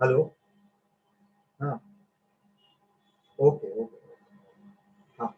Hello. हाँ. Okay okay. हाँ.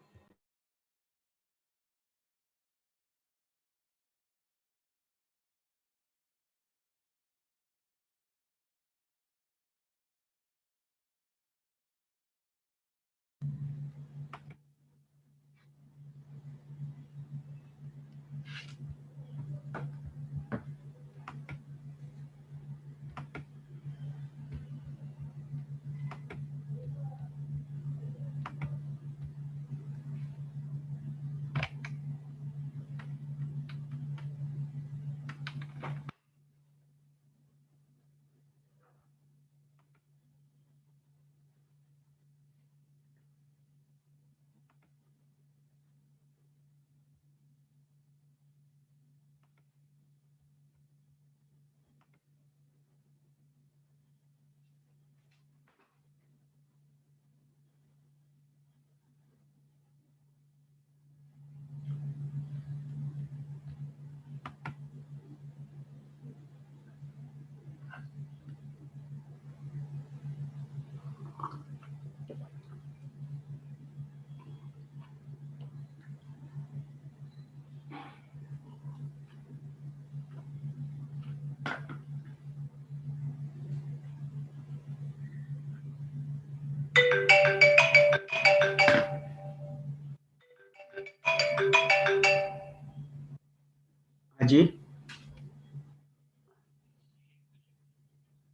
Ajit?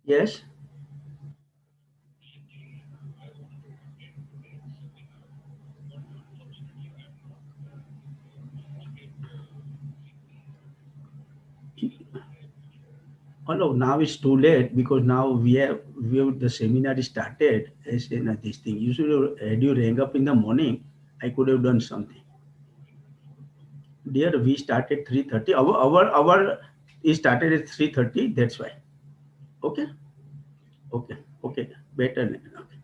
Yes? Oh no, now it's too late because now we have the seminar is started. As in this thing, you should have, had you rang up in the morning, I could have done something. Dear, we started 3:30. Our is started at 3:30. That's why. Okay, okay, okay. Better. Okay.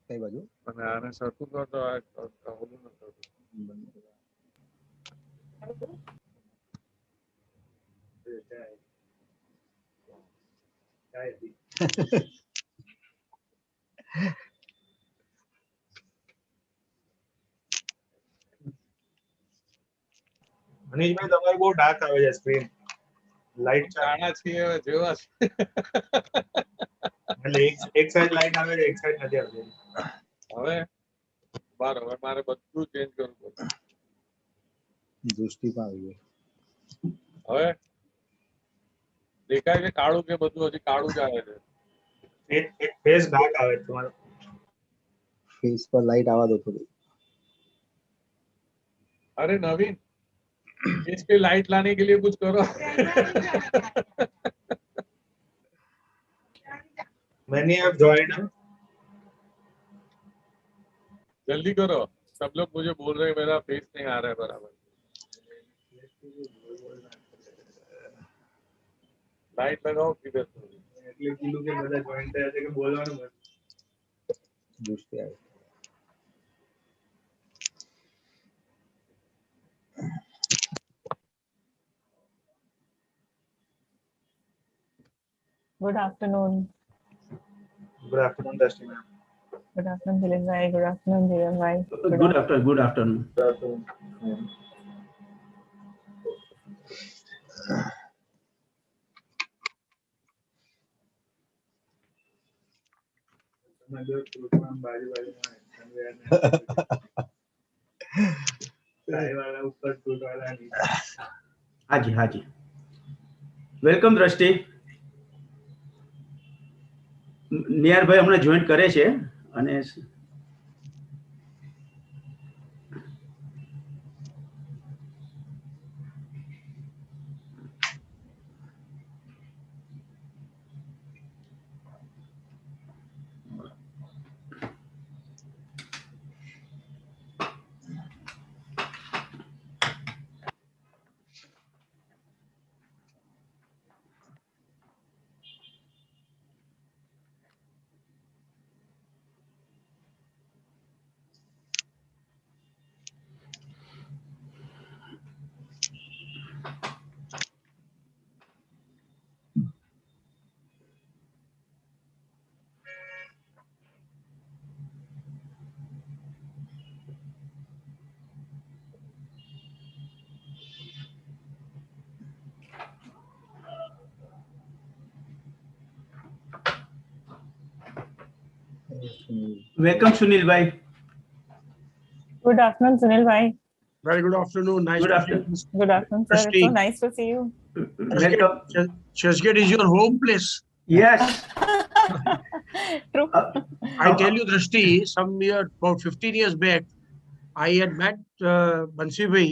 કઈ બાજુ અને આને સરખું કરતો ઓલું ન કરતો મનીષભાઈ તમારી બહુ ડાર્ક આવે છે સ્ક્રીન. લાઈટ કાણા છીએ હવે જેવા છે. એટલે એક સાઈડ લાઈટ આવે છે, એક સાઈડ નથી આવતી. હવે બાર હવે મારે બધું ચેન્જ કરવું પડશે. દૃષ્ટિ પણ આવી ગઈ. હવે દેખાય છે કાળું કે બધું હજી કાળું જ આવે છે. એક ફેસ ડાર્ક આવે છે તમારો. ફેસ પર લાઈટ આવવા દો થોડી. अरे नवीन इस पे लाइट लाने के लिए कुछ करो. Many have joined. जल्दी करो. सब लोग मुझे बोल रहे हैं मेरा फेस नहीं आ रहा है बराबर. लाइट लगाओ किधर से. એટલે કીધું કે બધા જોઈન થયા છે કે બોલવાનું બસ. દૃષ્ટિ આવી. Good afternoon. Good afternoon, Dusty ma'am. Good afternoon, Dilip bhai. Good afternoon, Dhiren bhai. Good afternoon. Good afternoon. Good afternoon. અમે જો ગ્રુપમાં બાજુમાં ચાયવાળા ઉપર ફ્રૂટવાળા નીચે. હાજી હાજી વેલકમ દ્રષ્ટિ. નિયારભાઈ હમણાં જોઈન કરે છે અને વેલકમ સુનિલભાઈ. Good afternoon, Sunil bhai. Very good afternoon. Nice Good to afternoon. see you. Good afternoon, sir. It's so Trustee. nice to see you. Welcome. Churchgate is your home place. Yes. True. I tell you, Drishti, about 15 years back, I had met Bansi Bhai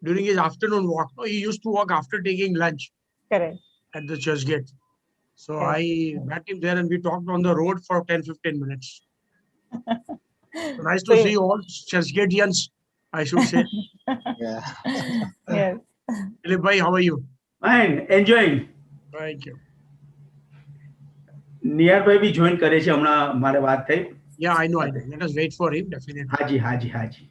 during his afternoon walk. No, he used to walk after taking lunch Correct. at the Churchgate. So Yes. I met him there and we talked on the road for 10-15 minutes. So nice to So see you all Churchgateans, I should say. Yeah. Yes. Dilip Bhai, how are you? Fine enjoying. Thank you. Niharbhai બી join કરે છે હમણાં મારે વાત થઈ. Yeah, I know. Let us wait for him, definitely. હાજી હાજી હાજી.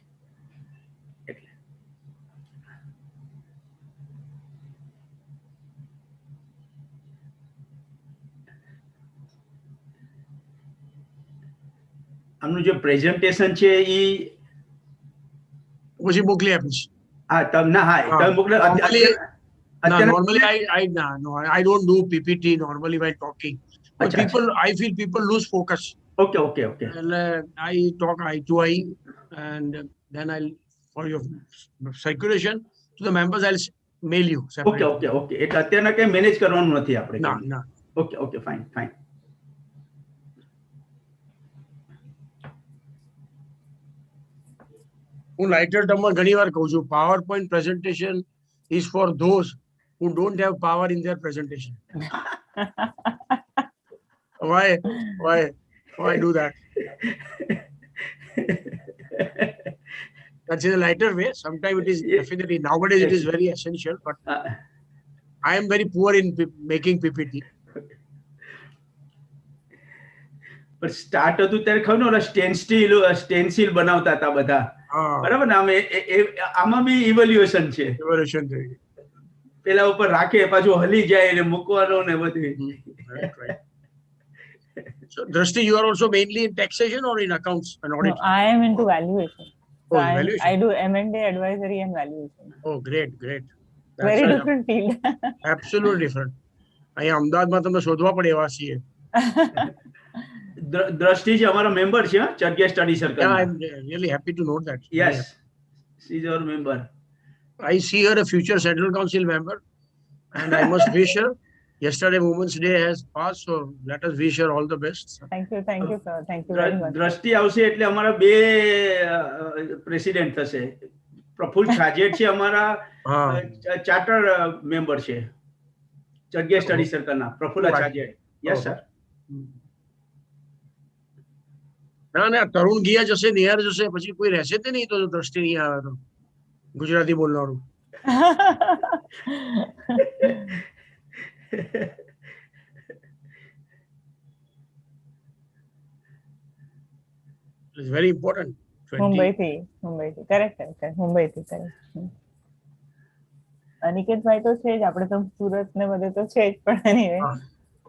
આમનું જે પ્રેઝન્ટેશન છે એ પછી મોકલી આપીશ. હા તમને હા તમે મોકલો Normally I don't do PPT normally while talking. But I feel people lose focus. Okay okay okay. And I talk eye to eye, and then I'll for your circulation to the members I'll mail you okay separately. Okay okay એટલે અત્યારના કઈ manage કરવાનું નથી આપણે. No. Okay okay fine fine. હું lighter ટર્મમાં ઘણીવાર કહું છું PowerPoint presentation is for those who don't have power in their presentation. Why do that? That's in a lighter way. Sometimes it is definitely nowadays it is very essential, but I am very poor in making PPT. પણ start હતું ત્યારે ખબર ને ઓલા stencil બનાવતા હતા બધા બરાબર ને આમાં બી ઇવોલ્યુશન છે. Evolution theory. પેલા ઉપર રાખે પાછું હલી જાય ને મૂકવાનો ને બધું. Right. So Drishti, you are also mainly in taxation or in accounts and audit? No, I am into valuation. So Valuation. I do M&A advisory and valuation. Oh, great. That's Very different field. Absolutely different. અહીંયા અમદાવાદમાં તમને શોધવા પડે એવા છીએ. દ્રષ્ટિ છે અમારો મેમ્બર છે Churchgate study circle. Yeah, I'm really happy to know that. Yes, she is our member. I see her a future Central Council member, and I must wish her. Yesterday Women's Day has passed, so let us wish her all the best. Thank you, sir. Thank you very much. દ્રષ્ટિ આવશે એટલે અમારા બે president થશે. પ્રફુલ છાજેટ છે અમારા charter member છે Churchgate study સર્કલના. પ્રફુલ્લા છાજેટ. Yes sir. ના તરુણ ગયા જશે, નિહાર જશે, પછી કોઈ રહેશે તે નહીં તો દ્રષ્ટિ નહીં આવે તો ગુજરાતી બોલનારું. It's very important. મુંબઈથી correct. મુંબઈથી correct. અનિકેત ભાઈ તો છે જ, આપણે તો સુરત ને બધે તો છે જ, પણ anyway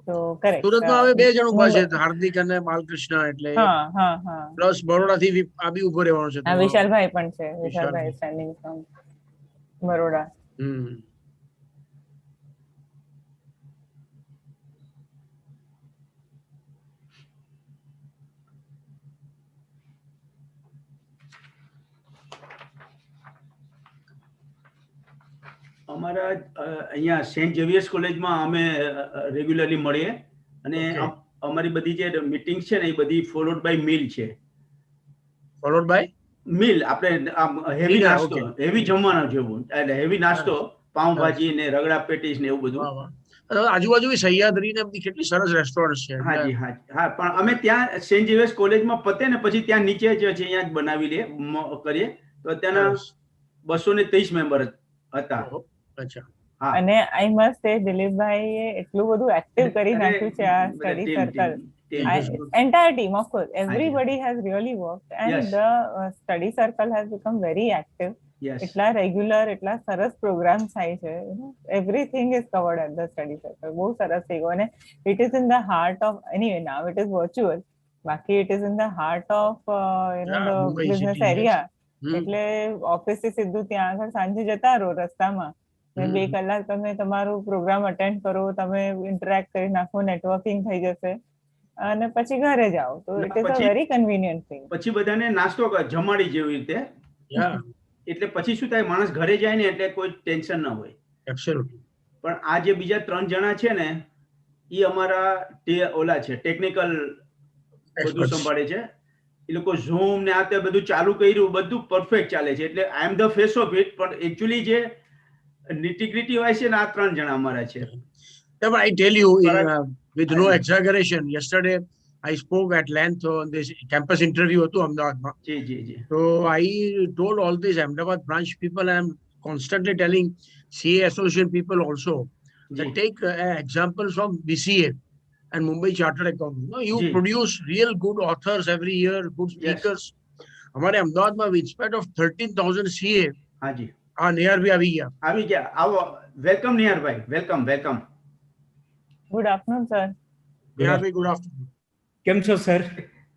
તો correct. સુરતમાં હવે બે જણ ઉભા છે, હાર્દિક અને બાલકૃષ્ણ, એટલે પ્લસ બરોડાથી આ બી ઉભો રહેવાનો છે. વિશાલભાઈ પણ છે, વિશાલભાઈ સ્ટેન્ડિંગ ફ્રોમ બરોડા. અમારા અહીંયા સેન્ટ ઝેવિયર્સ કોલેજમાં અમે રેગ્યુલરલી મળીએ અને Okay. અમારી બધી જે મીટિંગ છે ને એ બધી ફોલોડ બાય મીલ છે. Followed by મીલ આપણે આમ હેવી Dinner, નાસ્તો, okay. હેવી જમવાનો જેવું, એટલે હેવી નાસ્તો, પાઉંભાજી Yes. ને રગડા પેટીસ ને એવું બધું. વાહ, વાહ. આજુબાજુ બી સહ્યાદ્રી ને બધી કેટલી સરસ રેસ્ટોરન્ટ છે. હાજી હાજી હા, પણ અમે ત્યાં સેન્ટ ઝેવિયર્સ કોલેજમાં પતે ને પછી ત્યાં નીચે જ છે, અહીંયા જ બનાવી લે કરીએ. તો ત્યાંના Yes. 230 મેમ્બર હતા. ઓહો, અચ્છા. હા, અને આઈ મસ્ટ સે દિલીપભાઈએ એટલું બધું એક્ટિવ કરી નાખ્યું છે આ study circle. Entire team, of course. Everybody has really worked, and Yes. the study circle has become very active. Yes એટલા રેગ્યુલર, એટલા સરસ પ્રોગ્રામ થાય છે. Everything is covered at the study circle. બહુ સરસ થઈ ગયું. અને it is in the heart of, anyway now it is virtual, બાકી it is in the heart of Yeah, the Mumbai business city, yes. Area. Hmm. એટલે office થી સીધું ત્યાં આગળ સાંજે જતા રહો રસ્તામાં, ને 2 કલાક તમે તમારું પ્રોગ્રામ અટેન્ડ કરો, તમે ઇન્ટરેક્ટ કરી નાખો, નેટવર્કિંગ થઈ જશે અને પછી ઘરે જાઓ. તો it is a very convenient thing. પછી બધાને નાસ્તો જમાડી જેવી રીતે. Yeah, એટલે પછી શું થાય, માણસ ઘરે જાય ને એટલે કોઈ ટેન્શન ના હોય. absolutely. પણ આ જે બીજા 3 જણા છે ને એ અમારા ઓલા છે, ટેકનિકલ બધું Experts. સંભાળે છે. એ લોકો ઝૂમ ને આ તે બધું ચાલુ કર્યું, બધું પરફેક્ટ ચાલે છે. એટલે I am the face of it, પણ એકચ્યુઅલી જે નિટીગ્રિટી હોય છે ને આ 3 જણા અમારા છે. Yeah, but I tell you, with no Aye. exaggeration, yesterday I spoke at length on this campus interview to Ahmedabad. G G G So I told all these Ahmedabad branch people, and I'm constantly telling CA association people also, that G take examples from BCA and Mumbai Chartered Accountants. No, you Ji. produce real good authors every year, good speakers. हमारे अहमदाबाद में in spite of 13,000 CA, હાજી नियर भी આવી ગયા. આવી ગયા. આવો, welcome Niharbhai, welcome welcome. Good afternoon sir. Nihar bhai, good afternoon. કેમ છો સર?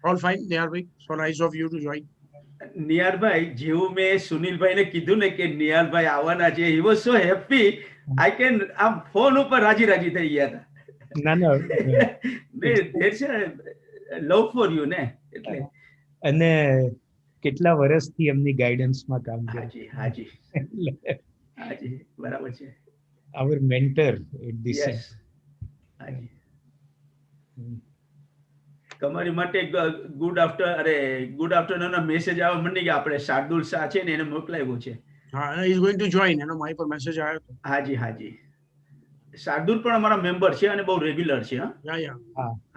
All fine, Nihar bhai. So nice of you to join. Niharbhai, જેવું મેં સુનિલભાઈને કીધું ને કે નિયરભાઈ આવવાના છે, he was so happy, I can આમ ફોન ઉપર રાજી રાજી થઈ ગયા હતા. ના ના there's a love for you ને, એટલે અને કેટલા વર્ષથી એમની ગાઈડન્સમાં કામ કરે. હાજી હાજી હાજી, બરાબર છે. our mentor at this yes હાજી. તમારી માટે ગુડ આફ્ટરનૂન મેસેજ આવવા માંડી ગયા. આપણે શાર્દુલ શાહ છે ને એને મોકલાવ્યું છે. he is going to join. એનો મારી પર મેસેજ આવ્યો હતો. હાજી હાજી. શાર્દુલ પણ અમારા મેમ્બર છે અને બહુ રેગ્યુલર છે. Yeah, yeah.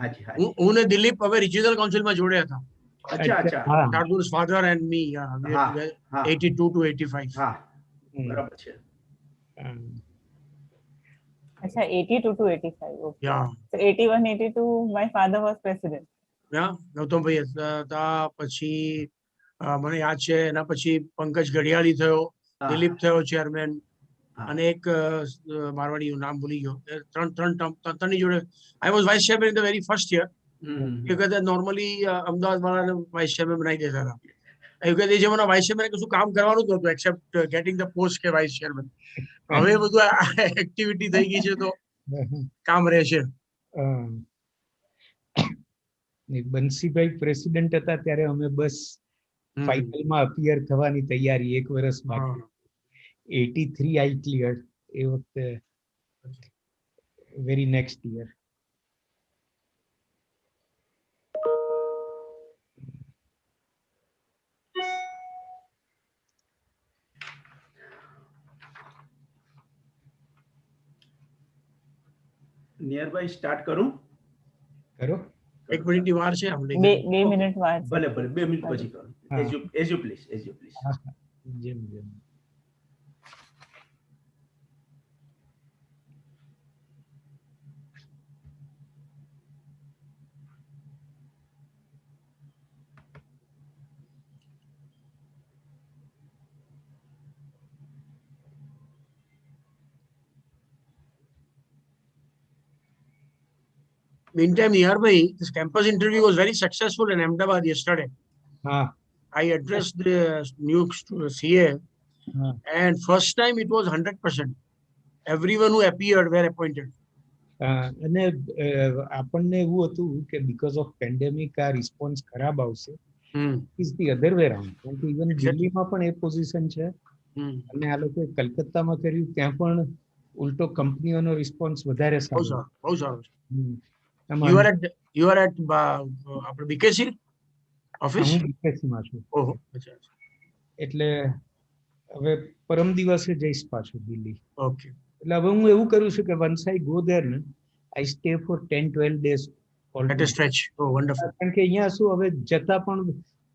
હાજી હાજી. હું ને દિલીપ હવે રિજિનલ કાઉન્સિલમાં જોડે હતા. અચ્છા અચ્છા. હા Shardul's father and me, yeah, we હા were together, હા 82 to 85. હા, બરાબર છે. અચ્છા, 82 to 85. Okay. Yeah, So 81, 82, my father was president. yeah. ગૌતમભાઈ હતા, પછી મને યાદ છે એના પછી પંકજ ઘડિયાળી થયો, હા, દિલીપ થયો ચેરમેન, હા. અને એક મારવાડી નામ ભૂલી ગયો. ત્રણની જોડે I was vice chairman in the very first year. એ વખતે નોર્મલી અમદાવાદ વાળાને વાઇસ ચેરમેન બનાવી દેતા હતા. એ વખતે જે મને વાઇસ ચેરમેન કશું કામ કરવાનું જ નહોતું એક્સેપ્ટ ગેટિંગ ધ પોસ્ટ કે વાઇસ ચેરમેન. હવે બધું એક્ટિવિટી થઈ ગઈ છે તો કામ રહેશે. બંસીભાઈ પ્રેસિડેન્ટ હતા ત્યારે અમે બસ ફાઇનલમાં અપિયર થવાની તૈયારી, 1 વર્ષ બાકી. 83 આઈ ક્લિયર એ વખતે, વેરી નેક્સ્ટ યર. નિયરભાઈ સ્ટાર્ટ કરું? કરો. 1 મિનિટની વાર છે આપણે. 2 મિનિટ વાર છે. ભલે ભલે, 2 મિનિટ પછી કરું. હા. As you please, as you please. જેમ જેમ Meantime, nearby, this campus interview was very successful in Ahmedabad yesterday. હા I addressed the new CA, and first time it was 100%. Everyone who appeared were appointed. અને આપણને એવું હતું કે because of pandemic આ response ખરાબ આવશે. Is the other way round. કારણ કે ઇવન દિલ્હીમાં પણ એ પોઝિશન છે અને આ લોકોએ કલકત્તામાં કર્યું ત્યાં પણ ઉલટો કંપનીઓનો રિસ્પોન્સ વધારે બહુ સારો. સારું, બહુ સારું. આમાં You are at આપણે BKC ઓફિસ? હું બીકેસીમાં છું. ઓહો, અચ્છા. એટલે હવે પરમ દિવસે જઈશ પાછું દિલ્હી. ઓકે. એટલે હવે હું એવું કરું છું કે વન્સ આઈ ગો ધેર ને આઈ stay four 10-12 days. At a stretch. Oh, wonderful. કારણ કે અહીંયા શું હવે જતા પણ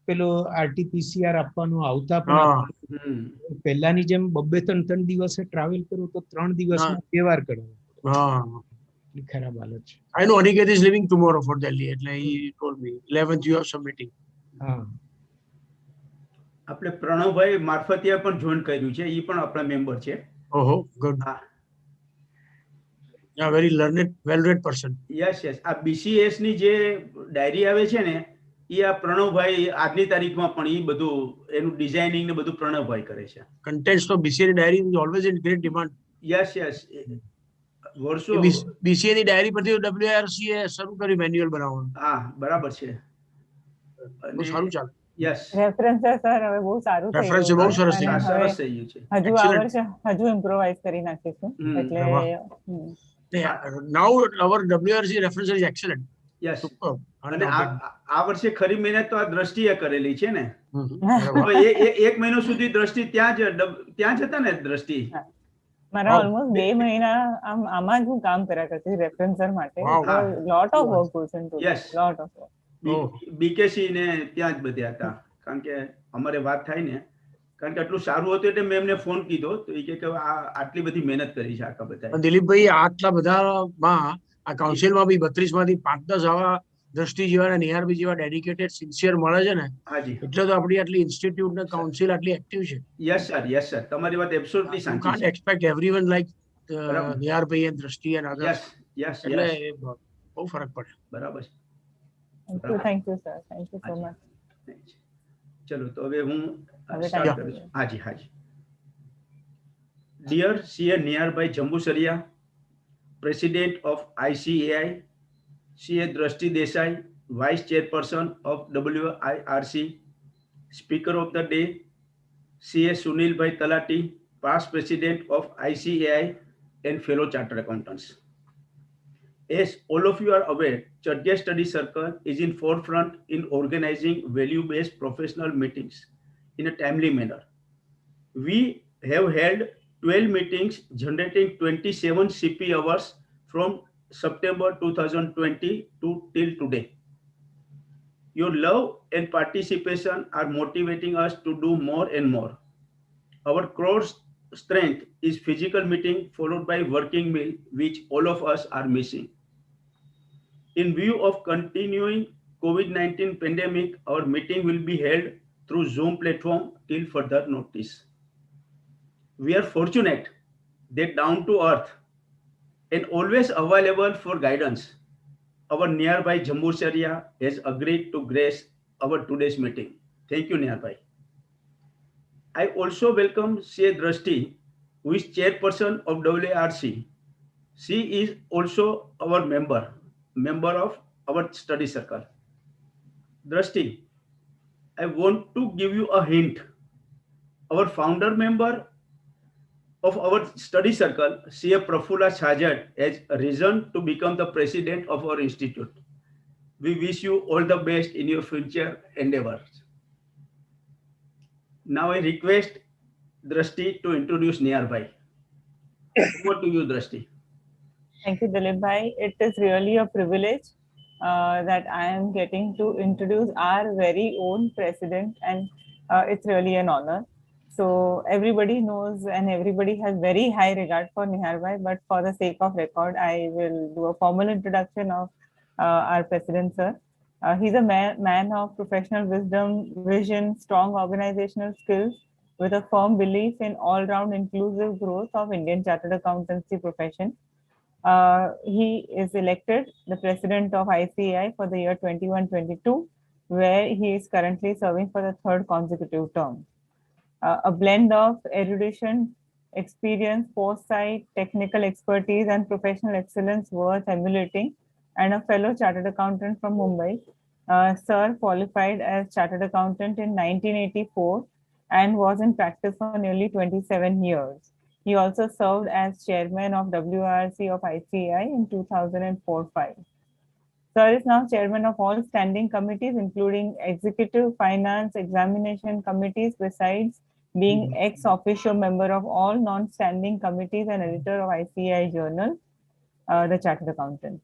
પેલો RT-PCR આપવાનું આવતા પણ પહેલાની જેમ 2-3 દિવસે ટ્રાવેલ કરું તો 3 દિવસમાં 2 વાર કરવું. ખરાબ હાલત છે. I know Aniket is leaving tomorrow for Delhi. એટલે he told me 11th you have some meeting. હા. આપણે પ્રણવભાઈ મારફતિયા પણ જોઈન કર્યું છે, એ પણ આપણા મેમ્બર છે. ઓહો, good. હા. Yeah, very learned, well-read person. Yes yes. આ BCS ની જે ડાયરી આવે છે ને એ આ પ્રણવભાઈ આજની તારીખમાં પણ એ બધું એનું ડિઝાઇનિંગ ને બધું પ્રણવભાઈ કરે છે. Contents of BCA ની diary is always in great demand. Yes yes. વર્ષો BCA ની ડાયરી પરથી WIRC એ શરૂ કર્યું મેન્યુઅલ બનાવવાનું. હા, બરાબર છે. બહુ સારું ચાલે. યસ. રેફરન્સ સર હવે બહુ સારું થઈ રેફરન્સ ગયું બહુ છે. સરસ અને થઈ હવે સરસ થઈ ગયું છે. હજુ આ વર્ષે હજુ ઇમ્પ્રોવાઇઝ કરી નાખીશું. એટલે now our WIRC reference is excellent. Yes. Superb. અને આ વર્ષે ખરી મહેનત તો આ દ્રષ્ટિએ કરેલી છે ને. બરાબર. એક મહિનો સુધી દ્રષ્ટિ ત્યાં જ હતા ને દ્રષ્ટિ. મારા ઓલમોસ્ટ 2 મહિના આમાં જ હું કામ કર્યા કરતી રેફરન્સર માટે. Lot of work goes into yes. Lot of work. BKC ને ત્યાં જ બધે હતા. કારણ કે અમારે વાત થાય ને, કારણ કે આટલું સારું હતું એટલે મેં એમને ફોન કીધો તો એ કે આટલી બધી મહેનત કરી છે આખા બધા. દિલીપભાઈ આટલા બધામાં આ કાઉન્સિલમાં બી 32 માંથી 5-10 આવા દ્રષ્ટિ જેવા ને નિહારભાઈ જેવા ડેડિકેટેડ સિન્સિયર મળે છે ને, એટલે તો આપણી આટલી ઇન્સ્ટિટ્યૂટ ને કાઉન્સિલ આટલી એક્ટિવ છે. Yes sir, yes sir. તમારી વાત એબ્સોલ્યુટલી સાચી છે. You can't expect everyone like Niharbhai and Drishti and others. Yes yes. એટલે બહુ ફરક પડે. બરાબર. Thank you sir, thank you so much. ચલો તો હવે હું સ્ટાર્ટ કરું છું. હાજી હાજી. Dear CA Niharbhai Jambusaria, president of ICAI, CA Drishti Desai, vice chairperson of WIRC, speaker of the day CA Sunilbhai તલાટી, past president of ICAI and fellow chartered accountants. As all of you are aware, Church Study Circle is in forefront in organizing value-based professional meetings in a timely manner. We have held 12 meetings generating 27 CP hours from September 2020 till today. Your love and participation are motivating us to do more and more. Our core strength is physical meeting followed by working meal, which all of us are missing. In view of continuing COVID-19 pandemic, our meeting will be held through Zoom platform till further notice. We are fortunate that down to earth and always available for guidance, our Nearby Jambusariya has agreed to grace our today's meeting. Thank you, Nearby. I also welcome CA Drashti, who is chairperson of WIRC. She is also our member of our study circle. Drashti, I want to give you a hint. Our founder member of our study circle, CA Prafula Sajad, has risen to become the president of our institute. We wish you all the best in your future endeavors. Now I request Drashti to introduce Nearby. Over to you, Drashti. Thank you, Dilip Bhai. It is really a privilege that I am getting to introduce our very own president, and it's really an honor. So everybody knows and everybody has very high regard for Nihar Bhai, but for the sake of record, I will do a formal introduction of our president, sir. He's a man of professional wisdom, vision, strong organizational skills, with a firm belief in all-round inclusive growth of Indian chartered accountancy profession. He is elected the president of ICAI for the year 21-22, where he is currently serving for the 3rd consecutive term. A blend of erudition, experience, foresight, technical expertise, and professional excellence worth emulating, and a fellow chartered accountant from Mumbai. Sir qualified as chartered accountant in 1984 and was in practice for nearly 27 years. He also served as chairman of WRC of ICAI in 2004-5. Sir is now chairman of all standing committees, including executive, finance, examination committees, besides being ex officio member of all non-standing committees and editor of ICAI Journal, the Chartered Accountant.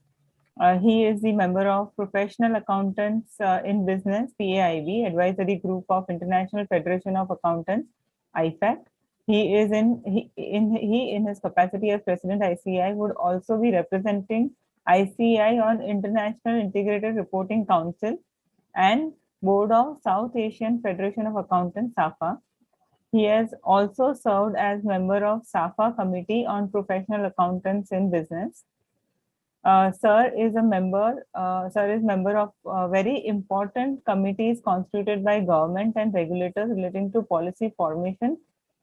He is the member of Professional Accountants in Business, PAIB, Advisory Group of International Federation of Accountants, IFAC. He is in his capacity as President ICAI would also be representing ICAI on International Integrated Reporting Council and Board of South Asian Federation of Accountants, SAFA. He has also served as member of SAFA Committee on Professional Accountants in Business. Sir is member of very important committees constituted by government and regulators relating to policy formation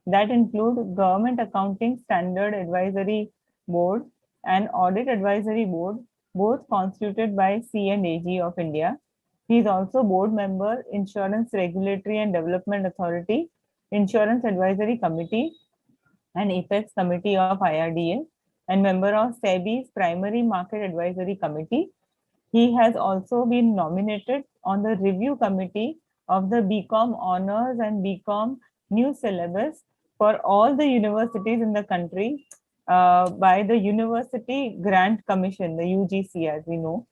that include Government Accounting Standard Advisory Board and Audit Advisory Board, both constituted by C&AG of India. He is also board member, Insurance Regulatory and Development Authority, Insurance Advisory Committee, and Apex Committee of IRDA, and member of SEBI's Primary Market Advisory Committee. He has also been nominated on the review committee of the BCom Honors and BCom New Syllabus for all the universities in the country by the University Grant Commission, the UGC, as we know.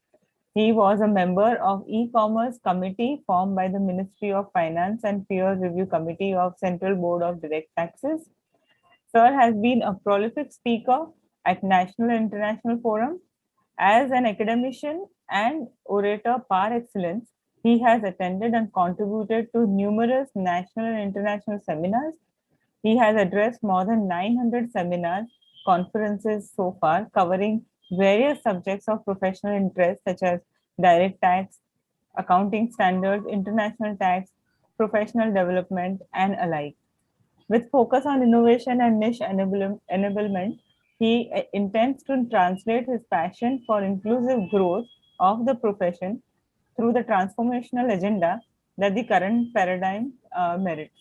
He was a member of E-Commerce Committee formed by the Ministry of Finance and Peer Review Committee of Central Board of Direct Taxes. Sir has been a prolific speaker at national and international forums. As an academician and orator par excellence, he has attended and contributed to numerous national and international seminars. He has addressed more than 900 seminars, conferences so far, covering various subjects of professional interest such as direct tax, accounting standards, international tax, professional development, and alike. With focus on innovation and niche enablement, he intends to translate his passion for inclusive growth of the profession through the transformational agenda that the current paradigm merits.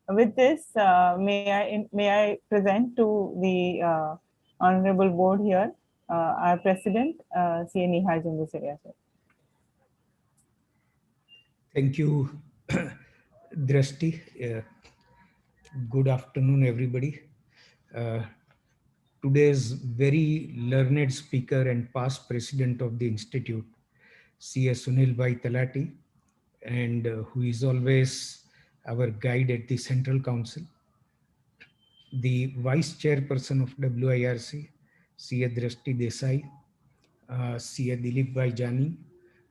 With this, may I present to the honorable board here our president, C. Nihal Junguseria, sir. Thank you, Drashti. Good afternoon, everybody. Today's very learned speaker and past president of the institute, C.S. Sunil Bhai Talati, and who is always our guide at the Central Council. The vice chairperson of WIRC, C.A. Drashti Desai, C.A. Dilip Bhai Jani,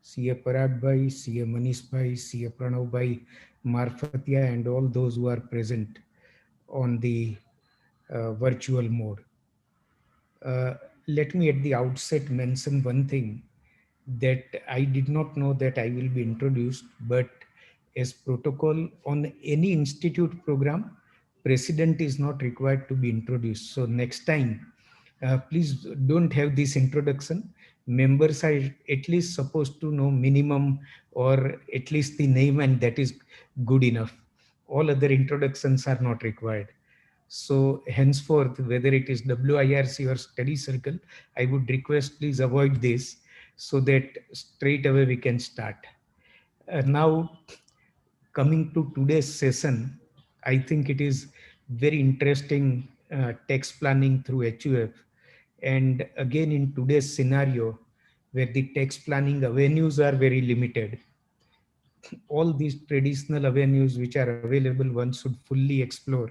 C.A. Parag Bhai, C.A. Manish Bhai, C.A. Pranav Bhai Marfatia, and all those who are present on the virtual mode. Let me at the outset mention one thing that I did not know that I will be introduced, but as protocol on any institute program, president is not required to be introduced. So next time, please don't have this introduction. Members are at least supposed to know minimum or at least the name, and that is good enough. All other introductions are not required. So henceforth, whether it is WIRC or study circle, I would request please avoid this so that straight away we can start. Now, coming to today's session, I think it is very interesting tax planning through HUF. And again, in today's scenario, where the tax planning avenues are very limited, all these traditional avenues which are available, one should fully explore.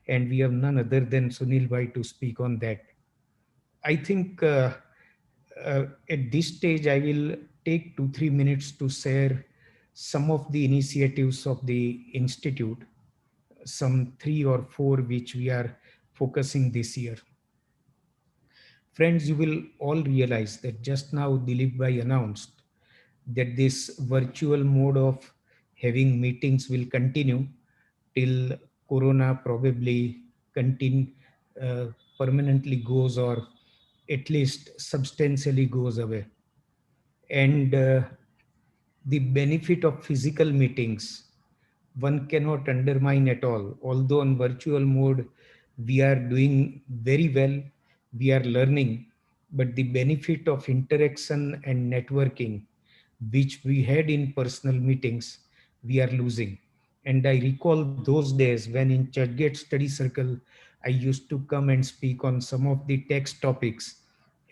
And we have none other than Sunil Bhai to speak on that. I think at this stage, I will take 2-3 minutes to share some of the initiatives of the Institute, some 3 or 4 which we are focusing this year. Friends, you will all realize that just now Dilip Bhai announced that this virtual mode of having meetings will continue till Corona probably permanently goes or at least substantially goes away. And the benefit of physical meetings one cannot undermine at all. Although on virtual mode, we are doing very well, we are learning, but the benefit of interaction and networking, which we had in personal meetings, we are losing. And I recall those days when in Churchgate Study Circle, I used to come and speak on some of the text topics.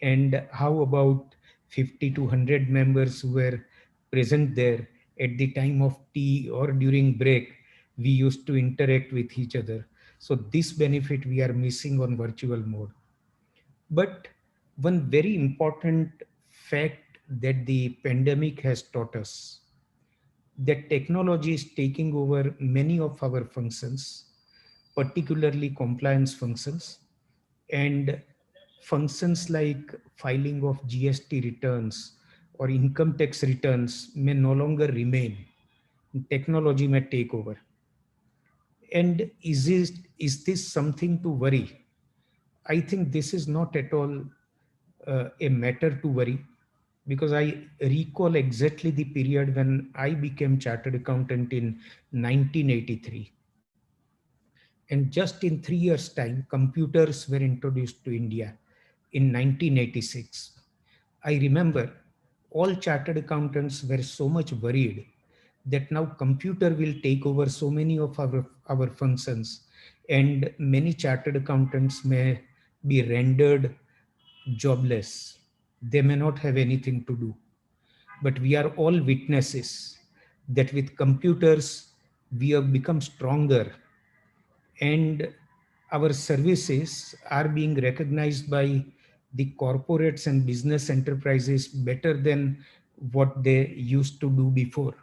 And how about 50 to 100 members who were present there at the time of tea or during break, we used to interact with each other. So this benefit we are missing on virtual mode. But one very important fact that the pandemic has taught us, that technology is taking over many of our functions, particularly compliance functions, and functions like filing of GST returns or income tax returns may no longer remain. Technology may take over. And is this something to worry? I think this is not at all a matter to worry, because I recall exactly the period when I became chartered accountant in 1983. And just in 3 years' time, computers were introduced to India in 1986. I remember all chartered accountants were so much worried that now computer will take over so many of our functions, and many chartered accountants may be rendered jobless. They may not have anything to do. But we are all witnesses that with computers, we have become stronger, and our services are being recognized by the corporates and business enterprises better than what they used to do before.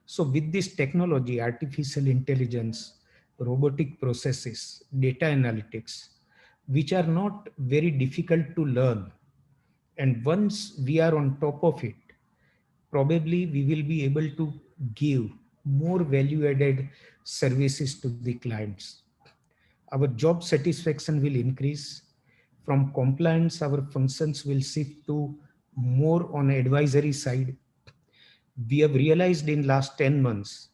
So with this technology, artificial intelligence, robotic processes, data analytics, which are not very difficult to learn, and once we are on top of it, probably we will be able to give more value added services to the clients. Our job satisfaction will increase. From compliance, our functions will shift to more on advisory side. We have realized in last 10 months,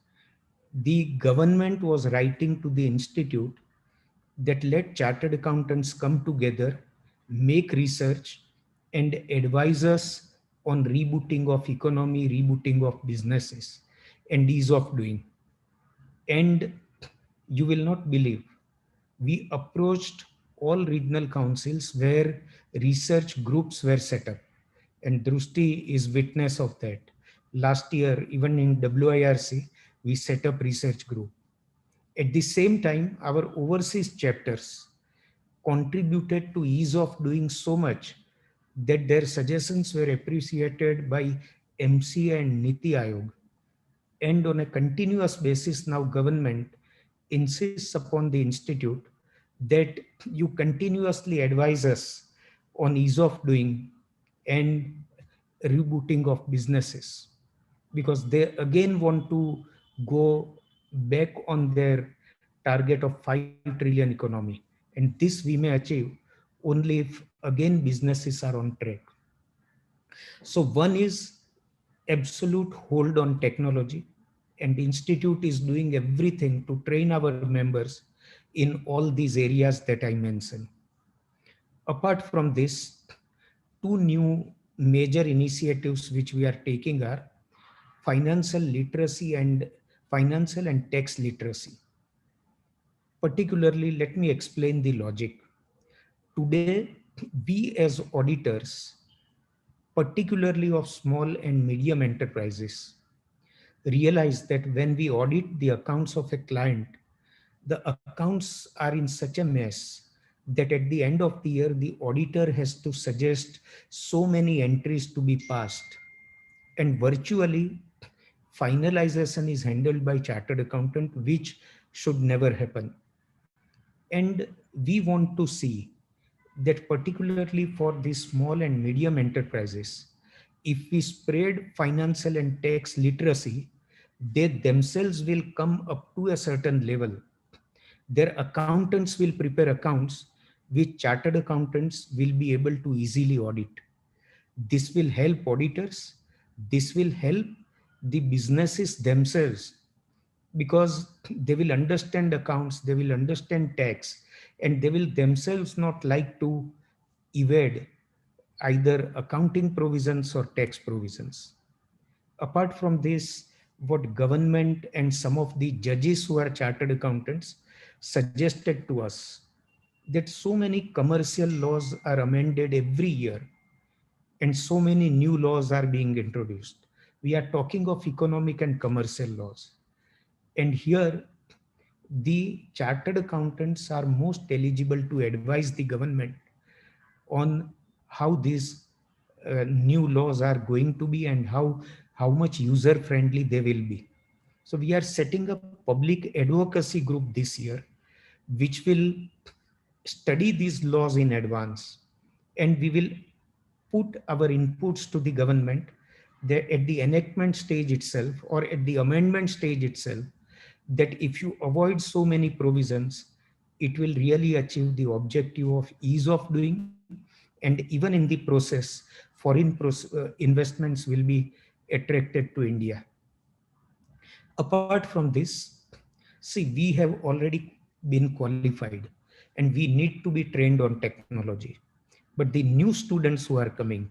the government was writing to the institute that let chartered accountants come together, make research, and advise us on rebooting of economy, rebooting of businesses, and ease of doing. And you will not believe, we approached all regional councils where research groups were set up. And Drusti is witness of that. Last year, even in WIRC, we set up research group. At the same time, our overseas chapters contributed to ease of doing so much that their suggestions were appreciated by MCA and Niti Aayog. And on a continuous basis, now government insists upon the institute that you continuously advise us on ease of doing and rebooting of businesses, because they again want to go back on their target of 5 trillion economy. And this we may achieve only if again businesses are on track. So one is absolute hold on technology, and institute is doing everything to train our members in all these areas that I mentioned. Apart from this, two new major initiatives which we are taking are financial literacy and financial and tax literacy. Particularly, let me explain the logic. Today, we as auditors, particularly of small and medium enterprises, realize that when we audit the accounts of a client, the accounts are in such a mess that at the end of the year, the auditor has to suggest so many entries to be passed. And virtually, finalization is handled by chartered accountant, which should never happen. And we want to see that particularly for these small and medium enterprises, if we spread financial and tax literacy, they themselves will come up to a certain level. Their accountants will prepare accounts which chartered accountants will be able to easily audit. This will help auditors. This will help the businesses themselves because they will understand accounts, they will understand tax, and they will themselves not like to evade either accounting provisions or tax provisions. Apart from this, what government and some of the judges who are chartered accountants suggested to us, that so many commercial laws are amended every year and so many new laws are being introduced. We are talking of economic and commercial laws. And here, the chartered accountants are most eligible to advise the government on how these new laws are going to be and how much user friendly they will be. So we are setting up public advocacy group this year, which will study these laws in advance, and we will put our inputs to the government that at the enactment stage itself or at the amendment stage itself, that if you avoid so many provisions, it will really achieve the objective of ease of doing, and even in the process, foreign investments will be attracted to India. Apart from this, see, we have already been qualified and we need to be trained on technology. But the new students who are coming,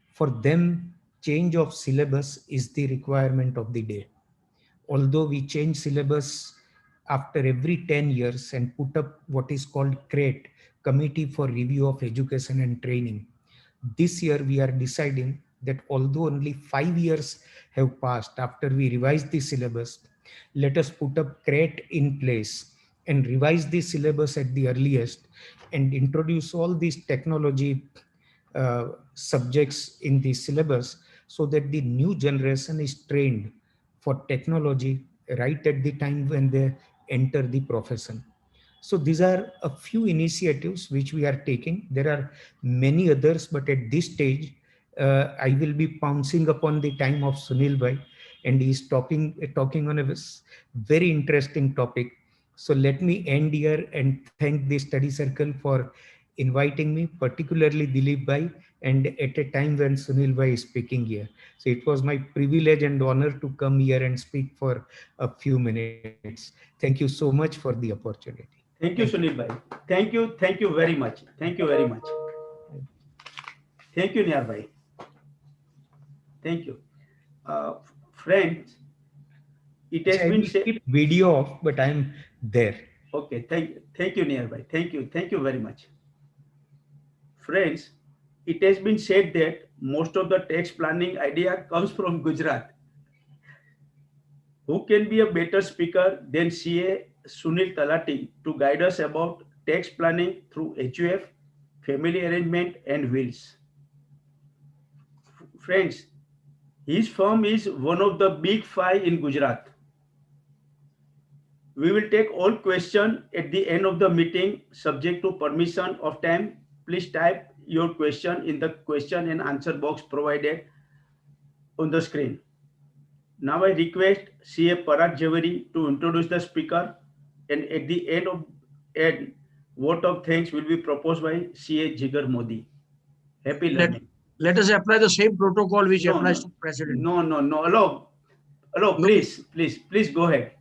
for them, change of syllabus is the requirement of the day. Although we change syllabus after every 10 years and put up what is called CREATE, Committee for Review of Education and Training. This year we are deciding that although only 5 years have passed after we revised the syllabus, let us put up CREATE in place and revise the syllabus at the earliest and introduce all these technology subjects in the syllabus so that the new generation is trained for technology right at the time when they enter the profession. So these are a few initiatives which we are taking. There are many others, but at this stage, I will be pouncing upon the time of Sunil Bhai, and he is talking on a very interesting topic. So let me end here and thank the study circle for inviting me, particularly Dilip Bhai, and at a time when Sunil Bhai is speaking here. So it was my privilege and honor to come here and speak for a few minutes. Thank you so much for the opportunity. Thank you, Sunil Bhai. Thank you very much. Thank you very much. Thank you, Niyar Bhai. Thank you. Friends, it has been said. Keep video off, but I'm there. Okay, thank you, Niyar Bhai. Thank you very much. Friends, it has been said that most of the tax planning idea comes from Gujarat. Who can be a better speaker than CA Sunil Talati to guide us about tax planning through HUF, family arrangement, and wills? Friends, his firm is one of the big five in Gujarat. We will take all questions at the end of the meeting, subject to permission of time. Please type your question in the question and answer box provided on the screen. Now I request CA Parag Javeri to introduce the speaker, and at the end, vote of thanks will be proposed by CA Jigar Modi. Happy learning. Let us apply the same protocol which applies to president. No. Allow, please go ahead.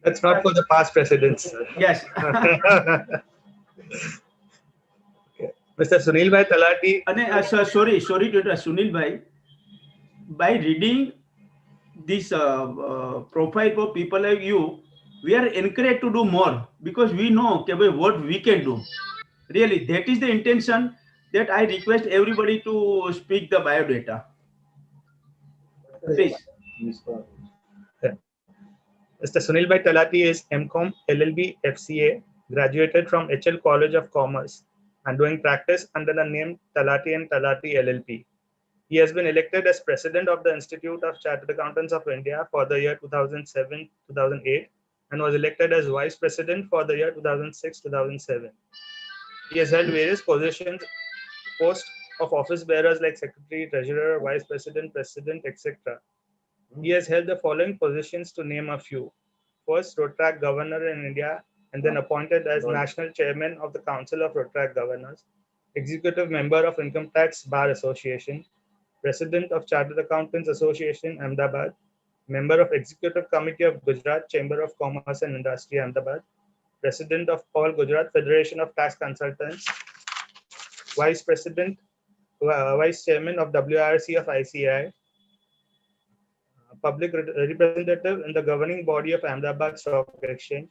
That's not for the past presidents. Yes. Mr. Sunil Bhai Talati. Sorry to interrupt, Sunil Bhai. By reading this profile for people like you, we are encouraged to do more because we know what we can do. Really, that is the intention that I request everybody to speak the biodata. Please. Mr. Sunil Bhai Talati is MCom, LLB, FCA, graduated from HL College of Commerce and doing practice under the name Talati and Talati LLP. He has been elected as President of the Institute of Chartered Accountants of India for the year 2007-2008 and was elected as Vice President for the year 2006-2007. He has held various positions, posts of office bearers like Secretary, Treasurer, Vice President, President, etc. He has held the following positions to name a few. First, Rotrac Governor in India, and then appointed as National Chairman of the Council of Rotrac Governors, Executive Member of Income Tax Bar Association, President of Chartered Accountants Association, Ahmedabad, Member of Executive Committee of Gujarat Chamber of Commerce and Industry, Ahmedabad. President of All Gujarat Federation of Tax Consultants. Vice President, Vice Chairman of WRC of ICI. Public representative in the governing body of Ahmedabad Stock Exchange.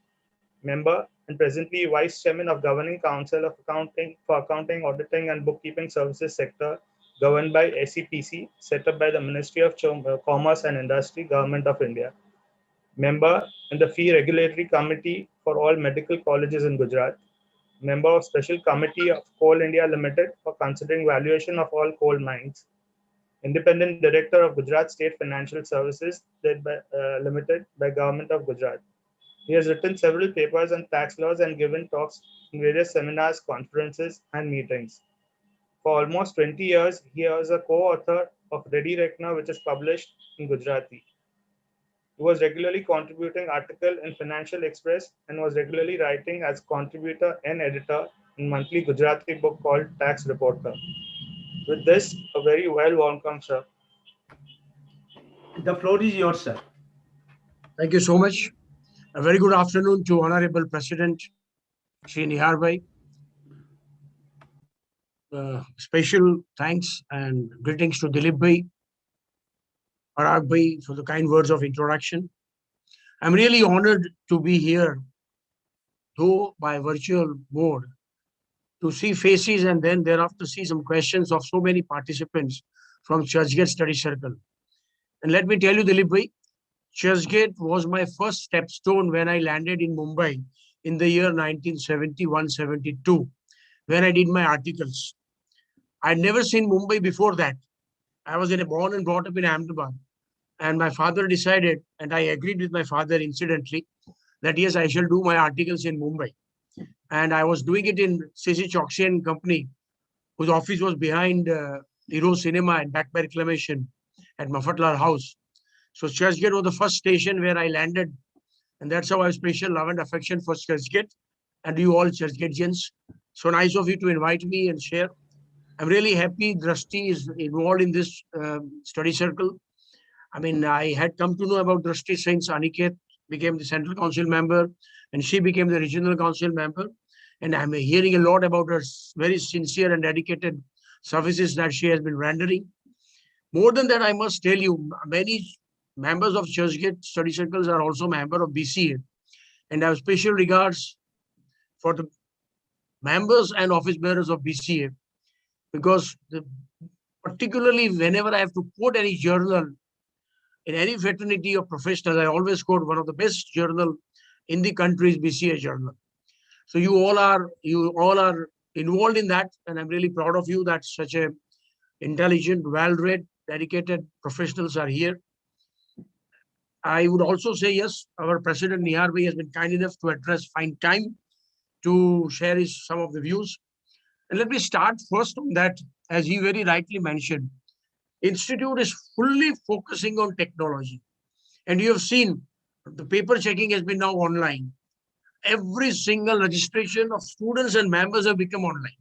Member and presently Vice Chairman of Governing Council of Accounting for Accounting, Auditing and Bookkeeping Services Sector, governed by SEPC, set up by the Ministry of Commerce and Industry, Government of India. Member in the Fee Regulatory Committee for all medical colleges in Gujarat. Member of Special Committee of Coal India Limited for considering valuation of all coal mines. Independent Director of Gujarat State Financial Services Limited by Government of Gujarat. He has written several papers on tax laws and given talks in various seminars, conferences, and meetings. For almost 20 years, he was a co-author of Ready Reckoner, which is published in Gujarati. He was regularly contributing articles in Financial Express and was regularly writing as contributor and editor in monthly Gujarati book called Tax Reporter. With this, a very well welcome, sir. The floor is yours, sir. Thank you so much. A very good afternoon to Honorable President Shri Nihar Bhai. Special thanks and greetings to Dilip Bhai, Parag Bhai for the kind words of introduction. I'm really honored to be here, though by virtual mode, to see faces and then thereafter see some questions of so many participants from Churchgate Study Circle. And let me tell you, Dilip Bhai, Churchgate was my first stepstone when I landed in Mumbai in the year 1971-72, where I did my articles. I'd never seen Mumbai before that. I was born and brought up in Ahmedabad. And my father decided, and I agreed with my father incidentally, that yes, I shall do my articles in Mumbai. And I was doing it in C.C. Choksey and Company, whose office was behind Hero Cinema and back by reclamation at Mafatlal House. So Churchgate was the first station where I landed. And that's how I have special love and affection for Churchgate and you all Churchgateans. So nice of you to invite me and share. I'm really happy Drashti is involved in this study circle. I mean, I had come to know about Drashti since Aniket became the Central Council member and she became the Regional Council member. And I'm hearing a lot about her very sincere and dedicated services that she has been rendering. More than that, I must tell you, many members of Churchgate study circles are also members of BCA. And I have special regards for the members and office bearers of BCA, because particularly whenever I have to quote any journal in any fraternity of professionals, I always quote one of the best journal in the country's BCA journal. So you all are involved in that, and I'm really proud of you that such a intelligent, well-read, dedicated professionals are here. I would also say, yes, our President Nihar Bhai has been kind enough to find time to share some of the views. And let me start first on that, as he very rightly mentioned, Institute is fully focusing on technology. And you have seen the paper checking has been now online. Every single registration of students and members have become online.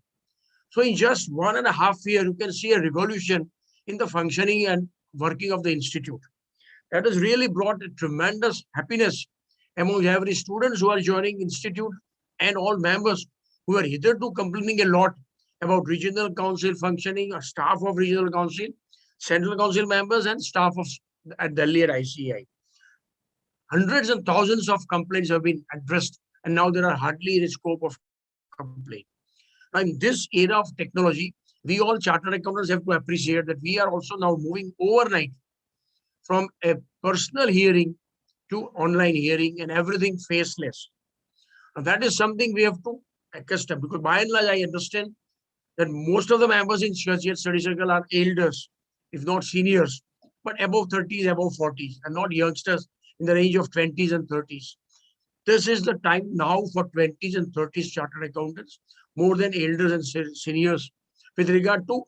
So in just 1.5 years, you can see a revolution in the functioning and working of the Institute. That has really brought a tremendous happiness among every students who are joining Institute and all members who are hitherto complaining a lot about regional council functioning, or staff of regional council, central council members and staff of at Delhi at ICI. Hundreds and thousands of complaints have been addressed, and now there are hardly any scope of complaint. Now, in this era of technology, we all chartered accountants have to appreciate that we are also now moving overnight from a personal hearing to online hearing and everything faceless. And that is something we have to accustom, because by and large, I understand that most of the members in Churchgate Study Circle are elders, if not seniors, but above 30s, above 40s, and not youngsters in the range of 20s and 30s. This is the time now for 20s and 30s chartered accountants, more than elders and seniors, with regard to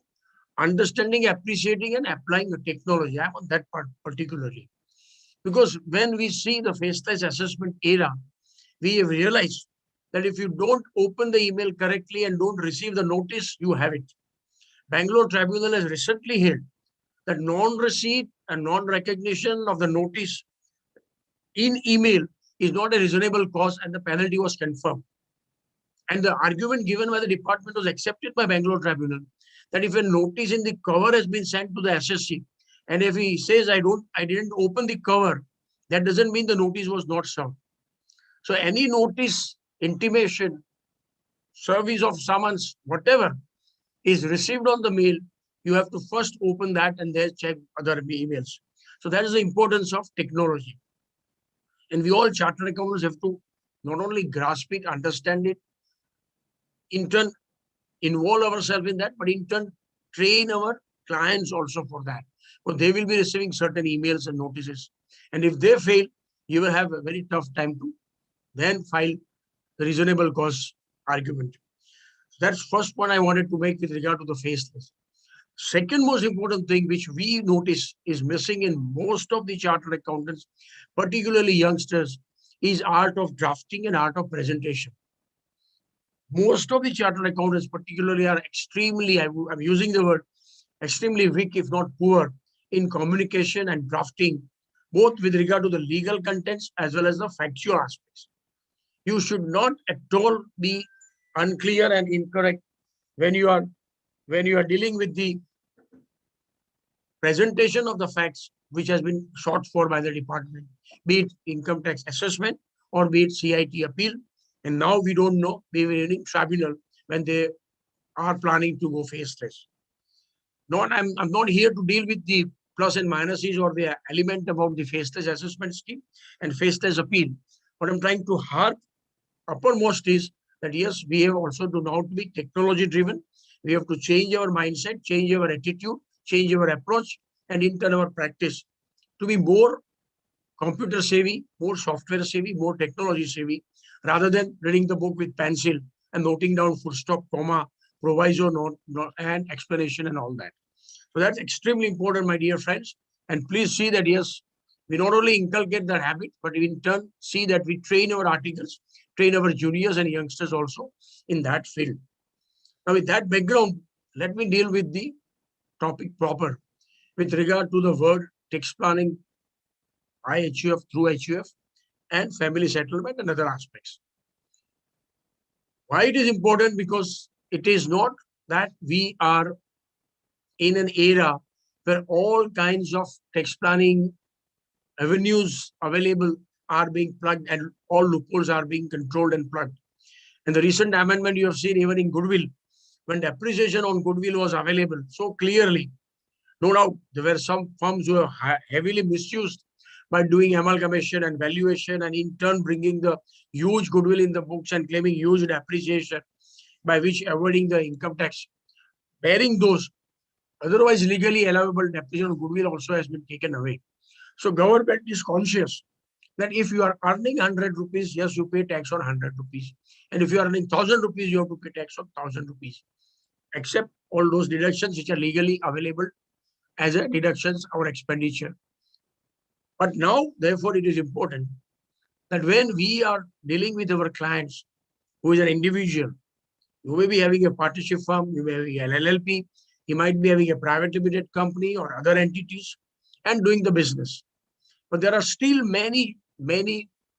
understanding, appreciating, and applying the technology. I'm on that part particularly. Because when we see the faceless assessment era, we have realized that if you don't open the email correctly and don't receive the notice, you have it. Bangalore Tribunal has recently held that non-receipt and non-recognition of the notice in email is not a reasonable cause, and the penalty was confirmed. And the argument given by the department was accepted by Bangalore Tribunal, that if a notice in the cover has been sent to the SSC, and if he says I didn't open the cover, that doesn't mean the notice was not served. So any notice, intimation, service of summons, whatever is received on the mail, you have to first open that and then check other emails. So that is the importance of technology. And we all chartered accountants have to not only grasp it, understand it, in turn involve ourselves in that, but in turn train our clients also for that. But they will be receiving certain emails and notices. And if they fail, you will have a very tough time to then file the reasonable cause argument. So that's first point I wanted to make with regard to the faceless. Second most important thing which we notice is missing in most of the chartered accountants, particularly youngsters, is art of drafting and art of presentation. Most of the chartered accountants particularly are extremely, I'm using the word, extremely weak, if not poor, in communication and drafting, both with regard to the legal contents as well as the factual aspects. You should not at all be unclear and incorrect when you are dealing with the presentation of the facts which has been sought for by the department, be it income tax assessment or be it CIT appeal. And now we don't know, we were in tribunal when they are planning to go faceless. I'm not here to deal with the plus and minuses or the element about the faceless assessment scheme and faceless appeal. What I'm trying to harp uppermost is that yes, we have also to now to be technology driven. We have to change our mindset, change our attitude, change our approach, and in turn our practice to be more computer savvy, more software savvy, more technology savvy, rather than reading the book with pencil and noting down full stop, comma, proviso, note, and explanation and all that. So that's extremely important, my dear friends. And please see that, yes, we not only inculcate that habit, but in turn see that we train our articles, train our juniors and youngsters also in that field. Now, with that background, let me deal with the topic proper with regard to the word tax planning by HUF through HUF and family settlement and other aspects. Why it is important? Because it is not that we are in an era where all kinds of tax planning avenues available are being plugged and all loopholes are being controlled and plugged. And the recent amendment you have seen even in goodwill, when depreciation on goodwill was available so clearly, no doubt there were some firms who were heavily misused by doing amalgamation and valuation and in turn bringing the huge goodwill in the books and claiming huge depreciation, by which avoiding the income tax. Bearing those otherwise legally allowable depreciation of goodwill also has been taken away. So government is conscious that if you are earning 100 rupees, yes, you pay tax on 100 rupees. And if you are earning 1,000 rupees, you have to pay tax on 1,000 rupees, except all those deductions which are legally available as a deductions or expenditure. But now, therefore, it is important that when we are dealing with our clients, who is an individual, you may be having a partnership firm, you may be having an LLP, you might be having a private limited company or other entities and doing the business. But there are still many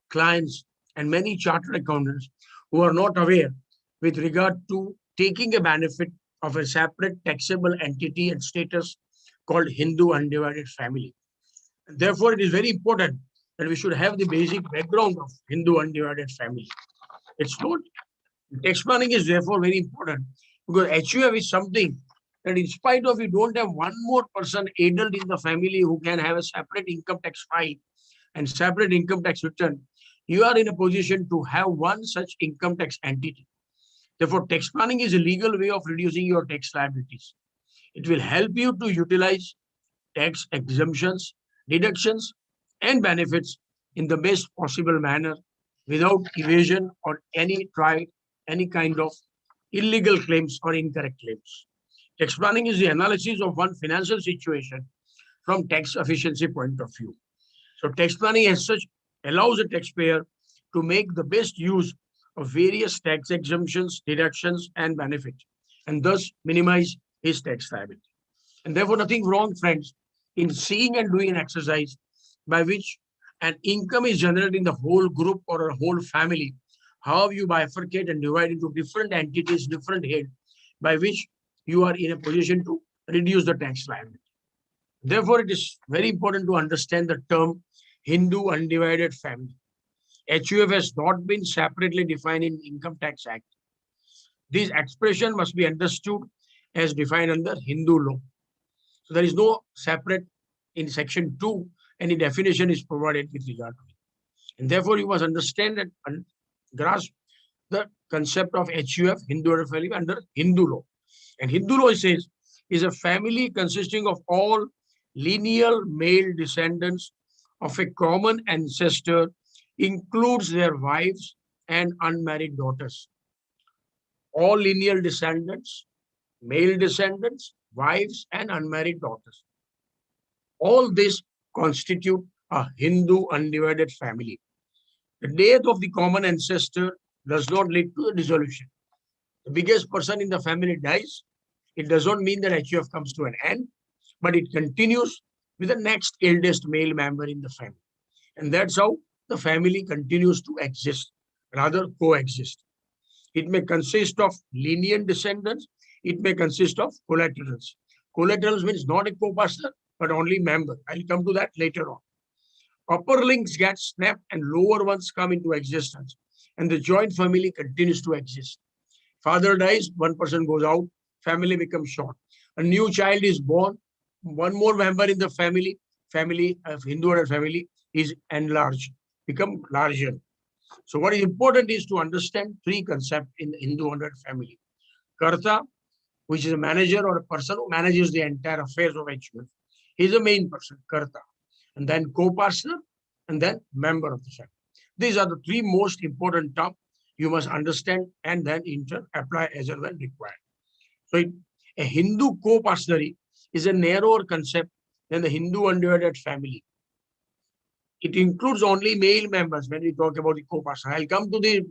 clients and many chartered accountants who are not aware with regard to taking a benefit of a separate taxable entity and status called Hindu undivided family. And therefore, it is very important that we should have the basic background of Hindu undivided family. It's not, tax planning is therefore very important because HUF is something that in spite of you don't have one more person adult in the family who can have a separate income tax file and separate income tax return, you are in a position to have one such income tax entity. Therefore, tax planning is a legal way of reducing your tax liabilities. It will help you to utilize tax exemptions, deductions, and benefits in the best possible manner without evasion or any kind of illegal claims or incorrect claims. Tax planning is the analysis of one financial situation from tax efficiency point of view. So tax planning as such allows a taxpayer to make the best use of various tax exemptions, deductions, and benefits, and thus minimize his tax liability. And therefore, nothing wrong, friends, in seeing and doing an exercise by which an income is generated in the whole group or a whole family, how you bifurcate and divide into different entities, different heads, by which you are in a position to reduce the tax liability. Therefore, it is very important to understand the term Hindu undivided family. HUF has not been separately defined in Income Tax Act. This expression must be understood as defined under Hindu law. So there is no separate in section 2, any definition is provided with regard to it. And therefore, you must understand and grasp the concept of HUF, Hindu family, under Hindu law. And Hindu law says is a family consisting of all lineal male descendants of a common ancestor, includes their wives and unmarried daughters. All lineal descendants, male descendants, wives and unmarried daughters. All this constitute a Hindu undivided family. The death of the common ancestor does not lead to a dissolution. The biggest person in the family dies. It does not mean that HUF comes to an end, but it continues with the next eldest male member in the family. And that's how the family continues to exist, rather coexist. It may consist of lineal descendants. It may consist of collaterals. Collaterals means not a co-pastor, but only member. I'll come to that later on. Upper links get snapped and lower ones come into existence. And the joint family continues to exist. Father dies, one person goes out, family becomes short. A new child is born, one more member in the family of Hindu family is enlarged, become larger. So what is important is to understand three concepts in the Hindu family. Karta, which is a manager or a person who manages the entire affairs of HUF. He is the main person, Karta. And then co-partner, and then member of the family. These are the three most important terms you must understand and then apply as and when required. So a Hindu co-partnery is a narrower concept than the Hindu undivided family. It includes only male members when we talk about the co-partner. I'll come to the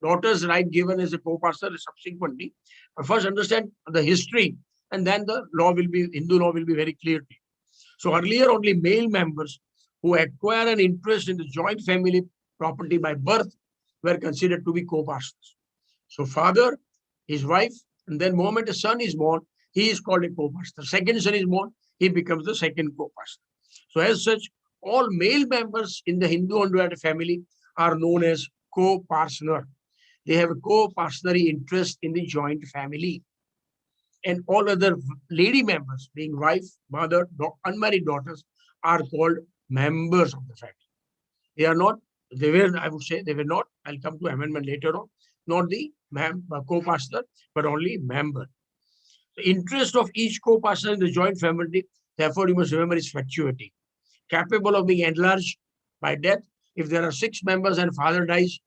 daughter's right given as a co-partner subsequently. But first understand the history, and then the law will be, Hindu law will be very clear to you. So earlier only male members who acquire an interest in the joint family property by birth were considered to be co-partners. So father, his wife, and then moment a son is born, he is called a co-partner. Second son is born, he becomes the second co-partner. So as such, all male members in the Hindu undivided family are known as co-partner. They have a co-partnery interest in the joint family. And all other lady members, being wife, mother, unmarried daughters, are called members of the family. They are not, they were, I would say, they were not, I'll come to amendment later on, not the co-partner, but only member. The interest of each co-partner in the joint family, therefore, you must remember, is fluctuating, capable of being enlarged by death. If there are 6 members and father dies,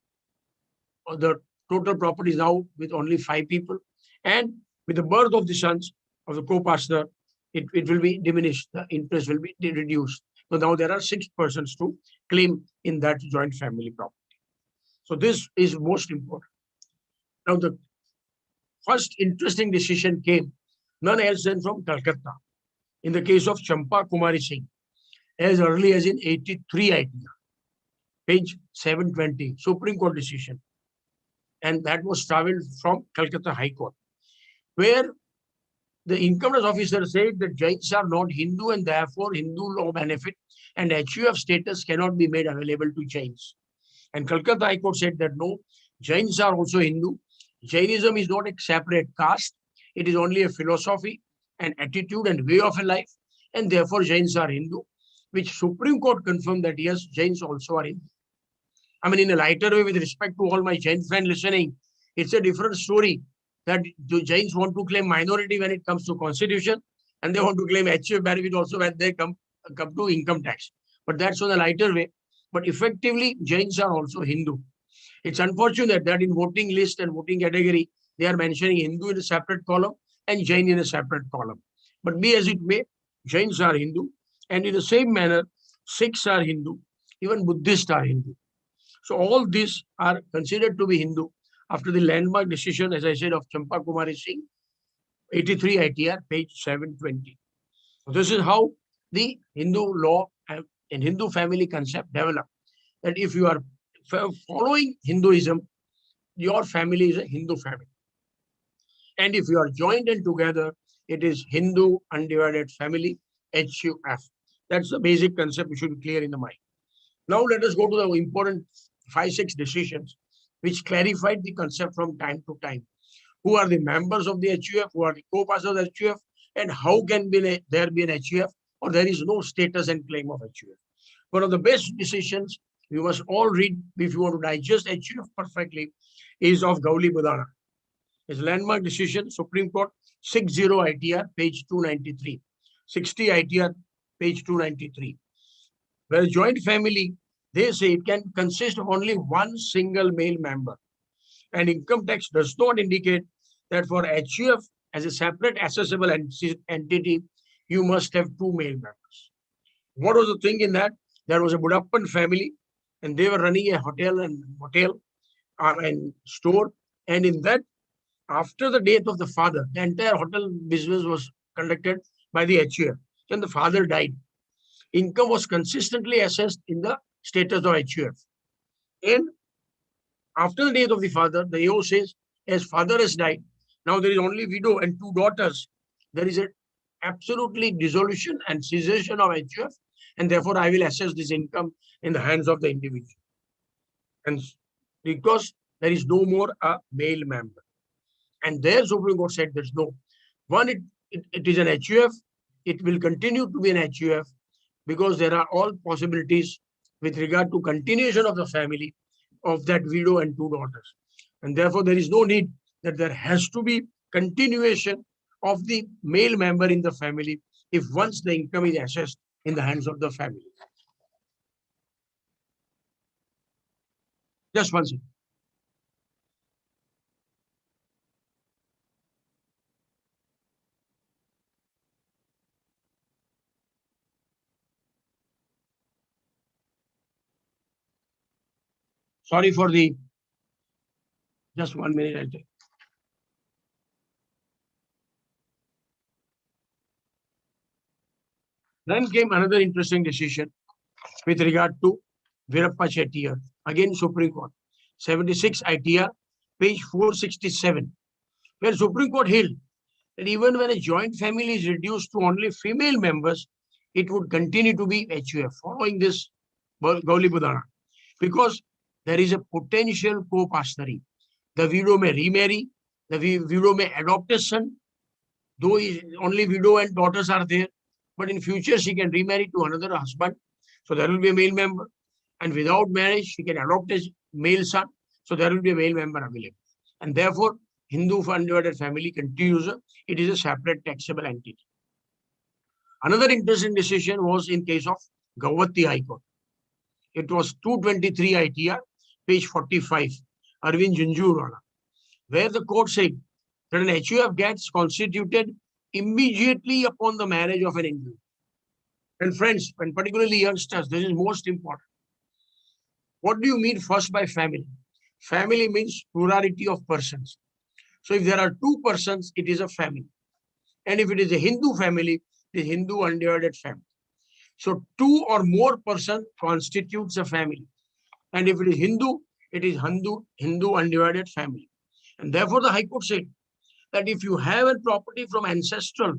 the total property is now with only 5 people. And with the birth of the sons of the co-partner, it will be diminished. The interest will be reduced. So now there are 6 persons to claim in that joint family property. So this is most important. Now the first interesting decision came none else than from Calcutta in the case of Champa Kumari Singh, as early as in 83 idea, page 720, Supreme Court decision. And that was traveled from Calcutta High Court, where the income tax officer said that Jains are not Hindu and therefore Hindu law benefit and HUF status cannot be made available to Jains. And Calcutta High Court said that no, Jains are also Hindu. Jainism is not a separate caste. It is only a philosophy, an attitude and way of a life. And therefore Jains are Hindu, which Supreme Court confirmed that yes, Jains also are Hindu. I mean, in a lighter way, with respect to all my Jain friends listening, it's a different story that the Jains want to claim minority when it comes to constitution, and they want to claim HUF benefit also when they come to income tax. But that's on a lighter way. But effectively, Jains are also Hindu. It's unfortunate that in voting list and voting category, they are mentioning Hindu in a separate column and Jain in a separate column. But be as it may, Jains are Hindu. And in the same manner, Sikhs are Hindu, even Buddhists are Hindu. So all these are considered to be Hindu after the landmark decision, as I said, of Champa Kumari Singh, 83 ITR, page 720. So this is how the Hindu law and Hindu family concept developed. That if you are following Hinduism, your family is a Hindu family. And if you are joined and together, it is Hindu undivided family, HUF. That's the basic concept we should be clear in the mind. Now let us go to the important 5-6 decisions which clarified the concept from time to time. Who are the members of the HUF, who are the co-passers of the HUF, and how can there be an HUF, or there is no status and claim of HUF. One of the best decisions you must all read if you want to digest HUF perfectly is of Gauli Budana. It's a landmark decision, Supreme Court, 60 ITR, page 293. 60 ITR, page 293. Where a joint family, they say it can consist of only one single male member. And income tax does not indicate that for HUF as a separate accessible entity, you must have 2 male members. What was the thing in that? There was a Budappan family, and they were running a hotel and motel and store. And in that, after the death of the father, the entire hotel business was conducted by the HUF. When the father died, income was consistently assessed in the status of HUF. And after the death of the father, the AO says, as father has died, now there is only widow and 2 daughters. There is an absolutely dissolution and cessation of HUF, and therefore I will assess this income in the hands of the individual. And because there is no more a male member. And there Supreme Court said there's no. One, it is an HUF. It will continue to be an HUF because there are all possibilities with regard to continuation of the family of that widow and 2 daughters. And therefore, there is no need that there has to be continuation of the male member in the family if once the income is assessed in the hands of the family. Just one second. Sorry for the, just 1 minute, I'll take. Then came another interesting decision with regard to Virappa Chettiar, again Supreme Court, 76 ITR, page 467, where Supreme Court held that even when a joint family is reduced to only female members, it would continue to be HUF, following this Gauli Budana, because there is a potential co-pastory. The widow may remarry, the widow may adopt a son, though only widow and daughters are there, but in future she can remarry to another husband, so there will be a male member. And without marriage, she can adopt a male son, so there will be a male member available. And therefore, Hindu undivided family continues, it is a separate taxable entity. Another interesting decision was in case of Gauhati High Court. It was 223 ITR, page 45, Arvind Junjunwala, where the court said that an HUF gets constituted immediately upon the marriage of an individual. And friends, and particularly youngsters, this is most important. What do you mean first by family? Family means plurality of persons. So if there are 2 persons, it is a family. And if it is a Hindu family, it is Hindu undivided family. So 2 or more persons constitutes a family. And if it is Hindu, it is Hindu undivided family. And therefore the High Court said that if you have a property from ancestral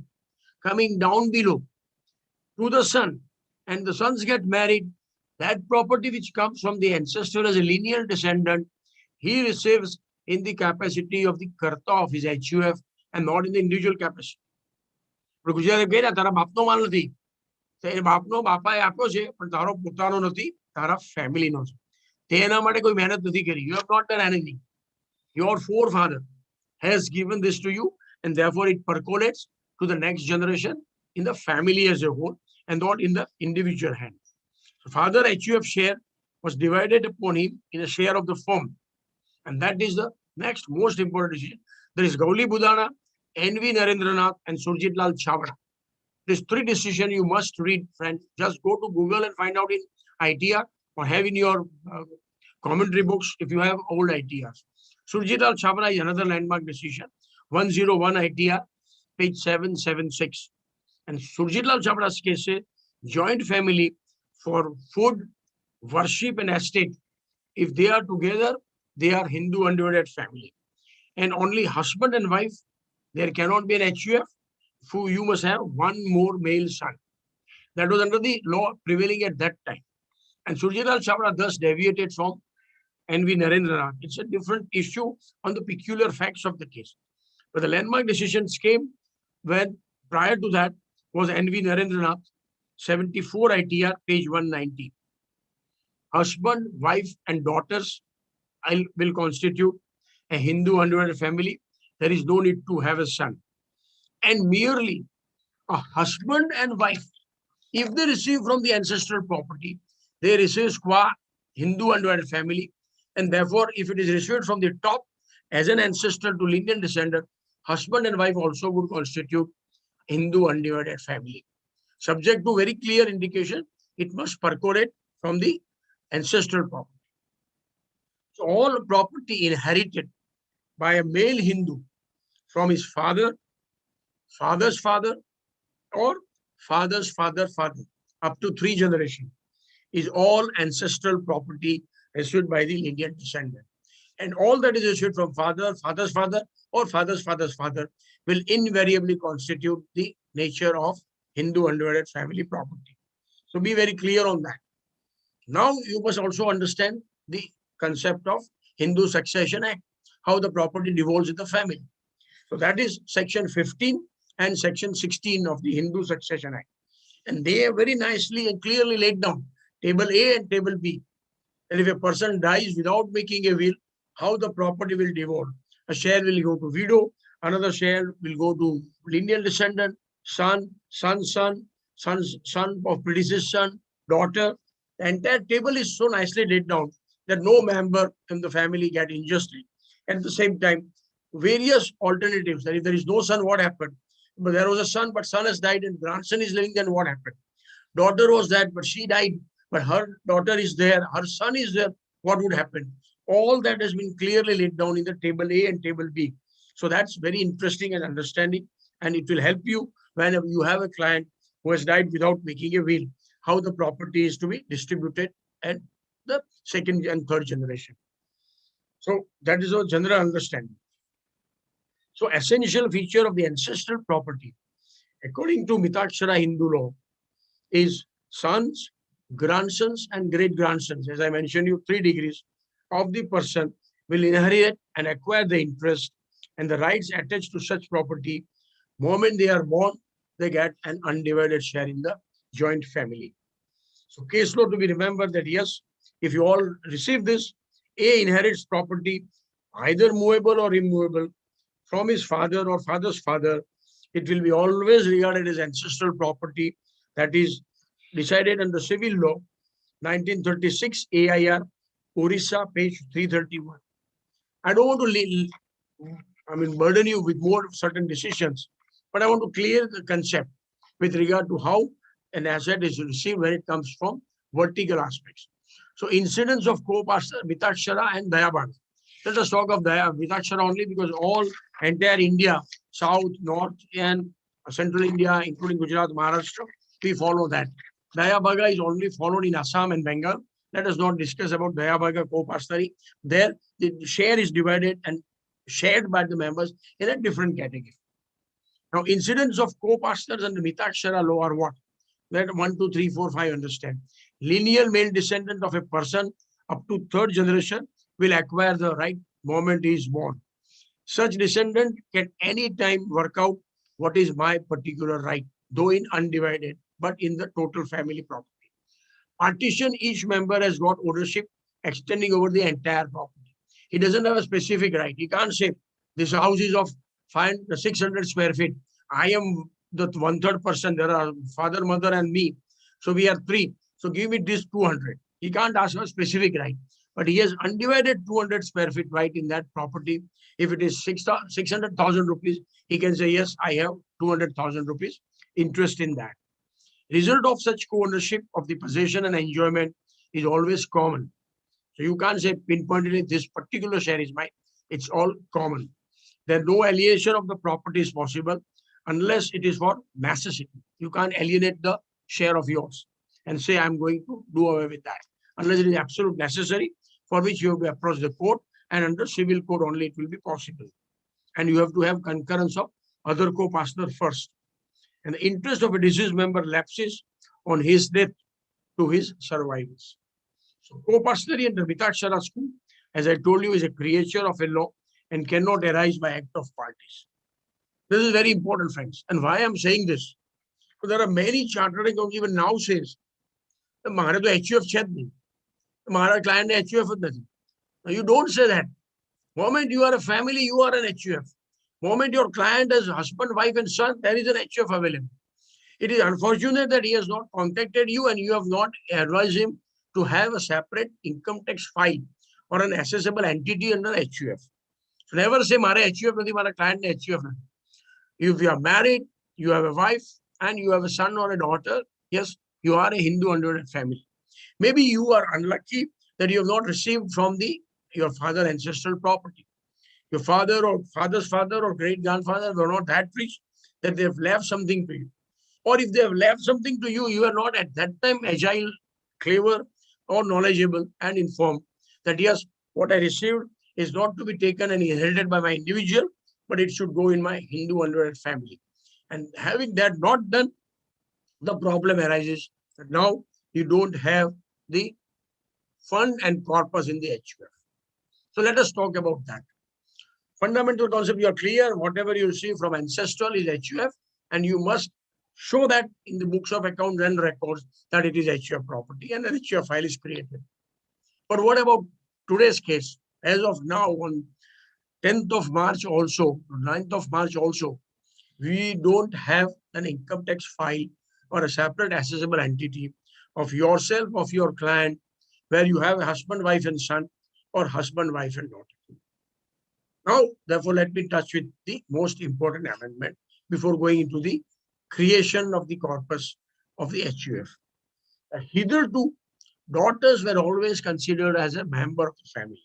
coming down below to the son, and the sons get married, that property which comes from the ancestor as a lineal descendant, he receives in the capacity of the karta of his HUF and not in the individual capacity. ગુજરાતે કહ્યા તારા બાપનો માલ નથી, બાપનો બાપાએ આપ્યો છે પણ તારો પોતાનો નથી, તારા ફેમિલીનો છે. તેના માટે કોઈ મહેનત નથી કરી. You have not done anything. Your forefather has given this to you, and therefore it percolates to the next generation in the family as a whole and not in the individual hand. So father HUF share was divided upon him in a share of the firm. And that is the next most important decision. There is Gauli Budana, N.V. Narendranath, and Surjit Lal Chawda. These 3 decisions you must read, friends. Just go to Google and find out in ITR or have in your commentary books if you have old ITRs. Surjit Lal Chawda is another landmark decision, 101 ITR, page 776. And Surjit Lal Chawda's case joint family for food, worship and estate. If they are together, they are Hindu undivided family. And only husband and wife, there cannot be an HUF. You must have one more male son. That was under the law prevailing at that time. And Surjit Chawla thus deviated from N.V. Narendranath. It's a different issue on the peculiar facts of the case. But the landmark decisions came when prior to that was N.V. Narendranath, 74 ITR, page 190. Husband, wife, and daughters will constitute a Hindu undivided family. There is no need to have a son. And merely a husband and wife, if they receive from the ancestral property, they receive qua Hindu undivided family. And therefore, if it is received from the top as an ancestor to lineal descendant, husband and wife also would constitute Hindu undivided family. Subject to very clear indication, it must percolate from the ancestral property. So all property inherited by a male Hindu from his father, father's father, or father's father, up to 3 generations, is all ancestral property received by the lineal descendant. And all that is received from father, father's father, or father's father's father will invariably constitute the nature of Hindu undivided family property. So be very clear on that. Now you must also understand the concept of Hindu Succession Act, how the property devolves in the family. So that is section 15 and section 16 of the Hindu Succession Act. And they are very nicely and clearly laid down, table A and table B. And if a person dies without making a will, how the property will devolve. A share will go to widow, another share will go to lineal descendant, son, son of predecessor son, daughter. The entire table is so nicely laid down that no member in the family get injustice. At the same time, various alternatives, that if there is no son, what happened? But there was a son, but son has died and grandson is living, then what happened? Daughter was that, but she died, but her daughter is there, her son is there, what would happen? All that has been clearly laid down in the table A and table B. So that's very interesting and understanding, and it will help you whenever you have a client who has died without making a will, how the property is to be distributed at the second and third generation. So that is our general understanding. So essential feature of the ancestral property, according to Mitakshara Hindu law, is sons, grandsons, and great-grandsons. As I mentioned you, 3 degrees of the person will inherit and acquire the interest and the rights attached to such property. Moment they are born, they get an undivided share in the joint family. So case law to be remembered that yes, if you all receive this, A inherits property, either movable or immovable, from his father or father's father. It will be always regarded as ancestral property that is decided under civil law, 1936 AIR, Orissa, page 331. I don't want to burden you with more certain decisions, but I want to clear the concept with regard to how an asset is received when it comes from vertical aspects. So incidents of co-pastor Mitakshara and Dayabaga. Let us talk of Mitakshara only because all entire India, South, North, and Central India, including Gujarat, Maharashtra, we follow that. Dayabaga is only followed in Assam and Bengal. Let us not discuss about Dayabaga co-pastory. There, the share is divided and shared by the members in a different category. Now, incidents of co-pastors and the Mitakshara law are what? Let 1, 2, 3, 4, 5 understand. Lineal male descendant of a person up to 3rd generation will acquire the right moment he is born. Such descendant can any time work out what is my particular right, though in undivided, but in the total family property. Partition, each member has got ownership extending over the entire property. He doesn't have a specific right. He can't say, this house is of 600 square feet. I am the 1/3 person. There are father, mother, and me. So we are 3. So give me this 200. He can't ask for a specific right. But he has undivided 200 square feet right in that property. If it is 600,000 rupees, he can say, yes, I have 200,000 rupees interest in that. Result of such co-ownership of the possession and enjoyment is always common. So you can't say pinpointedly this particular share is mine. It's all common. Then no alienation of the property is possible unless it is for necessity. You can't alienate the share of yours and say, I'm going to do away with that. Unless it is absolute necessary, for which you have to approach the court, and under civil code only it will be possible. And you have to have concurrence of other co-partner first. And the interest of a deceased member lapses on his death to his survivors. So co-partnering under Mitaksara school, as I told you, is a creature of a law and cannot arise by act of parties. This is very important, friends. And why I'm saying this? Because there are many chartered accountants even now says, "Mara to HUF chat nahi, Mara client ne HUF nahi." You don't say that. Moment you are a family, you are an HUF. Moment your client has husband, wife, and son, there is an HUF available. It is unfortunate that he has not contacted you and you have not advised him to have a separate income tax file or an accessible entity under HUF. So never say, "Mara HUF nahi, Mara client ne HUF nahi." If you are married, you have a wife, and you have a son or a daughter, yes, you are a Hindu under family. Maybe you are unlucky that you have not received from your father ancestral property. Your father or father's father or great grandfather were not that rich that they have left something to you. Or if they have left something to you, you are not at that time agile, clever, or knowledgeable and informed that yes, what I received is not to be taken and inherited by my individual, but it should go in my Hindu under family. And having that not done, the problem arises that now you don't have the fund and corpus in the HUF. So let us talk about that. Fundamental concept, you are clear, whatever you receive from ancestral is HUF, and you must show that in the books of accounts and records that it is HUF property and an HUF file is created. But what about today's case? As of now, on 10th of March also, 9th of March also, we don't have an income tax file or a separate accessible entity of yourself, of your client, where you have a husband, wife, and son, or husband, wife, and daughter. Now, therefore, let me touch with the most important amendment before going into the creation of the corpus of the HUF. Hitherto, daughters were always considered as a member of the family.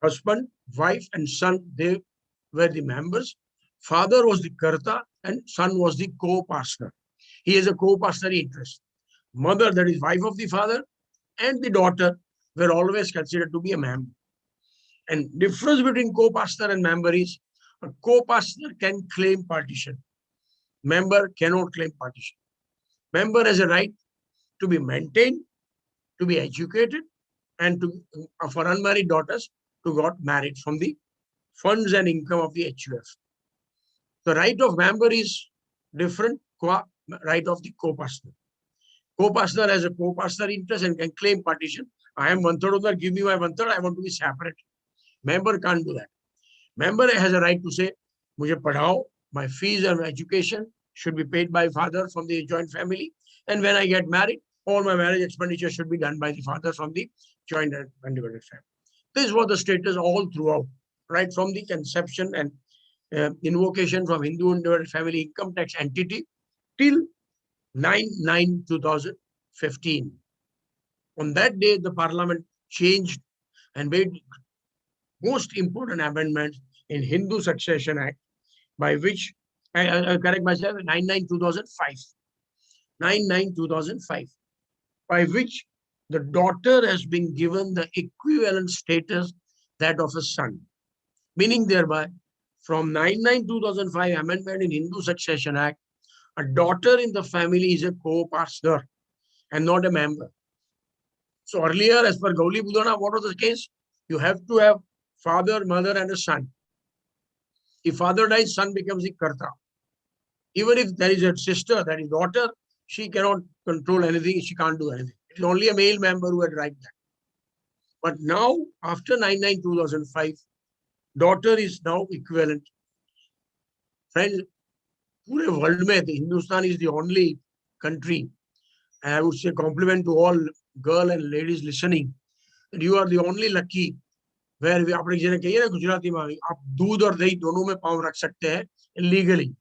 Husband, wife, and son, they were the members. Father was the karta and son was the co-partner. He has a co-partner interest. Mother, that is wife of the father, and the daughter were always considered to be a member. And difference between co-partner and member is a co-partner can claim partition. Member cannot claim partition. Member has a right to be maintained, to be educated, and to for unmarried daughters to got married from the funds and income of the HUF. The right of member is different right of the co-partner. Co-partner has a co-partner interest and can claim partition. I am 1/3 owner, give me my 1/3, I want to be separate. Member can't do that. Member has a right to say, "Mujhe padhao, my fees and my education should be paid by father from the joint family. And when I get married, all my marriage expenditure should be done by the father from the joint and divided family." This was the status all throughout, right from the conception and invocation from Hindu and family income tax entity till 9/9/2015. On that day, the parliament changed and made most important amendments in Hindu Succession Act, by which, I correct myself, 9/9/2005. 9/9/2005, by which the daughter has been given the equivalent status that of a son. Meaning thereby, from 9/9/2005 amendment in Hindu Succession Act, a daughter in the family is a co-partner and not a member. So earlier, as per Gauli Budana, what was the case? You have to have father, mother, and a son. If father dies, son becomes the karta. Even if there is a sister, that is daughter, she cannot control anything, she can't do anything. It is only a male member who had right that. But now, after 9/9/2005, daughter is now equivalent. Friends, पूरे world में, Hindustan is the only country, and I would say compliment to all girl and ladies listening, that you are the only lucky where we आपने जिन्हें कहिए ना गुजराती में, आप दूध और दही दोनों में पाँव रख सकते हैं illegally.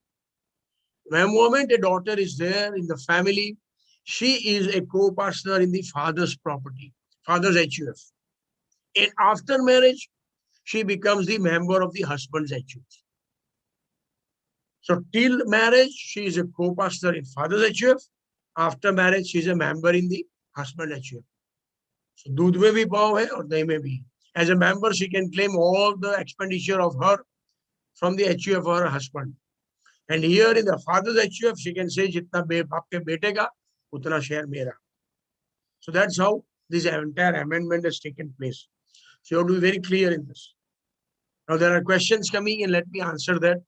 The moment a daughter is there in the family, she is a co-partner in the father's property, father's HUF. And after marriage, she becomes the member of the husband's HUF. So till marriage, she is a co-pastor in father's HUF. After marriage, she is a member in the husband HUF. So दूध में भी पाव है और दही में भी. As a member, she can claim all the expenditure of her from the HUF of her husband. And here in the father's HUF, she can say जितना बाप के बेटे का उतना share मेरा. So that's how this entire amendment has taken place. So you have to be very clear in this. Now there are questions coming, and let me answer that.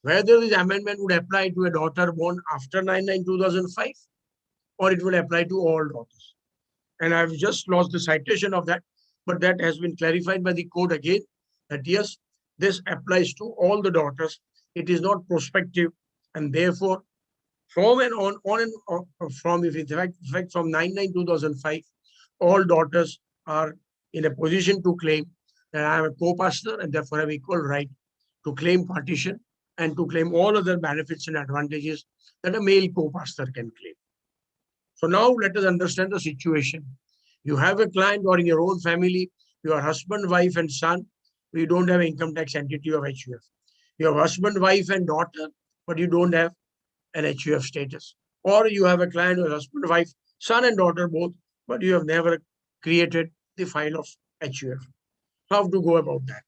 Whether this amendment would apply to a daughter born after 9/9/2005, or it will apply to all daughters. And I've just lost the citation of that, but that has been clarified by the court again, that yes, this applies to all the daughters. It is not prospective, and therefore, from and from if in fact from 9/9/2005, all daughters are in a position to claim that I am a co-pastor and therefore have equal right to claim partition and to claim all other benefits and advantages that a male co-pastor can claim. So now let us understand the situation. You have a client or in your own family, your husband, wife, and son, you don't have income tax entity of HUF. Your husband, wife, and daughter, but you don't have an HUF status. Or you have a client or husband, wife, son, and daughter both, but you have never created the file of HUF. How to go about that?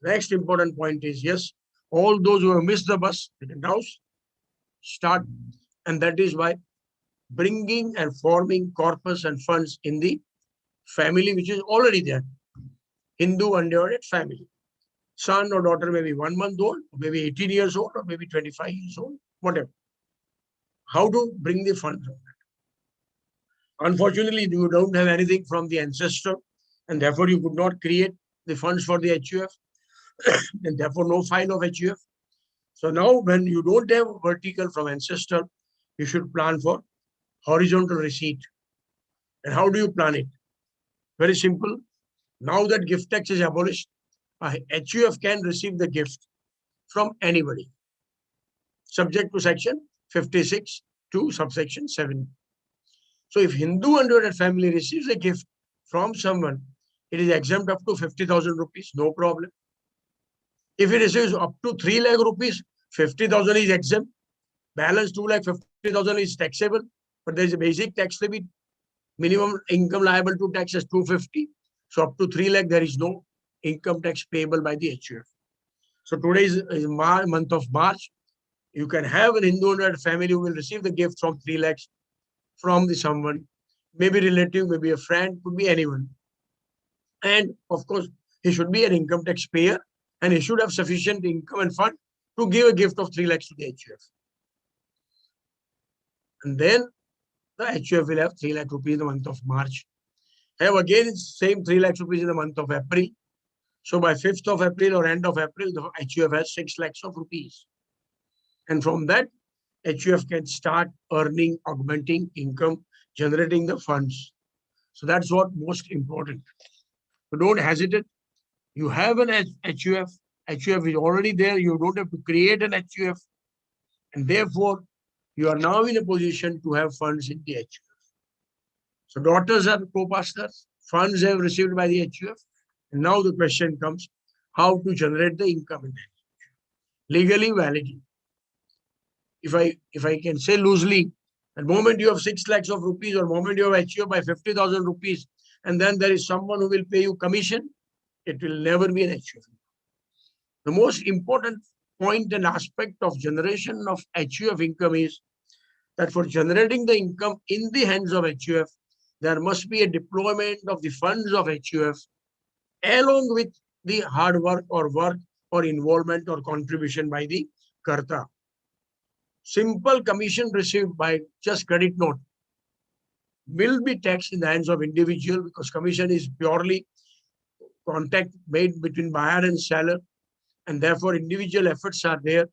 Next important point is, yes, all those who have missed the bus, they can now start. And that is by bringing and forming corpus and funds in the family, which is already there. Hindu undivided family. Son or daughter may be 1 month old, or maybe 18 years old, or maybe 25 years old, whatever. How to bring the funds on that? Unfortunately, you don't have anything from the ancestor, and therefore you could not create the funds for the HUF, and therefore no file of HUF. So now when you don't have vertical from ancestor, you should plan for horizontal receipt. And how do you plan it? Very simple. Now that gift tax is abolished, a HUF can receive the gift from anybody, subject to section 56 to subsection 7. So if Hindu undivided family receives a gift from someone, it is exempt up to 50,000 rupees, no problem. If it receives up to 3 lakh rupees, 50,000 is exempt. Balance 2,50,000 is taxable, but there is a basic tax limit. Minimum income liable to tax is 250. So up to 3 lakh, there is no income tax payable by the HUF. So today is month of March. You can have an Hindu undivided family who will receive the gift from 3 lakhs from the someone, maybe relative, maybe a friend, could be anyone. And of course, he should be an income tax payer, and he should have sufficient income and fund to give a gift of 3 lakhs to the HUF. And then the HUF will have 3 lakh rupees in the month of March. Have again same 3 lakhs rupees in the month of April. So by 5th of April or end of April, the HUF has 6 lakhs of rupees. And from that, HUF can start earning, augmenting income, generating the funds. So that's what most important. So don't hesitate. You have an HUF. HUF is already there. You don't have to create an HUF. And therefore, you are now in a position to have funds in the HUF. So daughters are co-pastors. Funds have received by the HUF. And now the question comes, how to generate the income in that? Legally, validly. If I can say loosely, the moment you have 6 lakhs of rupees or moment you have HUF by 50,000 rupees, and then there is someone who will pay you commission, it will never be an HUF. The most important point and aspect of generation of HUF income is that for generating the income in the hands of HUF, there must be a deployment of the funds of HUF along with the hard work or involvement or contribution by the Karta. Simple commission received by just credit note will be taxed in the hands of individual, because commission is purely contact made between buyer and seller, and therefore individual efforts are there.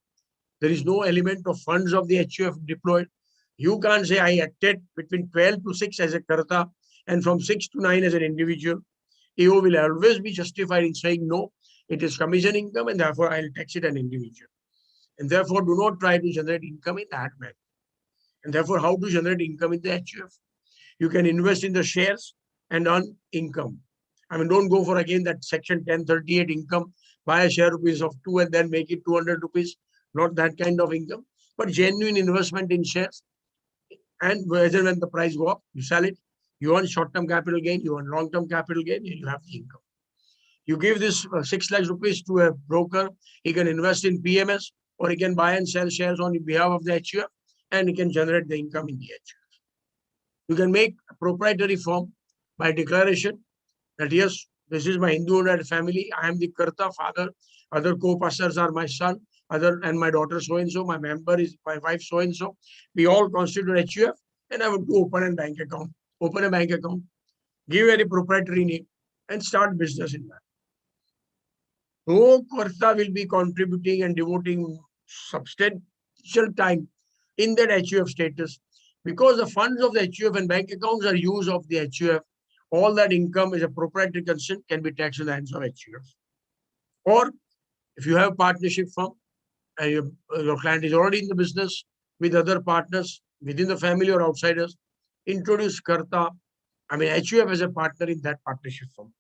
There is no element of funds of the HUF deployed. You can't say I acted between 12 to 6 as a Karta and from 6 to 9 as an individual. AO will always be justified in saying no, it is commission income and therefore I'll tax it an individual. And therefore do not try to generate income in that manner. And therefore how to generate income in the HUF? You can invest in the shares and earn income. I mean, don't go for again that section 1038 income, buy a share rupees of 2 and then make it 200 rupees. not that kind of income, but genuine investment in shares. And whether when the price go up, you sell it. You earn short-term capital gain, you earn long-term capital gain, and you have the income. You give this 6 lakh rupees to a broker, he can invest in PMS, or he can buy and sell shares on behalf of the HUF, and he can generate the income in the HUF. You can make a proprietary firm by declaration that yes, this is my Hindu-owned family. I am the Karta, father. Other co-pastors are my son, and my daughter so-and-so. My member is my wife so-and-so. We all constitute HUF, and I want to open a bank account. Open a bank account, give a proprietary name, and start business in that. No Karta will be contributing and devoting substantial time in that HUF status, because the funds of the HUF and bank accounts are used of the HUF. All that income is a proprietary concern, can be taxed in the hands of HUF. Or if you have a partnership firm and your client is already in the business with other partners within the family or outsiders, introduce Karta, HUF as a partner in that partnership firm.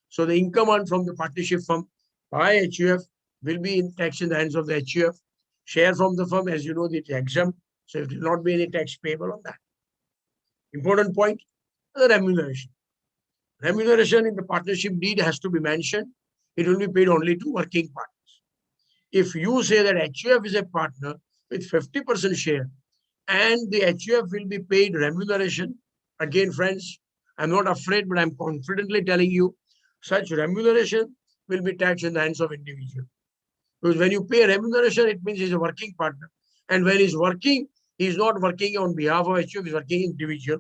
So the income earned from the partnership firm by HUF will be taxed in the hands of the HUF. Share from the firm, as you know, it's exempt, so it will not be any tax payable on that. Important point, the remuneration. Remuneration in the partnership deed has to be mentioned. It will be paid only to working partners. If you say that HUF is a partner with 50% share and the HUF will be paid remuneration, again, friends, I'm not afraid, but I'm confidently telling you, such remuneration will be taxed in the hands of individual. Because when you pay remuneration, it means he's a working partner. And when he's working, he's not working on behalf of HUF, he's working individual.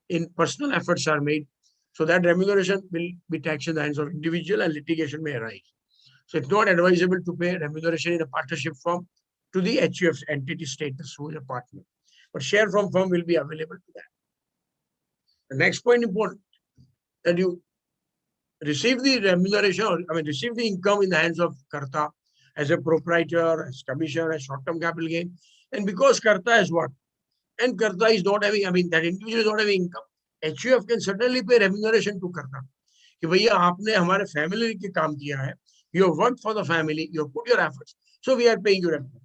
In personal efforts are made. So that remuneration will be taxed in the hands of individual and litigation may arise. So it's not advisable to pay remuneration in a partnership firm to the HUF's entity status who is a partner. But share from firm will be available to that. The next point important, that you receive the remuneration, receive the income in the hands of Karta as a proprietor, as commissioner, as short-term capital gain. And because Karta has what? And Karta is not having, that individual is not having income. HUF can certainly pay remuneration to Karta. कि भैया आपने हमारे family के काम किया है. You have worked for the family, you have put your efforts. So we are paying you remuneration.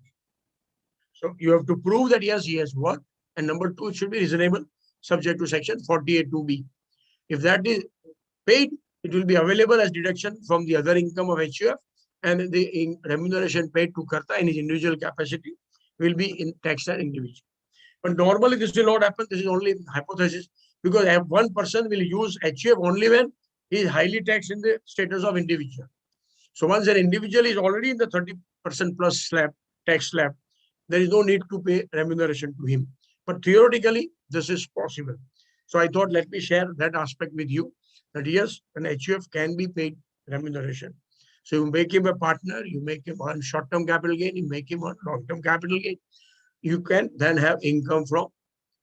So you have to prove that yes, he has worked. And number two, it should be reasonable, subject to section 48(2)(b). If that is paid, it will be available as deduction from the other income of HUF, and the remuneration paid to Karta in his individual capacity will be in taxed as individual. But normally this will not happen. This is only hypothesis, because one person will use HUF only when he is highly taxed in the status of individual. So once an individual is already in the 30% plus slab, tax slab, there is no need to pay remuneration to him. But theoretically, this is possible. So I thought, let me share that aspect with you, that yes, an HUF can be paid remuneration. So you make him a partner, you make him earn short-term capital gain, you make him earn long-term capital gain. You can then have income from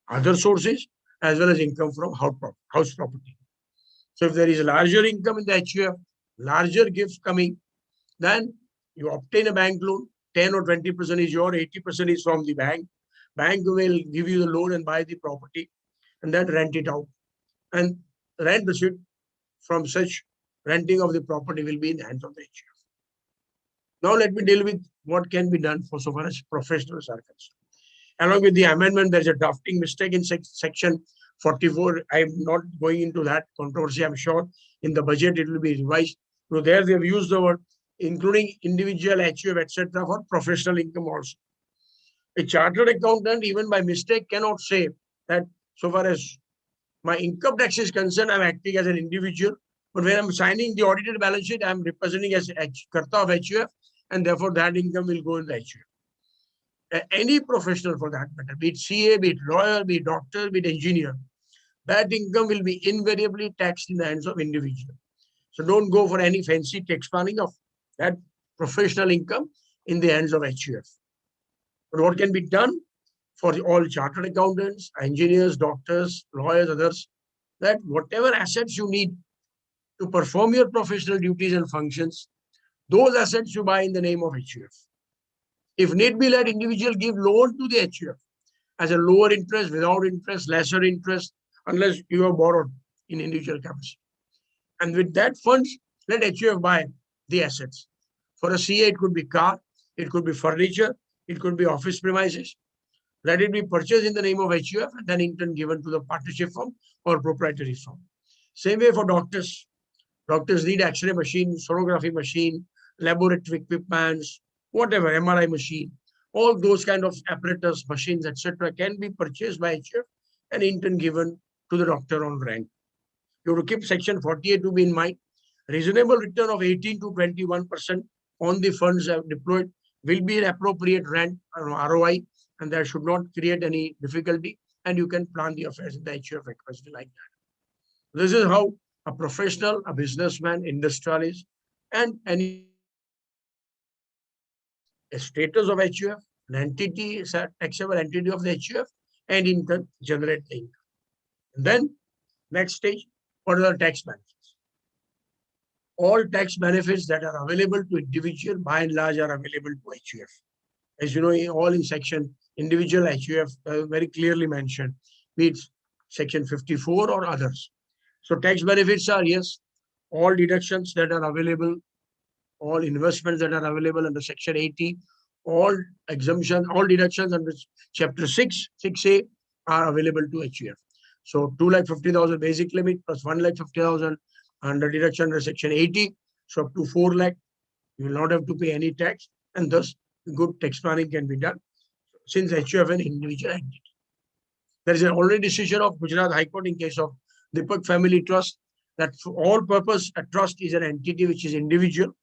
other sources as well as income from house property. So if there is a larger income in the HUF, larger gifts coming, then you obtain a bank loan, 10 or 20% is your, 80% is from the bank. Bank will give you the loan and buy the property and then rent it out. And rent receipt from such renting of the property will be in the hands of the HUF. Now let me deal with what can be done for so far as professionals are concerned. Along with the amendment, there's a drafting mistake in section 44. I'm not going into that controversy. I'm sure in the budget it will be revised. So there they have used the word including individual, HUF, etc. for professional income also. A chartered accountant, even by mistake, cannot say that so far as my income tax is concerned, I'm acting as an individual. But when I'm signing the audited balance sheet, I'm representing as Karta of HUF, and therefore that income will go in the HUF. Any professional for that matter, be it CA, be it lawyer, be it doctor, be it engineer, that income will be invariably taxed in the hands of individual. So don't go for any fancy tax planning of that professional income in the hands of HUF. But what can be done for all chartered accountants, engineers, doctors, lawyers, others, that whatever assets you need to perform your professional duties and functions, those assets you buy in the name of HUF. If need be, let individual give loan to the HUF as a lower interest, without interest, lesser interest, unless you have borrowed in individual capacity. And with that funds, let HUF buy the assets. For a CA, it could be car, it could be furniture, It could be office premises. Let it be purchased in the name of HUF and then in turn given to the partnership firm or proprietary firm. Same way for doctors. Doctors need X-ray machine, sonography machine, laboratory equipments, whatever, MRI machine. All those kind of apparatus, machines, etc. can be purchased by HUF and in turn given to the doctor on rent. You have to keep section 48 to be in mind. Reasonable return of 18 to 21% on the funds deployed will be an appropriate rent ROI, and that should not create any difficulty. And you can plan the affairs in the HUF capacity like that. This is how a professional, a businessman, industrialist, and any a status of HUF, an entity, taxable entity of the HUF, and in turn generate the income. And then next stage, what are the tax benefits? All tax benefits that are available to individual, by and large, are available to HUF. As you know, all in section individual HUF very clearly mentioned, be it section 54 or others. So tax benefits are, yes, all deductions that are available, all investments that are available under section 80, all exemptions, all deductions under chapter 6A are available to HUF. So 2,50,000 basic limit plus 1,50,000 under deduction under section 80. So up to 4 lakh, you will not have to pay any tax, and thus good tax planning can be done since HUF an individual entity. There is an already decision of Gujarat High Court in case of Deepak Family Trust that for all purpose a trust is an entity which is individual,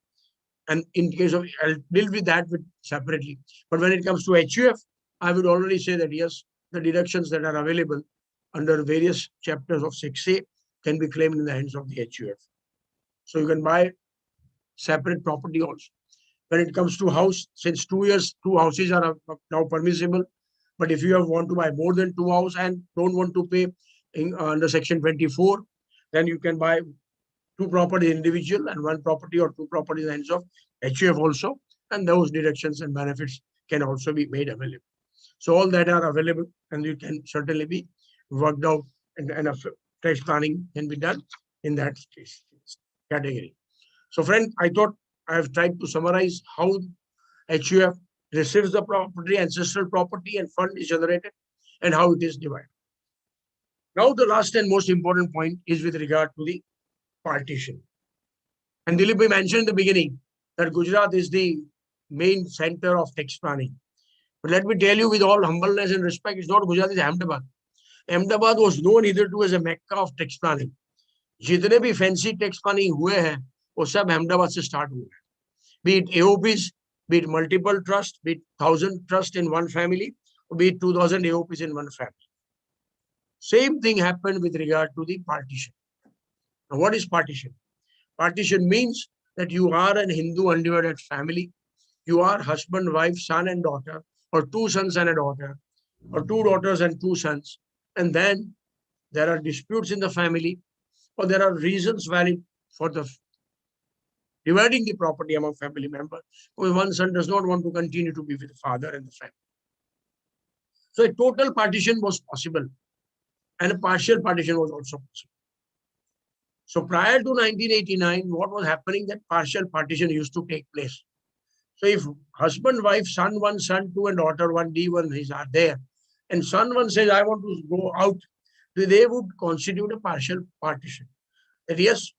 and in case of I'll deal with that separately. But when it comes to HUF, I would already say that yes, the deductions that are available under various chapters of 6A can be claimed in the hands of the HUF. So you can buy separate property also. When it comes to house, since 2 years, 2 houses are now permissible. But if you want to buy more than 2 houses and don't want to pay under section 24, then you can buy 2 properties individual and 1 property or 2 properties in the hands of HUF also. And those deductions and benefits can also be made available. So all that are available, and you can certainly be worked out, and tax planning can be done in that case, category. So friend, I thought I have tried to summarize how HUF receives the property, ancestral property, and fund is generated, and how it is divided. Now the last and most important point is with regard to the partition. And Dilip mentioned in the beginning that Gujarat is the main center of tax planning. But let me tell you with all humbleness and respect, it's not Gujarat, it's Ahmedabad. Ahmedabad was known hitherto as a Mecca of tax planning. जितने भी fancy tax planning हुए हैं, वो सब अहमदाबाद से start हुए हैं. Be it AOPs, be it multiple trust, be it 1,000 trust in one family, or be it 2,000 AOPs in one family. Same thing happened with regard to the partition. Now, what is partition? Partition means that you are an Hindu undivided family. You are husband, wife, son and daughter, or 2 sons and a daughter, or 2 daughters and 2 sons. And then there are disputes in the family, or there are reasons valid for the dividing the property among family members. Because one son does not want to continue to be with the father and the family. So a total partition was possible, and a partial partition was also possible. So prior to 1989, what was happening, that partial partition used to take place. So if husband, wife, son 1, son 2, and daughter 1, D1 are there, and son 1 says, I want to go out, they would constitute a partial partition. That yes,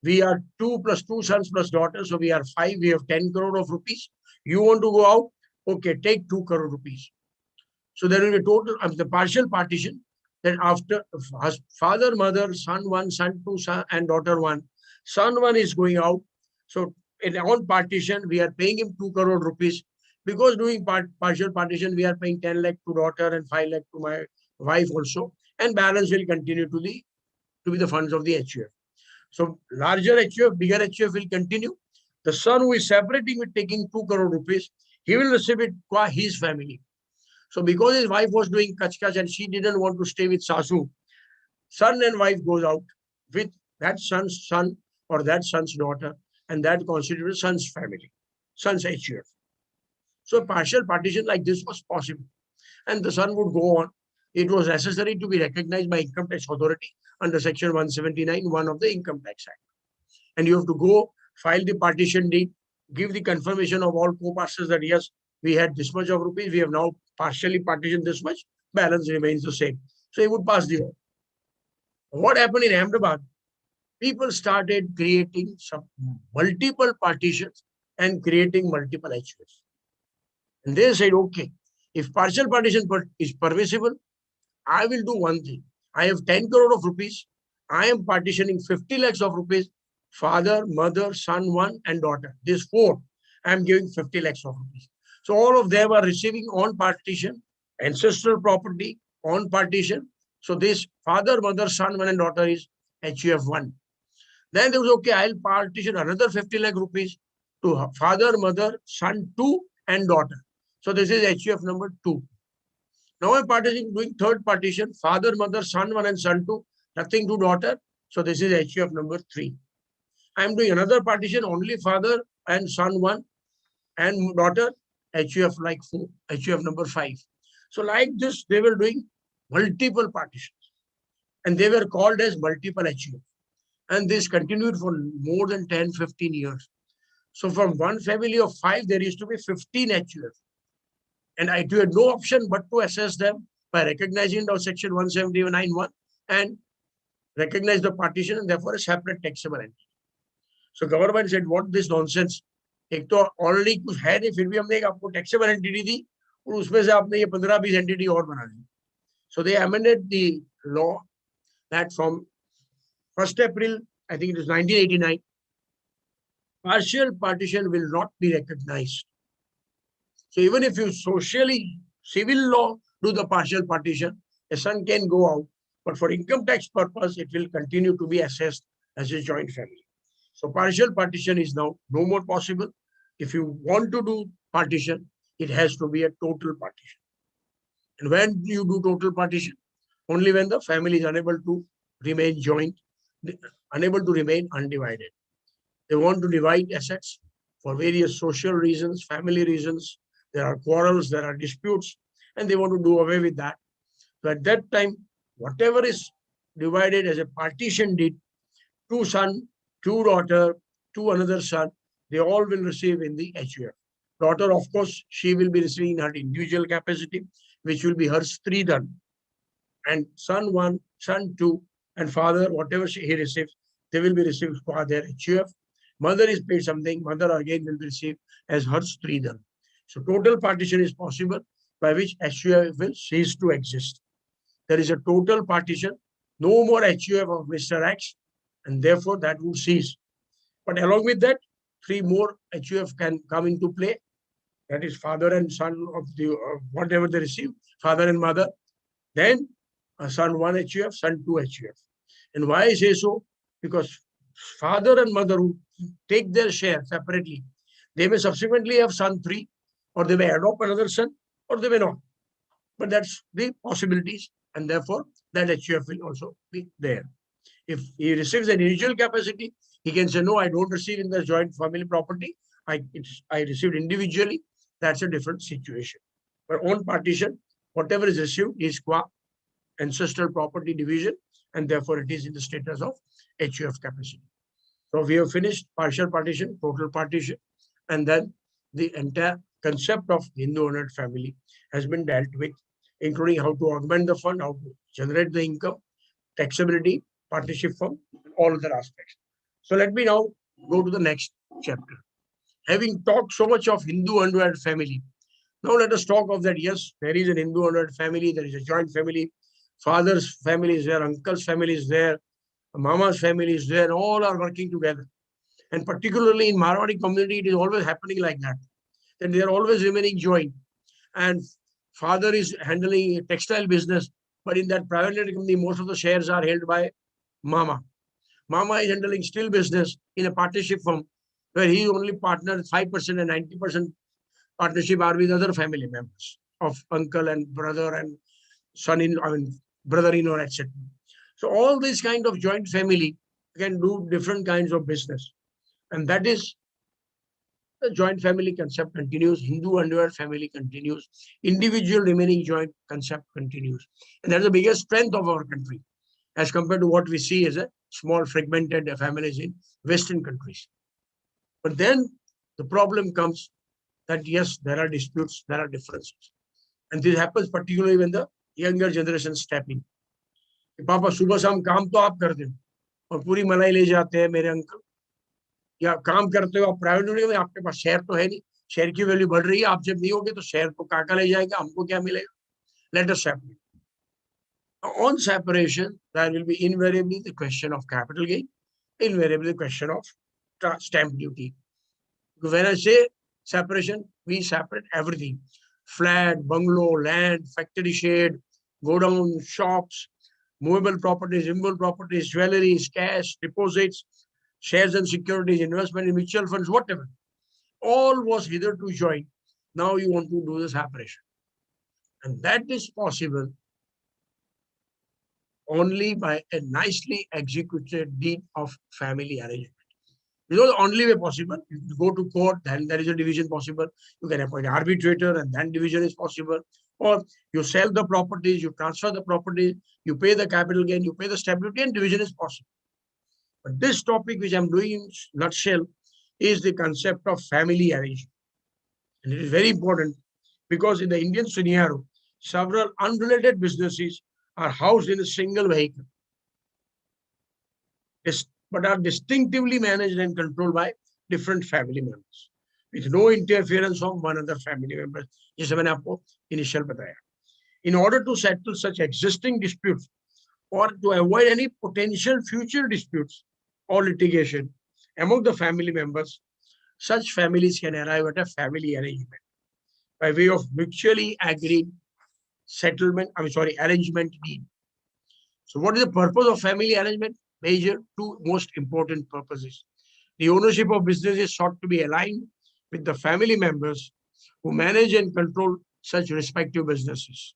we are 2 plus 2 sons plus daughters, so we are 5, we have 10 crore of rupees. You want to go out? Okay, take 2 crore rupees. So there will be a total of the partial partition. Then after father, mother, son 1, son 2, son and daughter 1, son 1 is going out. So in on partition, we are paying him 2 crore rupees. Because doing partial partition, we are paying 10 lakh to daughter and 5 lakh to my wife also. And balance will continue to be the funds of the HUF. So larger HUF, bigger HUF will continue. The son who is separating with taking 2 crore rupees, he will receive it qua his family. So because his wife was doing kachkach and she didn't want to stay with Sasu, son and wife goes out with that son's son or that son's daughter, and that constitutes son's family, son's HUF. So partial partition like this was possible. And the son would go on. It was necessary to be recognized by Income Tax Authority under Section 179(1) of the Income Tax Act. And you have to go, file the partition deed, give the confirmation of all co-parcels that yes, we had this much of rupees, we have now partially partitioned this much, balance remains the same. So he would pass the order. What happened in Ahmedabad? People started creating some multiple partitions and creating multiple HUFs. And they said, okay, if partial partition is permissible, I will do one thing. I have 10 crore of rupees. I am partitioning 50 lakhs of rupees. Father, mother, son, one, and daughter. These four, I am giving 50 lakhs of rupees. So all of them are receiving on partition, ancestral property on partition. So this father, mother, son, one, and daughter is HUF 1. Then there was, okay, I'll partition another 50 lakh rupees to father, mother, son 2, and daughter. So this is HUF number 2. Now I'm doing third partition, father, mother, son 1 and son 2, nothing to daughter. So this is HUF number 3. I'm doing another partition, only father and son 1 and daughter, HUF like 4, HUF number 5. So like this, they were doing multiple partitions and they were called as multiple HUF. And this continued for more than 10, 15 years. So from one family of 5, there used to be 15 HUF. And I had no option but to assess them by recognizing the section 179(1) and recognize the partition and therefore a separate taxable entity. So government said, what this nonsense? एक तो already कुछ है नहीं, फिर भी हमने एक आपको taxable entity दी और उसमें से आपने ये 15-20 entity और बना दी. So they amended the law that from 1st April, I think it is 1989, partial partition will not be recognized. So even if you socially, civil law do the partial partition, a son can go out, but for income tax purpose, it will continue to be assessed as a joint family. So partial partition is now no more possible. If you want to do partition, it has to be a total partition. And when you do total partition? Only when the family is unable to remain joint, unable to remain undivided. They want to divide assets for various social reasons, family reasons. There are quarrels, there are disputes, and they want to do away with that. So at that time, whatever is divided as a partition deed, 2 sons, 2 daughters, 2 another son, they all will receive in the HUF. Daughter, of course, she will be receiving her individual capacity, which will be her Stridhan. And son 1, son 2, and father, whatever he receives, they will be received for their HUF. Mother is paid something, mother again will be received as her Stridhan. So total partition is possible by which HUF will cease to exist. There is a total partition, no more HUF of Mr. X, and therefore that will cease. But along with that, 3 more HUF can come into play. That is father and son of the whatever they receive, father and mother. Then son 1 HUF, son 2 HUF. And why I say so? Because father and mother who take their share separately, they may subsequently have son 3, or they may adopt another son, or they may not. But that's the possibilities, and therefore that HUF will also be there. If he receives an individual capacity, he can say, no, I don't receive in the joint family property. I received individually. That's a different situation. But on partition, whatever is received is qua ancestral property division, and therefore it is in the status of HUF capacity. So we have finished partial partition, total partition, and then the entire concept of Hindu-owned family has been dealt with, including how to augment the fund, how to generate the income, taxability, partnership firm, all other aspects. So let me now go to the next chapter. Having talked so much of Hindu-owned family, now let us talk of that. Yes, there is an Hindu-owned family, there is a joint family, father's family is there, uncle's family is there, mama's family is there, all are working together. And particularly in Marwari community, it is always happening like that. And they are always remaining joint. And father is handling a textile business, but in that private limited company, most of the shares are held by mama. Mama is handling steel business in a partnership firm where he only partners 5% and 90% partnership are with other family members of uncle and brother and son-in-law, brother-in-law, etc. So all this kind of joint family can do different kinds of business. And that is the joint family concept continues, Hindu-owned family continues, individual remaining joint concept continues. And that's the biggest strength of our country as compared to what we see as a small fragmented families in Western countries. But then the problem comes that yes, there are disputes, there are differences. And this happens particularly when the younger generation step in. पापा सुबह शाम काम तो आप करते हो और पूरी मलाई ले जाते हैं मेरे अंकल, या काम करते हो आप प्राइवेट में, आपके पास शेयर तो है नहीं, शेयर की वैल्यू बढ़ रही है, आप जब नहीं होगे तो शेयर तो काका ले जाएगा, हमको क्या मिलेगा? Let us separate. On separation, there will be invariably the question of capital gain, invariably the question of stamp duty. When I say separation, we separate everything: flat, bungalow, land, factory shed, godown, shops, movable properties, immovable properties, jewelries, cash, deposits, shares and securities, investment in mutual funds, whatever. All was hitherto joined. Now you want to do the separation. And that is possible only by a nicely executed deed of family arrangement. This is the only way possible. You go to court, then there is a division possible. You can appoint an arbitrator, and then division is possible. Or you sell the properties, you transfer the property, you pay the capital gain, you pay the stamp duty, and division is possible. But this topic, which I'm doing in nutshell, is the concept of family arrangement. And it is very important because in the Indian scenario, several unrelated businesses are housed in a single vehicle, but are distinctively managed and controlled by different family members, with no interference from one other family member. जैसे मैंने आपको initial बताया. In order to settle such existing disputes or to avoid any potential future disputes or litigation among the family members, such families can arrive at a family arrangement by way of mutually agreed arrangement deed. So what is the purpose of family arrangement? Major two most important purposes. The ownership of business is sought to be aligned with the family members who manage and control such respective businesses.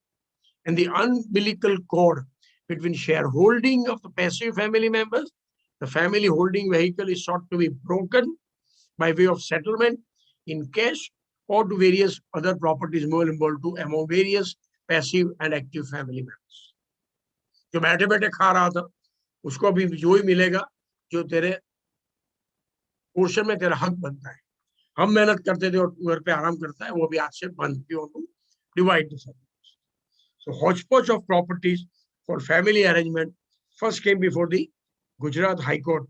And the umbilical cord between shareholding of the passive family members, the family holding vehicle is sought to be broken by way of settlement in cash or to various other properties movable to among various passive and active family members. जो बैठे बैठे खा रहा था उसको भी जो ही मिलेगा जो तेरे पोर्शन में तेरा हक बनता है. हम मेहनत करते थे और तू घर पे आराम करता है, वो भी आज से बंद क्यों? Divide the families. So hodgepodge of properties for family arrangement first came before the Gujarat High Court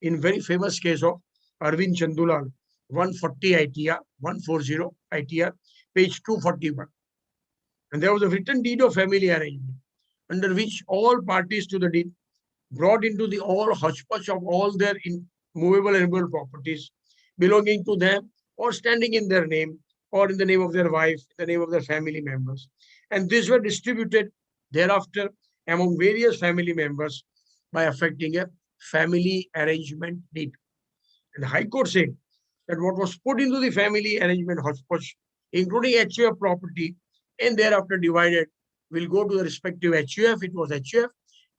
in very famous case of Arvind Chandulal, 140 ITR, 140 ITR, page 241. And there was a written deed of family arrangement under which all parties to the deed brought into the all hodgepodge of all their movable and immovable properties belonging to them or standing in their name or in the name of their wife, the name of their family members. And these were distributed thereafter among various family members by effecting a family arrangement deed. And the High Court said that what was put into the family arrangement hodgepodge, including HUF property, and thereafter divided, will go to the respective HUF. It was HUF.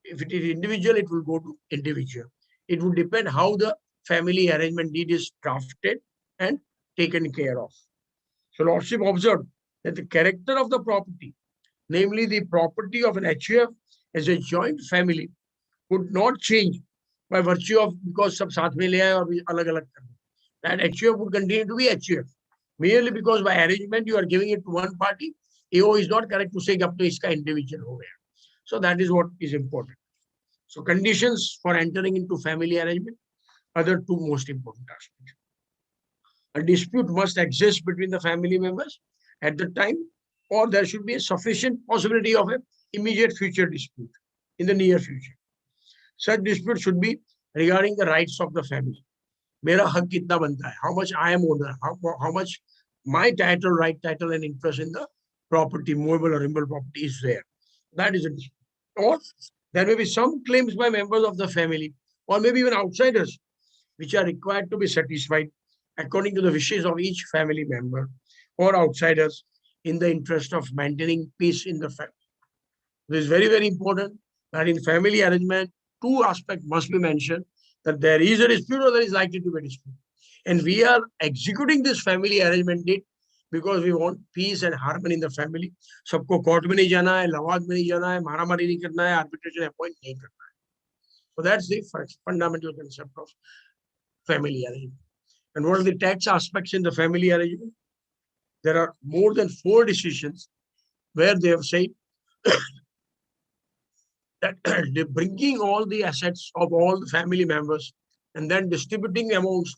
If it is individual, it will go to individual. It will depend how the family arrangement deed is drafted and taken care of. So Lordship observed that the character of the property, namely the property of an HUF as a joint family, would not change by virtue of because सब साथ में ले आए और अलग-अलग कर दे. That HUF would continue to be HUF. Merely because by arrangement you are giving it to one party, AO is not correct to say कि अब तो इसका individual हो गया. So that is what is important. So conditions for entering into family arrangement, other two most important aspects. A dispute must exist between the family members at the time, or there should be a sufficient possibility of an immediate future dispute in the near future. Such dispute should be regarding the rights of the family. मेरा हक कितना बनता है? How much I am owner? How much my right title and interest in the property, movable or immovable property is there? That is a dispute. Or there may be some claims by members of the family, or maybe even outsiders, which are required to be satisfied according to the wishes of each family member or outsiders in the interest of maintaining peace in the family. It is very, very important that in family arrangement, two aspects must be mentioned, that there is a dispute or there is likely to be a dispute. And we are executing this family arrangement deed because we want peace and harmony in the family. सबको court में नहीं जाना है, लवाद में नहीं जाना है, मारामारी नहीं करना है, arbitration appoint नहीं करना है. So that's the first fundamental concept of family arrangement. And what are the tax aspects in the family arrangement? there are more than 4 decisions where they have said that they're bringing all the assets of all the family members and then distributing amongst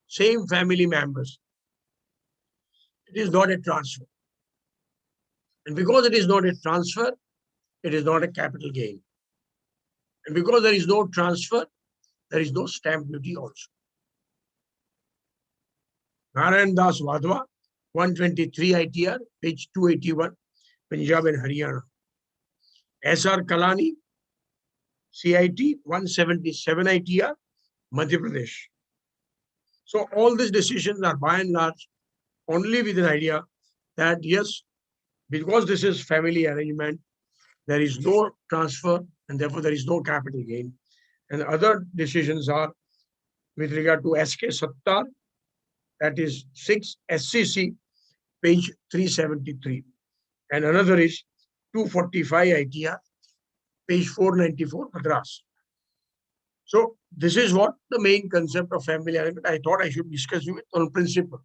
same family members. It is not a transfer. And because it is not a transfer, it is not a capital gain. And because there is no transfer, there is no stamp duty also. Narayan Das Wadhwa, 123 ITR, page 281, Punjab and Haryana. S.R. Kalani, CIT, 177 ITR, Madhya Pradesh. So all these decisions are by and large only with an idea that yes, because this is family arrangement, there is no transfer and therefore there is no capital gain. And other decisions are with regard to SK Sattar, that is 6 SCC, page 373. And another is 245 ITR, page 494, Madras. So this is what the main concept of family arrangement. I thought I should discuss with on principle.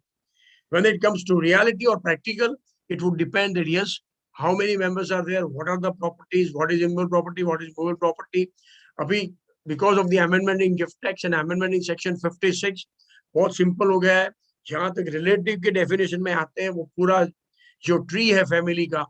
When it comes to reality or practical, it would depend that yes, how many members are there, what are the properties, what is immovable property, what is movable property. Abhi, because of the amendment in gift tax and amendment in section 56, बहुत simple हो गया है. जहाँ तक relative के definition में आते हैं, वो पूरा जो tree है family का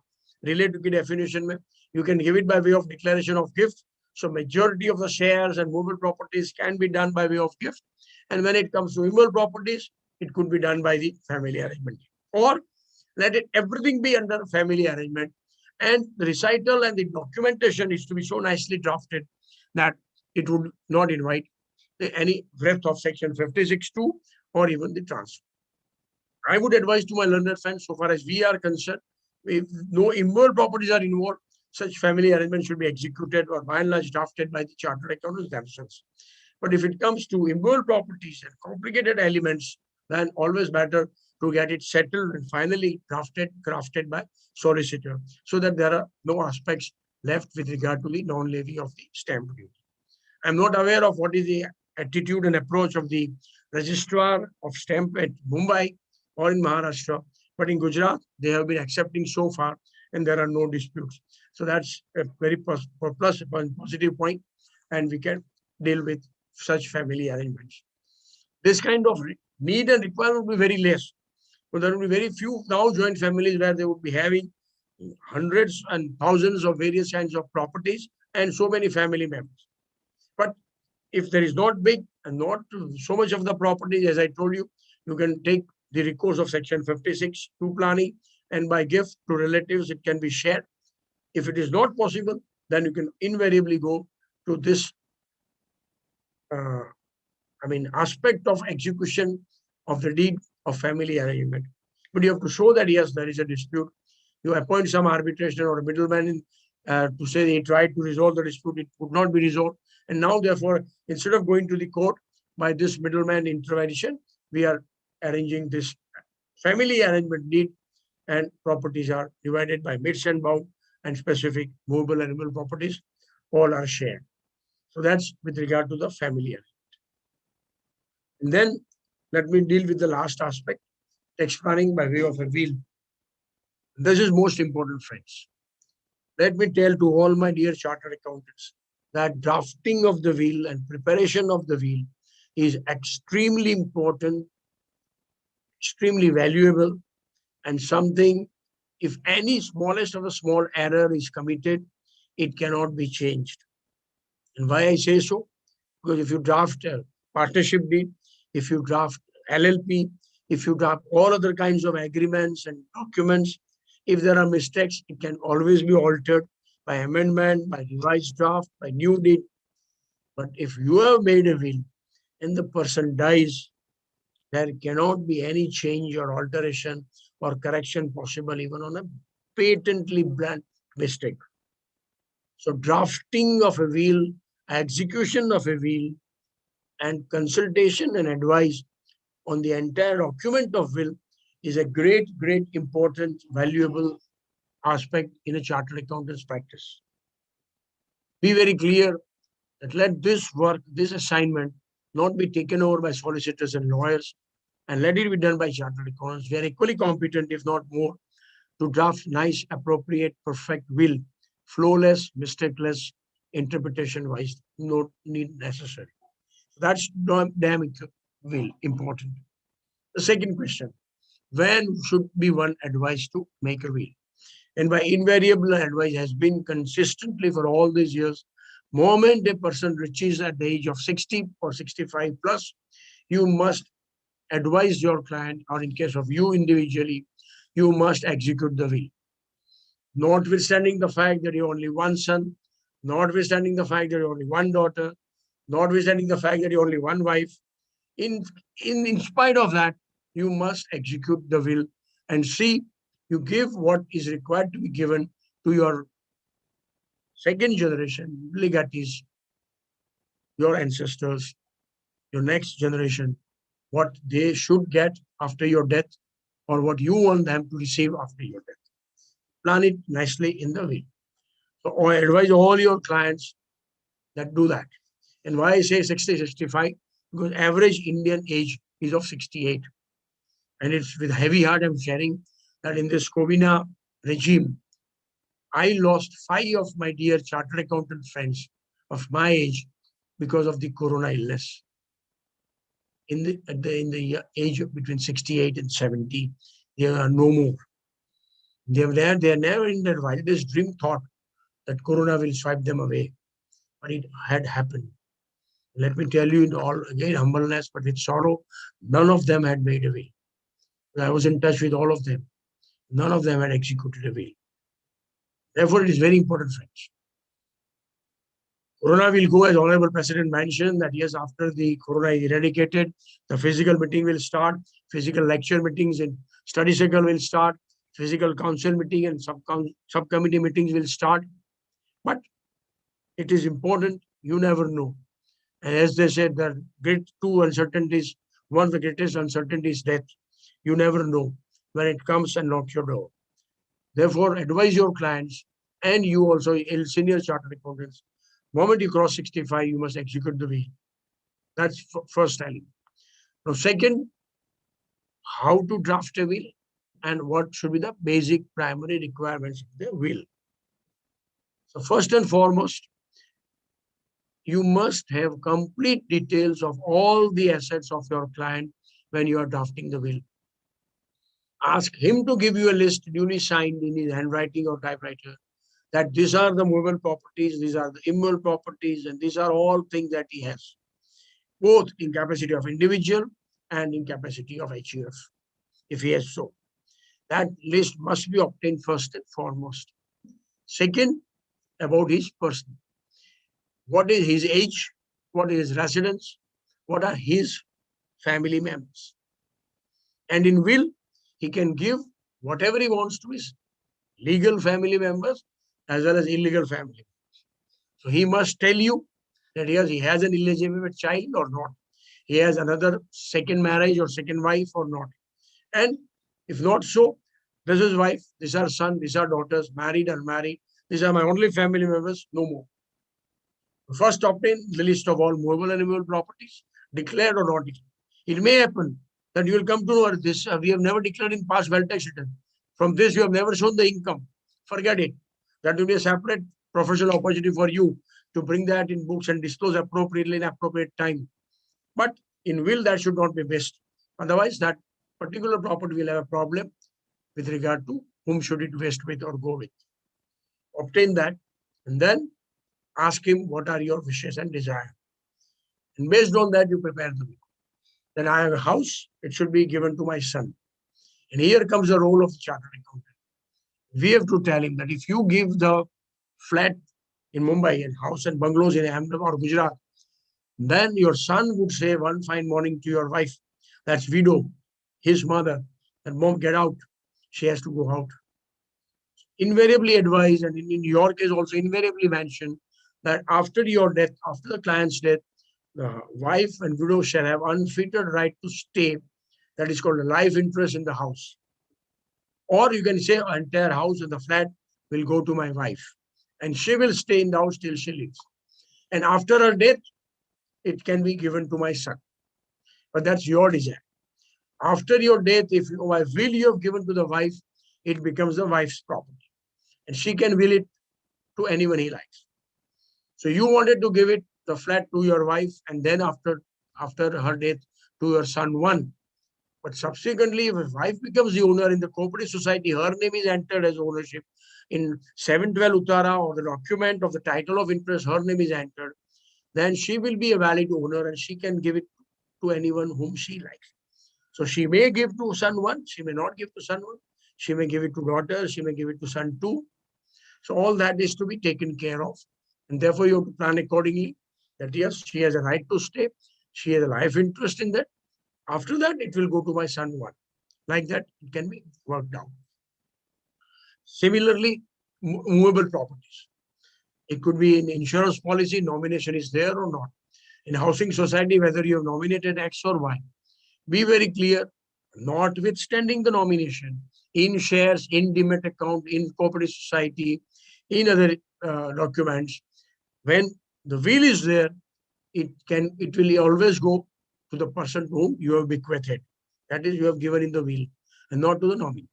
relative के definition में, you can give it by way of declaration of gift. So majority of the shares and movable properties can be done by way of gift. And when it comes to immovable properties, it could be done by the family arrangement. Or let it everything be under family arrangement. And the recital and the documentation is to be so nicely drafted that it would not invite any breadth of section 56(2) or even the transfer. I would advise to my learned friends, so far as we are concerned, if no immovable properties are involved, such family arrangement should be executed or by and large drafted by the chartered accountants themselves. But if it comes to immovable properties and complicated elements, then always better to get it settled and finally crafted by solicitor, so that there are no aspects left with regard to the non-levy of the stamp duty. I'm not aware of what is the attitude and approach of the registrar of stamp at Mumbai or in Maharashtra, but in Gujarat, they have been accepting so far and there are no disputes. So that's a very positive point, and we can deal with such family arrangements. This kind of need and requirement will be very less. So there will be very few now joint families where they would be having hundreds and thousands of various kinds of properties and so many family members. But if there is not big and not so much of the property, as I told you, you can take the recourse of section 56 to planning, and by gift to relatives, it can be shared. If it is not possible, then you can invariably go to this aspect of execution of the deed of family arrangement. But you have to show that yes, there is a dispute. You appoint some arbitration or a middleman to say he tried to resolve the dispute, it could not be resolved. And now, therefore, instead of going to the court by this middleman intervention, we are arranging this family arrangement deed, and properties are divided by mits and bound, and specific movable and immovable properties all are shared. So that's with regard to the family arrangement. And then let me deal with the last aspect, tax planning by way of a will. This is most important, friends. Let me tell to all my dear chartered accountants that drafting of the will and preparation of the will is extremely important, extremely valuable, and something, if any smallest of a small error is committed, it cannot be changed. And why I say so? Because if you draft a partnership deed, if you draft LLP, if you draft all other kinds of agreements and documents, if there are mistakes, it can always be altered by amendment, by revised draft, by new deed. But if you have made a will and the person dies, there cannot be any change or alteration or correction possible even on a patently blunt mistake. So drafting of a will, execution of a will, and consultation and advice on the entire document of will is a great, important, valuable aspect in a chartered accountant's practice. Be very clear that let this work, this assignment, not be taken over by solicitors and lawyers, and let it be done by chartered accountants. We are equally competent, if not more, to draft nice, appropriate, perfect will, flawless, mistakeless, interpretation-wise, no need necessary. That's damn will important. The second question, when should be one advised to make a will? And by invariable advice has been consistently for all these years, moment a person reaches at the age of 60 or 65 plus, you must advise your client, or in case of you individually, you must execute the will. Notwithstanding the fact that you only one son, notwithstanding the fact that you only one daughter, notwithstanding the fact that you only one wife, in spite of that, you must execute the will and see you give what is required to be given to your second generation, legatees, your ancestors, your next generation, what they should get after your death or what you want them to receive after your death. Plan it nicely in the will. So I advise all your clients that do that. And why I say 60, 65? Because average Indian age is of 68. And it's with heavy heart I'm sharing that in this COVID regime, I lost 5 of my dear chartered accountant friends of my age because of the corona illness. In the age of between 68 and 70, there are no more. They are never in their wildest dream thought that corona will swipe them away. But it had happened. Let me tell you in all, again, humbleness, but with sorrow, none of them had made a will. I was in touch with all of them. None of them had executed a will. Therefore, it is very important, friends. Corona will go, as Honorable President mentioned, that yes, after the corona is eradicated, the physical meeting will start, physical lecture meetings and study cycle will start, physical council meeting and subcommittee meetings will start. But it is important, you never know. And as they said, the great two uncertainties, one of the greatest uncertainties is death. You never know when it comes and knocks your door. Therefore, advise your clients and you also, senior chartered accountants, moment you cross 65, you must execute the will. That's first telling. Now, second, how to draft a will and what should be the basic primary requirements of the will. So first and foremost, you must have complete details of all the assets of your client when you are drafting the will. Ask him to give you a list duly signed in his handwriting or typewriter that these are the movable properties, these are the immovable properties, and these are all things that he has, both in capacity of individual and in capacity of HUF, if he has so. That list must be obtained first and foremost. Second, about his person. What is his age? What is his residence? What are his family members? And in will, he can give whatever he wants to his legal family members as well as illegal family members. So he must tell you that yes, he has an illegitimate child or not. He has another second marriage or second wife or not. And if not so, this is wife, these are son, these are daughters, married, unmarried. These are my only family members, no more. First, obtain the list of all movable and immovable properties, declared or not declared. It may happen that you will come to know this. We have never declared in past wealth tax return. From this, you have never shown the income. Forget it. That will be a separate professional opportunity for you to bring that in books and disclose appropriately in appropriate time. But in will, that should not be missed. Otherwise, that particular property will have a problem with regard to whom should it vest with or go with. Obtain that and then ask him what are your wishes and desires. And based on that, you prepare the will. Then I have a house, it should be given to my son. And here comes the role of the chartered accountant. We have to tell him that if you give the flat in Mumbai and house and bungalows in Ahmedabad or Gujarat, then your son would say one fine morning to your wife, that's widow, his mother, that mom, get out. She has to go out. Invariably advise, and in your case also invariably mention that after your death, after the client's death, the wife and widow shall have unfettered right to stay. That is called a life interest in the house. Or you can say entire house and the flat will go to my wife. And she will stay in the house till she leaves. And after her death, it can be given to my son. But that's your desire. After your death, if a will you have given to the wife, it becomes the wife's property. And she can will it to anyone he likes. So you wanted to give it, the flat, to your wife, and then after her death, to your son 1. But subsequently, if a wife becomes the owner in the cooperative society, her name is entered as ownership. In 712 Uttara, or the document of the title of interest, her name is entered. Then she will be a valid owner and she can give it to anyone whom she likes. So she may give to son 1, she may not give to son 1. She may give it to daughter, she may give it to son 2. So all that is to be taken care of. And therefore, you have to plan accordingly that yes, she has a right to stay. She has a life interest in that. After that, it will go to my son 1. Like that, it can be worked out. Similarly, movable properties. It could be in insurance policy, nomination is there or not. In housing society, whether you have nominated X or Y. Be very clear, notwithstanding the nomination, in shares, in demat account, in cooperative society, in other documents, when the will is there, it will always go to the person to whom you have bequeathed. That is, you have given in the will, and not to the nominee.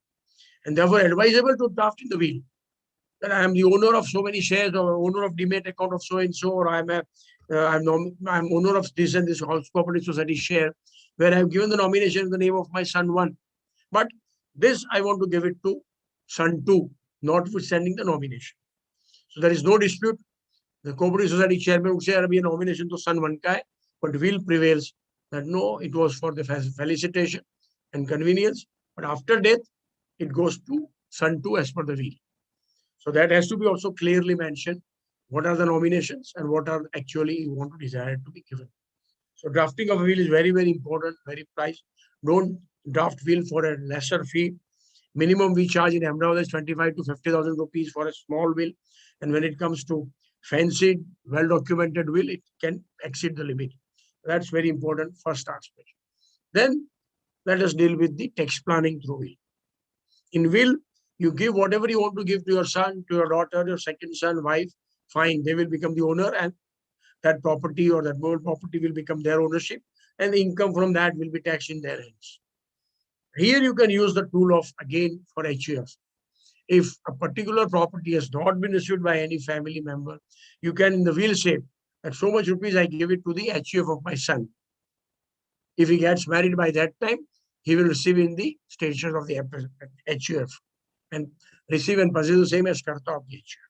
And therefore, advisable to draft in the will that I am the owner of so many shares, or owner of demat account of so and so, or I'm owner of this and this house cooperative society share, where I have given the nomination in the name of my son 1. But this I want to give it to son 2, notwithstanding the nomination. So there is no dispute. The cooperative society chairman would say, there will be a nomination to son 1 ka, but will prevails that no, it was for the felicitation and convenience. But after death, it goes to son 2 as per the will. So that has to be also clearly mentioned. What are the nominations and what are actually you want to desire to be given. So drafting of a will is very, very important, very precise. Don't draft will for a lesser fee. Minimum we charge in Ahmedabad is 25 to 50,000 rupees for a small will. And when it comes to fancied, well-documented will, it can exceed the limit. That's very important, first aspect. Then let us deal with the text planning through will. In will, you give whatever you want to give to your son, to your daughter, your second son, wife, fine, they will become the owner, and that property or that movable property will become their ownership, and the income from that will be taxed in their hands. Here you can use the tool of, again, for HUF. If a particular property has not been received by any family member, you can in the will say that so much rupees I give it to the HUF of my son. If he gets married by that time, he will receive in the stations of the HUF and receive and possess the same as Karta of the HUF.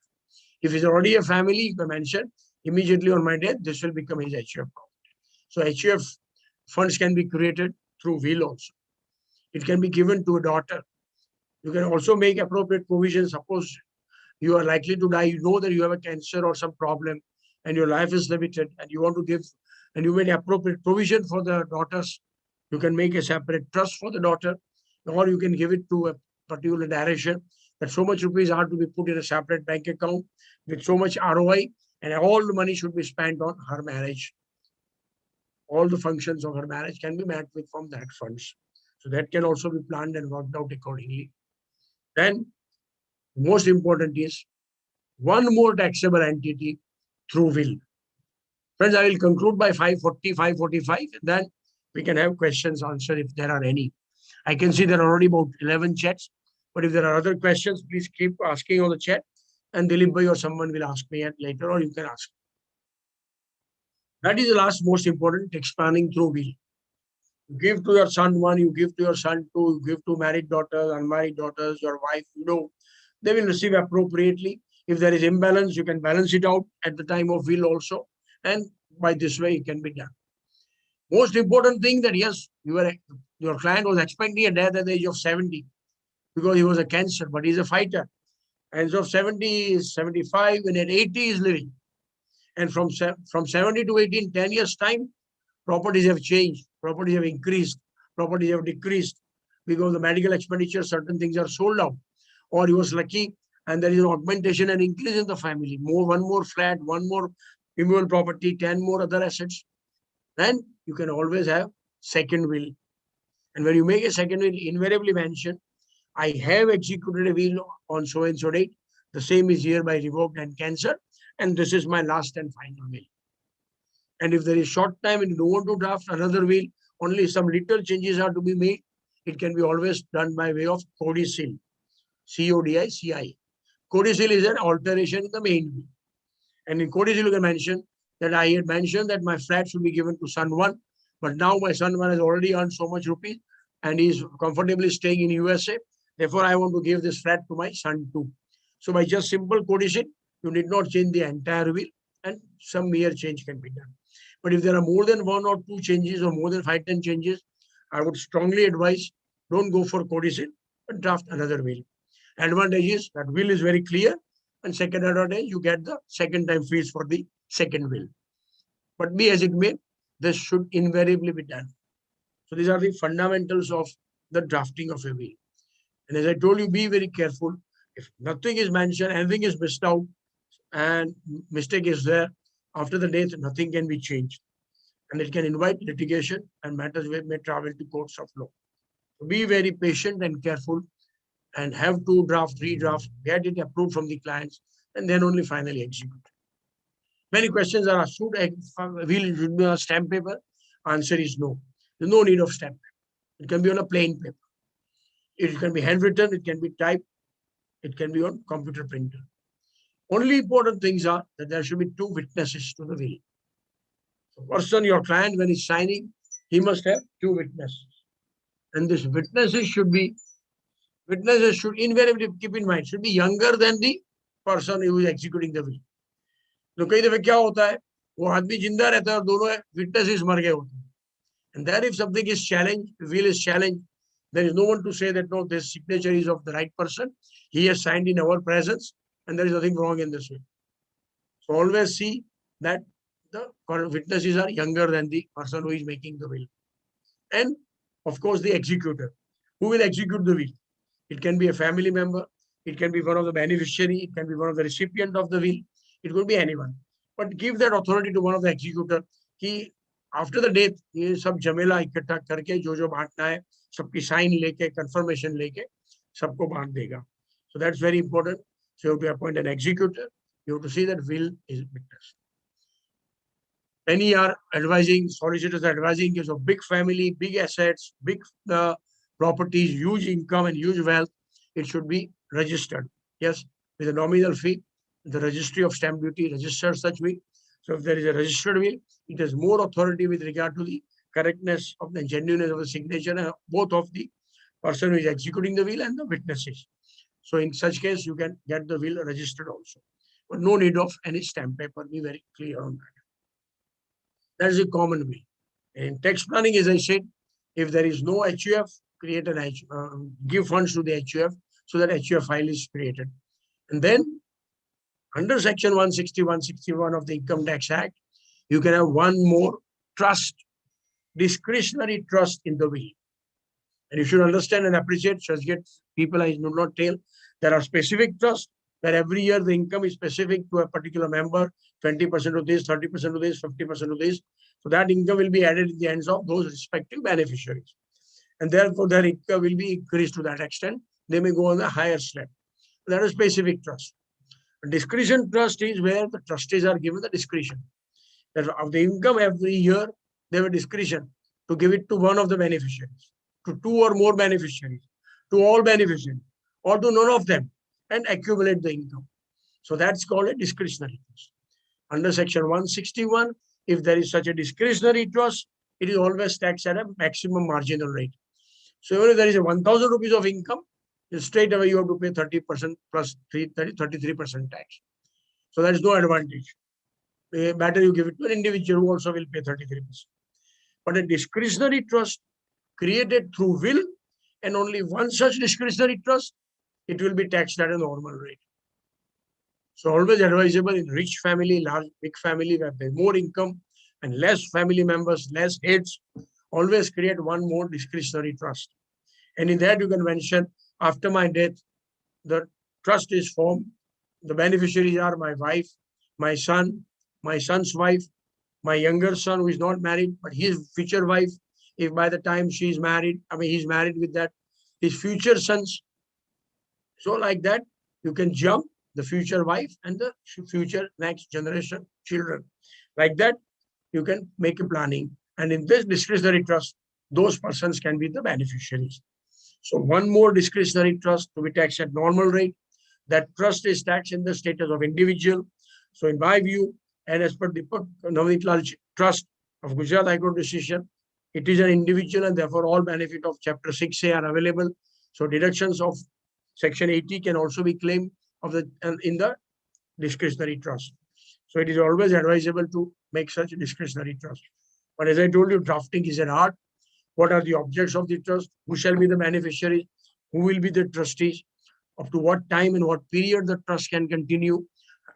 If he's already a family, you can mention immediately on my death, this will become his HUF property. So HUF funds can be created through will also. It can be given to a daughter. You can also make appropriate provisions. Suppose you are likely to die, you know that you have a cancer or some problem and your life is limited and you want to give, and you made appropriate provision for the daughters. You can make a separate trust for the daughter, or you can give it to a particular direction that so much rupees are to be put in a separate bank account with so much ROI, and all the money should be spent on her marriage. All the functions of her marriage can be met with from that funds. So that can also be planned and worked out accordingly. Then most important is one more taxable entity through will. Friends, I will conclude by 5:40, 5:45, and then we can have questions answered if there are any. I can see there are already about 11 chats, but if there are other questions, please keep asking on the chat, and Dilip Bhai or someone will ask me later, or you can ask. That is the last most important, expanding through will. You give to your son 1, you give to your son 2, you give to married daughters, unmarried daughters, your wife, they will receive appropriately. If there is imbalance, you can balance it out at the time of will also, and by this way it can be done. Most important thing that yes, your client was expecting a death at the age of 70 because he was a cancer, but he's a fighter. And so 70, 75, and at 80 is living. And from 70 to 80 in 10 years time, properties have changed, properties have increased, properties have decreased because the medical expenditure, certain things are sold out. Or he was lucky and there is an augmentation and increase in the family. One more flat, one more immovable property, 10 more other assets. Then you can always have second will. And when you make a second will, invariably mention, I have executed a will on so and so date. The same is hereby revoked and cancelled. And this is my last and final will. And if there is short time and you don't want to draft another will, only some little changes are to be made. It can be always done by way of codicil, CODICI. Codicil is an alteration in the main will. And in codicil, you can mention that I had mentioned that my flat should be given to son 1, but now my son 1 has already earned so much rupees and he is comfortably staying in USA. Therefore, I want to give this flat to my son 2. So by just simple codicil, you need not change the entire will and some mere change can be done. But if there are more than 1 or 2 changes or more than 5, 10 changes, I would strongly advise don't go for codicil, but draft another will. Advantage is that will is very clear, and second advantage, you get the second time fees for the second will. But be as it may, this should invariably be done. So these are the fundamentals of the drafting of a will. And as I told you, be very careful. If nothing is mentioned, anything is missed out, and mistake is there, after the death, nothing can be changed. And it can invite litigation and matters may travel to courts of law. So be very patient and careful and have to draft, redraft, get it approved from the clients, and then only finally execute. Many questions are asked, should be on a stamp paper? Answer is no. There's no need of stamp paper. It can be on a plain paper. It can be handwritten, it can be typed, it can be on computer printer. Only important things are that there should be 2 witnesses to the will. The person, your client, when he's signing, he must have 2 witnesses. And these witnesses should invariably, keep in mind, should be younger than the person who is executing the will. तो कई दफे क्या होता है, वो आदमी जिंदा रहता है और दोनों witnesses मर गए होते हैं. And there if something is challenged, will is challenged, there is no one to say that no, this signature is of the right person. He has signed in our presence and there is nothing wrong in this will. So always see that the witnesses are younger than the person who is making the will. And of course, the executor. Who will execute the will? It can be a family member. It can be one of the beneficiary. It can be one of the recipient of the will. It could be anyone. But give that authority to one of the executor. कि after the death, ये सब जमेला इकट्ठा करके जो बांटना है, सबकी sign लेके, confirmation लेके, सबको बांट देगा. So that's very important. So you have to appoint an executor. You have to see that will is witnessed. Many are advising, solicitors are advising, case of big family, big assets, big properties, huge income and huge wealth, it should be registered. Yes, with a nominal fee, the registry of stamp duty registers such will. So if there is a registered will, it has more authority with regard to the correctness of the genuineness of the signature, both of the person who is executing the will and the witnesses. So in such case, you can get the will registered also. But no need of any stamp paper, be very clear on that. That is a common will. In tax planning, as I said, if there is no HUF, create an give funds to the HUF so that HUF file is created. And then under section 160, 161 of the Income Tax Act, you can have one more trust, discretionary trust in the will. And you should understand and appreciate, Churchgate people, I do not tell, there are specific trusts where every year the income is specific to a particular member, 20% of this, 30% of this, 50% of this. So that income will be added in the hands of those respective beneficiaries. And therefore their income will be increased to that extent. They may go on the higher slab. That is specific trust. A discretion trust is where the trustees are given the discretion. That of the income every year, they have a discretion to give it to one of the beneficiaries, to 2 or more beneficiaries, to all beneficiaries, or to none of them, and accumulate the income. So that's called a discretionary trust. Under section 161, if there is such a discretionary trust, it is always taxed at a maximum marginal rate. So even if there is a 1,000 rupees of income, straight away you have to pay 30% plus 33% tax. So there is no advantage. Better you give it to an individual who also will pay 33%. But a discretionary trust created through will, and only one such discretionary trust, it will be taxed at a normal rate. So always advisable in rich family, large, big family, where there's more income and less family members, less heads, always create one more discretionary trust. And in that you can mention, after my death, the trust is formed. The beneficiaries are my wife, my son, my son's wife, my younger son who is not married, but his future wife, if by the time she is married, he's married with that, his future sons. So like that, you can jump the future wife and the future next generation children. Like that, you can make a planning. And in this discretionary trust, those persons can be the beneficiaries. So one more discretionary trust to be taxed at normal rate. That trust is taxed in the status of individual. So in my view, and as per the Navneet Lal Trust of Gujarat High Court decision, it is an individual and therefore all benefit of Chapter 6A are available. So deductions of Section 80 can also be claimed in the discretionary trust. So it is always advisable to make such a discretionary trust. But as I told you, drafting is an art. What are the objects of the trust? Who shall be the beneficiary? Who will be the trustees? Up to what time and what period the trust can continue?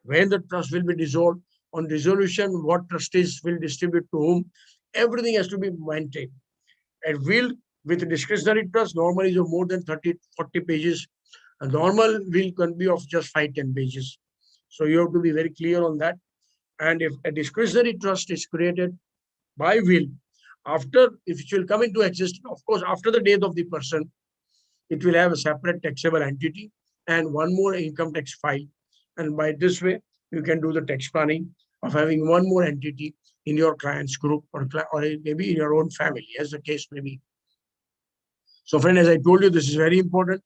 When the trust will be dissolved? On dissolution, what trustees will distribute to whom? Everything has to be maintained. A will with a discretionary trust normally is of more than 30, 40 pages. A normal will can be of just 5, 10 pages. So you have to be very clear on that. And if a discretionary trust is created by will, if it will come into existence, of course, after the death of the person, it will have a separate taxable entity and one more income tax file. And by this way, you can do the tax planning of having one more entity in your client's group or maybe in your own family, as the case may be. So friend, as I told you, this is very important.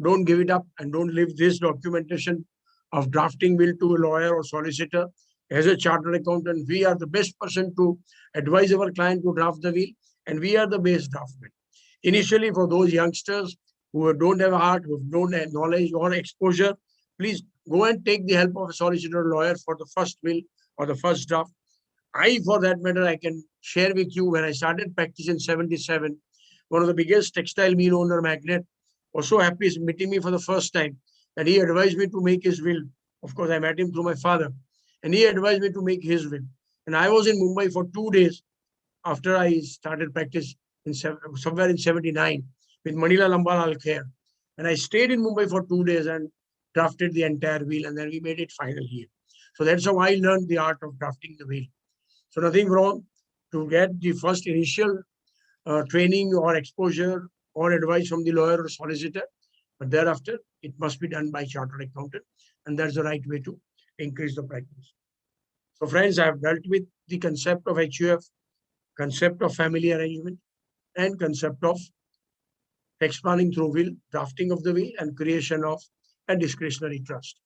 Don't give it up and don't leave this documentation of drafting will to a lawyer or solicitor. As a chartered accountant, we are the best person to advise our client to draft the will, and we are the best draftsman. Initially, for those youngsters who don't have a heart, who don't have knowledge or exposure, please go and take the help of a solicitor or lawyer for the first will or the first draft. For that matter, I can share with you when I started practice in 77, one of the biggest textile mill owner magnate was so happy meeting me for the first time that he advised me to make his will. Of course, I met him through my father, and he advised me to make his will. And I was in Mumbai for 2 days after I started practice somewhere in 79 with Manila Lambal Alkhair. And I stayed in Mumbai for 2 days and drafted the entire will, and then we made it final here. So that's how I learned the art of drafting the will. So nothing wrong to get the first initial training or exposure or advice from the lawyer or solicitor, but thereafter it must be done by chartered accountant, and that's the right way to increase the practice. So friends, I have dealt with the concept of HUF, concept of family arrangement, and concept of tax planning through will, drafting of the will, and creation of a discretionary trust.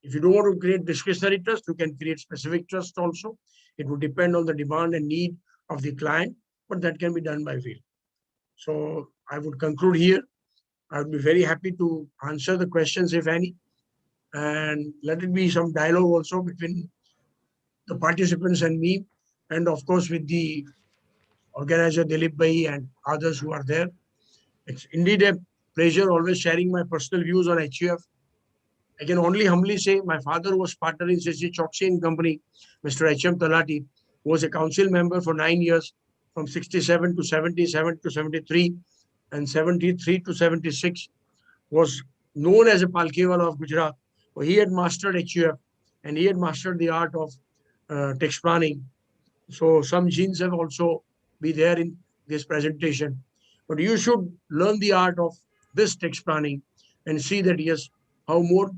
If you don't want to create discretionary trust, you can create specific trust also. It would depend on the demand and need of the client, but that can be done by will. So I would conclude here. I would be very happy to answer the questions, if any, and let it be some dialogue also between the participants and me, and of course with the organizer Dilip Bhai and others who are there. It's indeed a pleasure always sharing my personal views on HUF. I can only humbly say my father was partner in Sri Choksi & Company, Mr. H.M. Talati, who was a council member for 9 years, from 67 to 77 to 73, and 73 to 76, was known as a Palkhiwala of Gujarat. So he had mastered HUF and he had mastered the art of tax planning. So some genes have also be there in this presentation. But you should learn the art of this tax planning and see that, yes, how more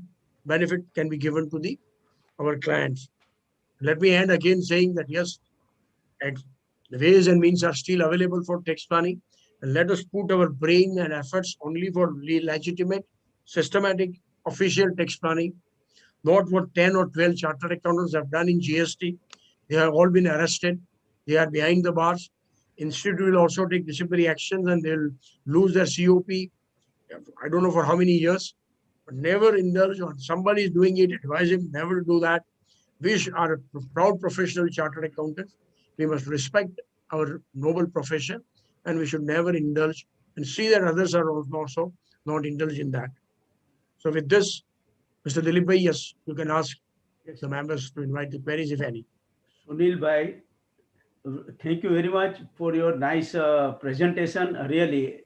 benefit can be given to our clients. Let me end again saying that, yes, the ways and means are still available for tax planning. And let us put our brain and efforts only for legitimate, systematic, official tax planning, not what 10 or 12 chartered accountants have done in GST. They have all been arrested. They are behind the bars. Institute will also take disciplinary actions and they'll lose their COP. I don't know for how many years, but never indulge on somebody is doing it. Advise him never to do that. We are a proud professional chartered accountants. We must respect our noble profession and we should never indulge and see that others are also not indulge in that. So with this, Mr. Dilip Bhai, yes, you can ask the members to invite the queries, if any. Sunil Bhai, thank you very much for your nice presentation. Really,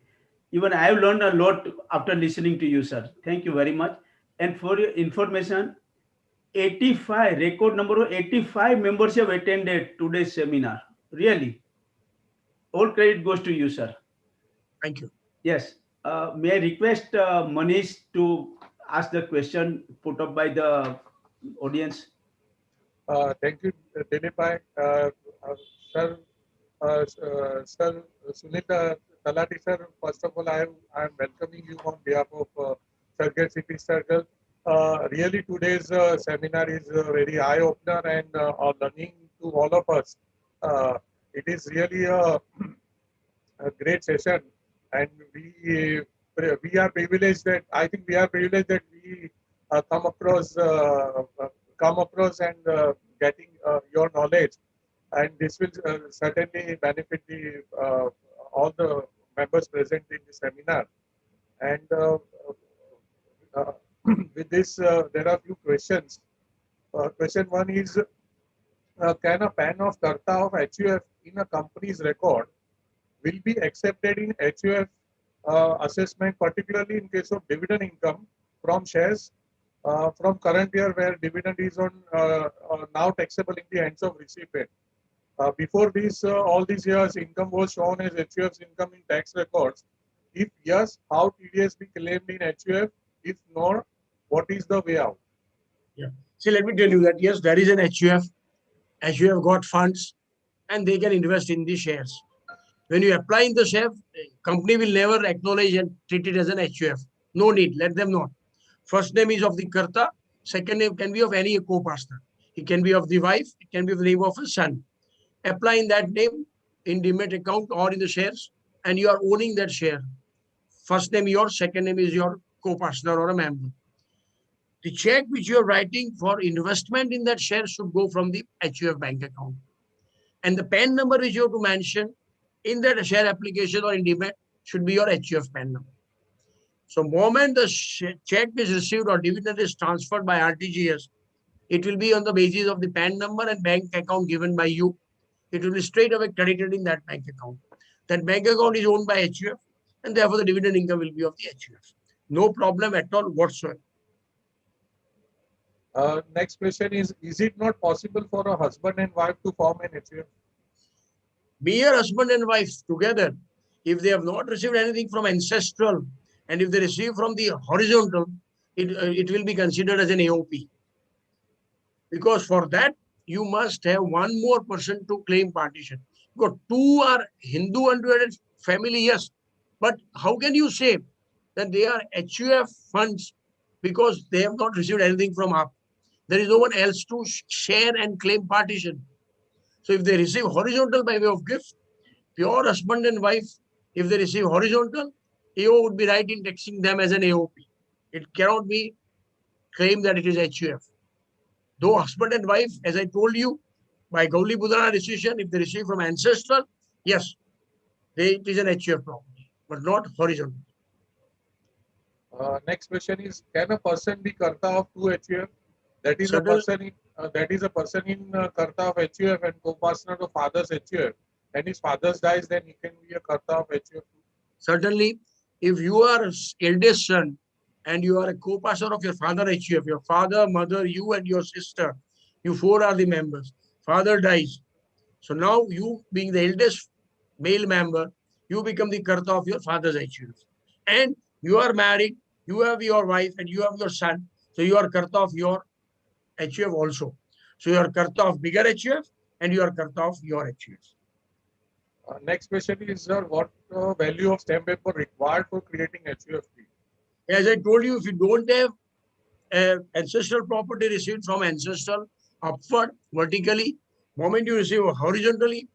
even I have learned a lot after listening to you, sir. Thank you very much. And for your information, 85, record number of 85 members have attended today's seminar. Really, all credit goes to you, sir. Thank you. Yes. May I request Manish to ask the question put up by the audience? Thank you, Dilip Bhai. Sir, Sunil Talati sir, first of all, I am welcoming you on behalf of Circle City Circle. Really, today's seminar is very eye-opener and learning to all of us. It is really a great session, and we are privileged that I think we are privileged that we come across and getting your knowledge, and this will certainly benefit all the members present in the seminar. And uh, with this, there are a few questions. Question one is, can a PAN of Karta of HUF in a company's record will be accepted in HUF assessment, particularly in case of dividend income from shares from current year where dividend is now taxable in the hands of recipient. Before this, all these years, income was shown as HUF's income in tax records. If yes, how TDS be claimed in HUF? If not, what is the way out? Yeah. See, let me tell you that yes, there is an HUF. HUF got funds and they can invest in the shares. When you apply in the share, company will never acknowledge and treat it as an HUF. No need, let them know. First name is of the Karta, second name can be of any co-partner. It can be of the wife, it can be of the name of a son. Apply in that name in demat account or in the shares, and you are owning that share. First name yours, second name is your co-partner or a member. The check which you are writing for investment in that share should go from the HUF bank account. And the PAN number which you have to mention in that share application or in demat should be your HUF PAN number. So moment the check is received or dividend is transferred by RTGS, it will be on the basis of the PAN number and bank account given by you. It will be straight away credited in that bank account. That bank account is owned by HUF, and therefore the dividend income will be of the HUF. No problem at all whatsoever. Next question is it not possible for a husband and wife to form an HUF? Mere husband and wife together, if they have not received anything from ancestral, and if they receive from the horizontal, it will be considered as an AOP. Because for that, you must have one more person to claim partition. Because two are Hindu undivided family, yes. But how can you say that they are HUF funds because they have not received anything from HUF? There is no one else to share and claim partition. So if they receive horizontal by way of gift, pure husband and wife, if they receive horizontal, AO would be right in taxing them as an AOP. It cannot be claimed that it is HUF. Though husband and wife, as I told you, by Gauli Budana decision, if they receive from ancestral, yes, it is an HUF property, but not horizontal. Next question is, can a person be Karta of two HUF? That is a person in Karta of HUF and co-partner of father's HUF. And his father dies, then he can be a Karta of HUF. Certainly, if you are eldest son and you are a co-partner of your father HUF, your father, mother, you and your sister, you four are the members. Father dies. So now you being the eldest male member, you become the Karta of your father's HUF. And you are married, you have your wife and you have your son. So you are Karta of your HUF also. So you are Karta of bigger HUF and you are Karta of your HUF. Next question is, sir, what value of stamp paper required for creating HUF? As I told you, if you don't have ancestral property received from ancestral upward, vertically, moment you receive horizontally,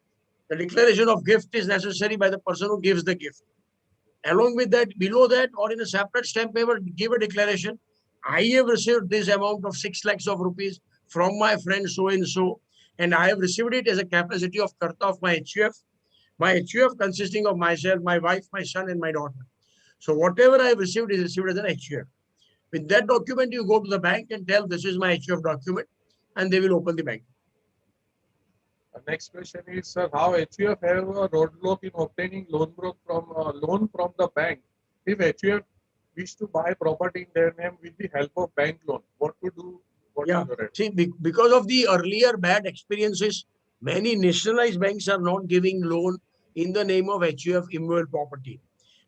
the declaration of gift is necessary by the person who gives the gift. Along with that, below that, or in a separate stamp paper, give a declaration. I have received this amount of 6 lakhs of rupees from my friend so and so, and I have received it as a capacity of Karta of my HUF. My HUF consisting of myself, my wife, my son, and my daughter. So whatever I have received is received as an HUF. With that document, you go to the bank and tell this is my HUF document, and they will open the bank. Next question is, sir, how HUF have a roadblock in obtaining loan from the bank? If HUF wish to buy property in their name with the help of bank loan, what to do? See, because of the earlier bad experiences, many nationalized banks are not giving loan in the name of HUF immovable property.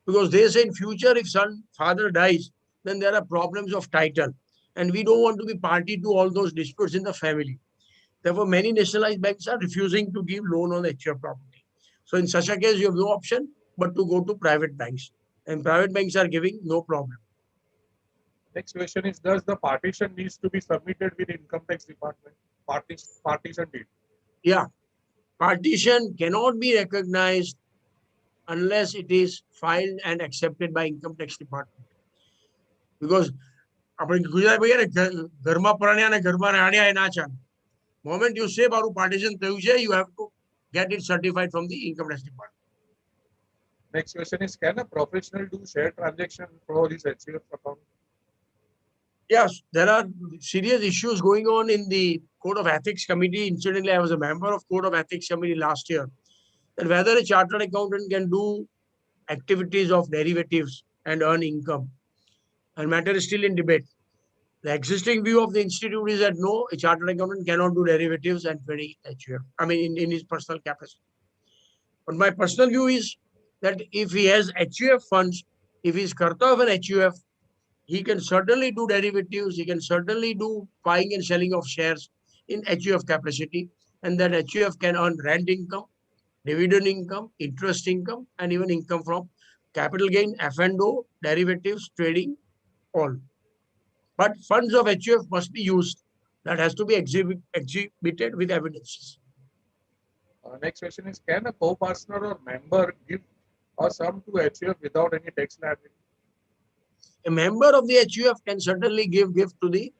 Because they say in future, if father dies, then there are problems of title. And we don't want to be party to all those disputes in the family. Therefore, many nationalized banks are refusing to give loan on HUF property. So in such a case, you have no option but to go to private banks. And private banks are giving no problem. Next question is, does the partition needs to be submitted with income tax department? Partition deed. Yeah. Partition cannot be recognized unless it is filed and accepted by income tax department. Because આપણે ગુજરાત ભાઈ ઘરમાં પરણ્યા ને ઘરમાં રાણ્યા એ ના ચાલે. Moment you say મારું partition થયું છે, you have to get it certified from the income tax department. Next question is, can a professional do share transaction for his HUF account? Yes, there are serious issues going on in the Code of Ethics Committee. Incidentally, I was a member of Code of Ethics Committee last year. And whether a chartered accountant can do activities of derivatives and earn income. And matter is still in debate. The existing view of the institute is that no, a chartered accountant cannot do derivatives and trading HUF. I mean, in his personal capacity. But my personal view is that if he has HUF funds, if he's karta of an HUF, he can certainly do derivatives, he can certainly do buying and selling of shares in HUF capacity, and that HUF can earn rent income, dividend income, interest income, and even income from capital gain, F&O, derivatives, trading, all. But funds of HUF must be used. That has to be exhibited with evidences. Next question is, can a co-partner or member give a sum to HUF without any tax liability? A member of the HUF can certainly give gift to the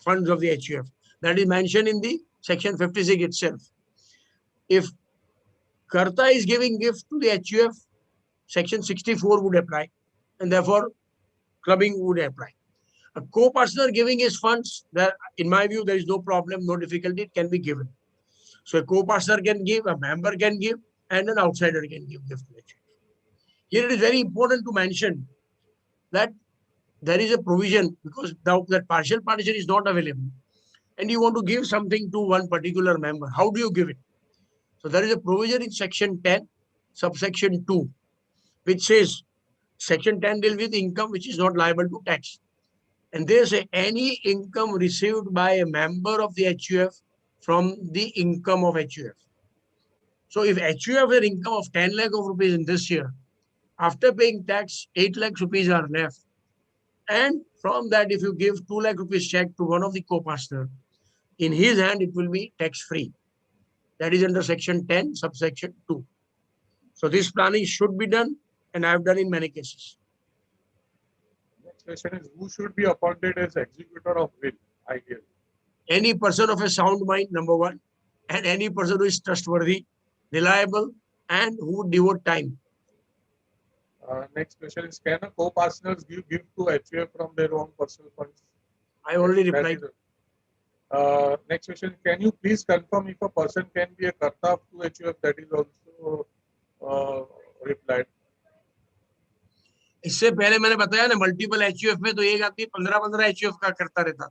funds of the HUF. That is mentioned in the section 56 itself. If Karta is giving gift to the HUF, section 64 would apply, and therefore clubbing would apply. A co-partner giving his funds, there, in my view, there is no problem, no difficulty, it can be given. So a co-partner can give, a member can give, and an outsider can give gift to the HUF. Here it is very important to mention that there is a provision, because that partial partition is not available, and you want to give something to one particular member. How do you give it? So there is a provision in section 10, subsection 2, which says section 10 deals with income which is not liable to tax. And they say any income received by a member of the HUF from the income of HUF. So if HUF has income of 10 lakh of rupees in this year, after paying tax, 8 lakh rupees are left. And from that, if you give 2 lakh rupees check to one of the co-partner, in his hand, it will be tax-free. That is under section 10, subsection 2. So this planning should be done, and I have done in many cases. Next question is, who should be appointed as executor of will, ideally? Any person of a sound mind, number one, and any person who is trustworthy, reliable, and who would devote time. Next question is, can a co-partners give gift to HUF from their own personal funds? I already replied. Next question, can you please confirm if a person can be a karta to HUF? That is also replied. इससे पहले मैंने बताया ना, multiple HUF में तो एक आदमी 15 HUF का करता रहता.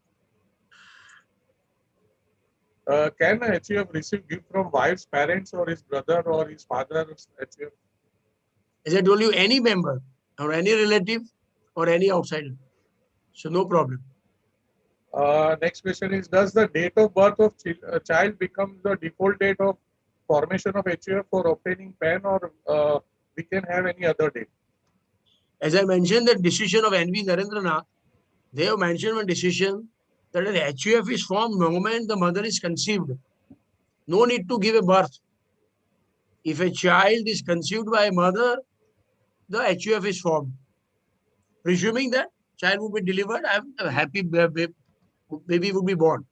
Can a HUF receive gift from wife's parents or his brother or his father's HUF? As I told you, any member or any relative or any outsider. So no problem. Next question is, does the date of birth of child become the default date of formation of HUF for obtaining PAN, or we can have any other date? As I mentioned, the decision of NV Narendranath, they have mentioned one decision that an HUF is formed the moment the mother is conceived. No need to give a birth. If a child is conceived by a mother, the HUF is formed. Presuming that child would be delivered, a happy baby would be born.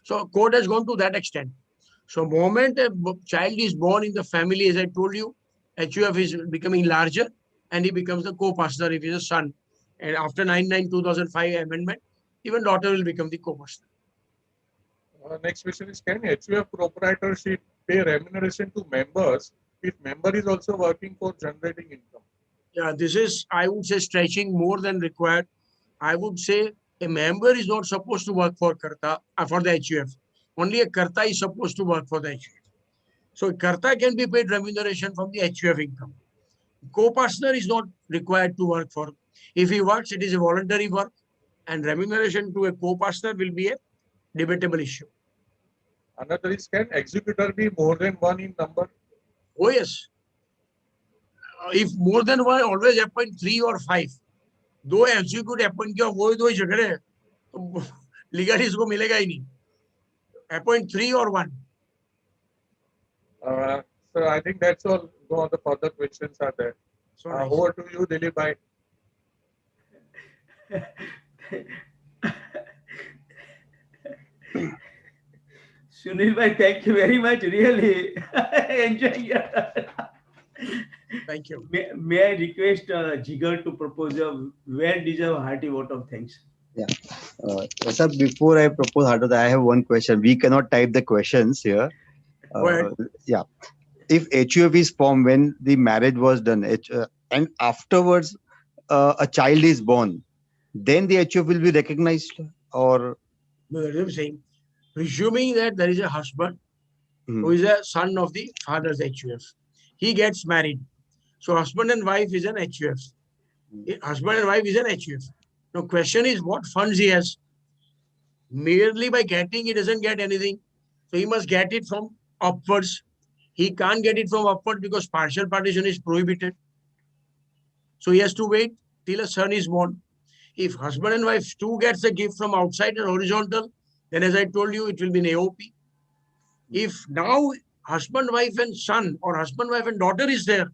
So court has gone to that extent. So moment a child is born in the family, as I told you, HUF is becoming larger, and he becomes the co-partner if he is a son. And after 99/2005 amendment, even daughter will become the co-partner. Next question is, can HUF proprietorship pay remuneration to members if member is also working for generating income? Yeah, this is, I would say, stretching more than required. I would say a member is not supposed to work for Karta, for the HUF. Only a Karta is supposed to work for the HUF. So Karta can be paid remuneration from the HUF income. Co-partner is not required to work for. If he works, it is a voluntary work, and remuneration to a co-partner will be a debatable issue. Another is, can executor be more than one in number? Oh yes. If more than one, always appoint 3 or 5. दो executive appoint किया वो ही दो ही झगड़े तो legally इसको मिलेगा ही नहीं. Appoint 3 or 1. So I think that's all. No other further questions are there. So nice. Over to you, Dilip bhai. Sunil bhai, thank you very much. Really enjoying it. Thank you. May I request Jigar to propose a well-deserved hearty vote of thanks? Yeah. Sir, before I propose heart of I have one question. We cannot type the questions here. Go ahead. Yeah. If HUF is formed when the marriage was done, and afterwards a child is born, then the HUF will be recognized, or? No, that's what I'm saying. Presuming that there is a husband who is a son of the father's HUF. He gets married. So husband and wife is an HUF. Husband and wife is an HUF. Now question is what funds he has. Merely by getting, he doesn't get anything. So he must get it from upwards. He can't get it from upward because partial partition is prohibited. So he has to wait till a son is born. If husband and wife too gets a gift from outside and horizontal, then as I told you, it will be an AOP. If now husband, wife and son or husband, wife and daughter is there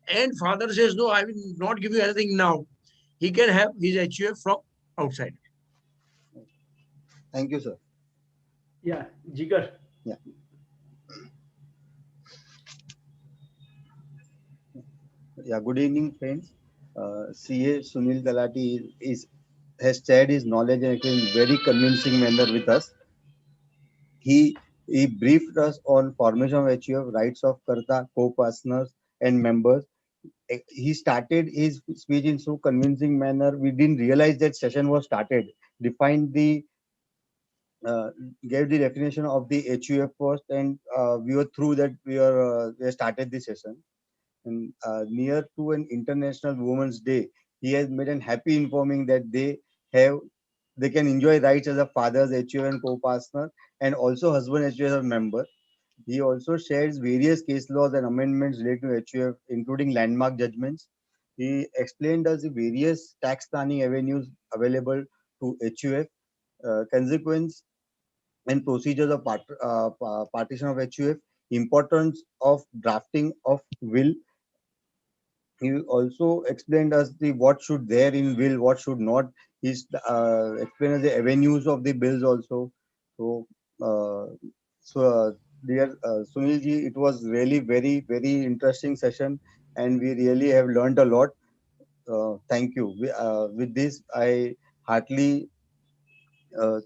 and father says, no, I will not give you anything now, he can have his HUF from outside. Thank you, sir. Yeah, Jigar. Yeah. Yeah, good evening, friends. CA Sunil Talati has shared his knowledge and in very convincing manner with us. He briefed us on formation of HUF, rights of Karta, co-partners and members. He started his speech in so convincing manner. We didn't realize that session was started. Defined the gave the definition of the HUF first, and we were through that. We started the session. And near to an International Women's Day, he has made an happy informing that they can enjoy rights as a father's HUF and co-partner and also husband HUF as a member. He also shares various case laws and amendments related to HUF, including landmark judgments. He explained us the various tax planning avenues available to HUF, consequence and procedures of partition of HUF, importance of drafting of will. He also explained us the what should there in will, what should not. He's explained us the avenues of the bills also. So, dear Sunil ji, it was really very interesting session, and we really have learned a lot. Thank you. With this, I heartily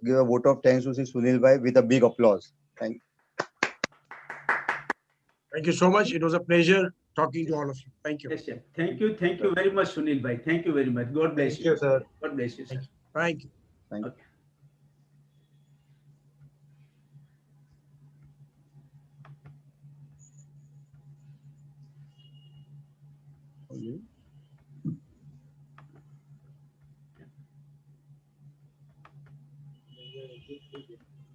give a vote of thanks to Sunil bhai with a big applause. Thank you so much. It was a pleasure talking to all of you. Thank you. Yes, sir. Thank you very much, Sunil bhai. Thank you very much. God bless you. Thank you, sir. God bless you, sir. Thank you. you. Okay. Okay.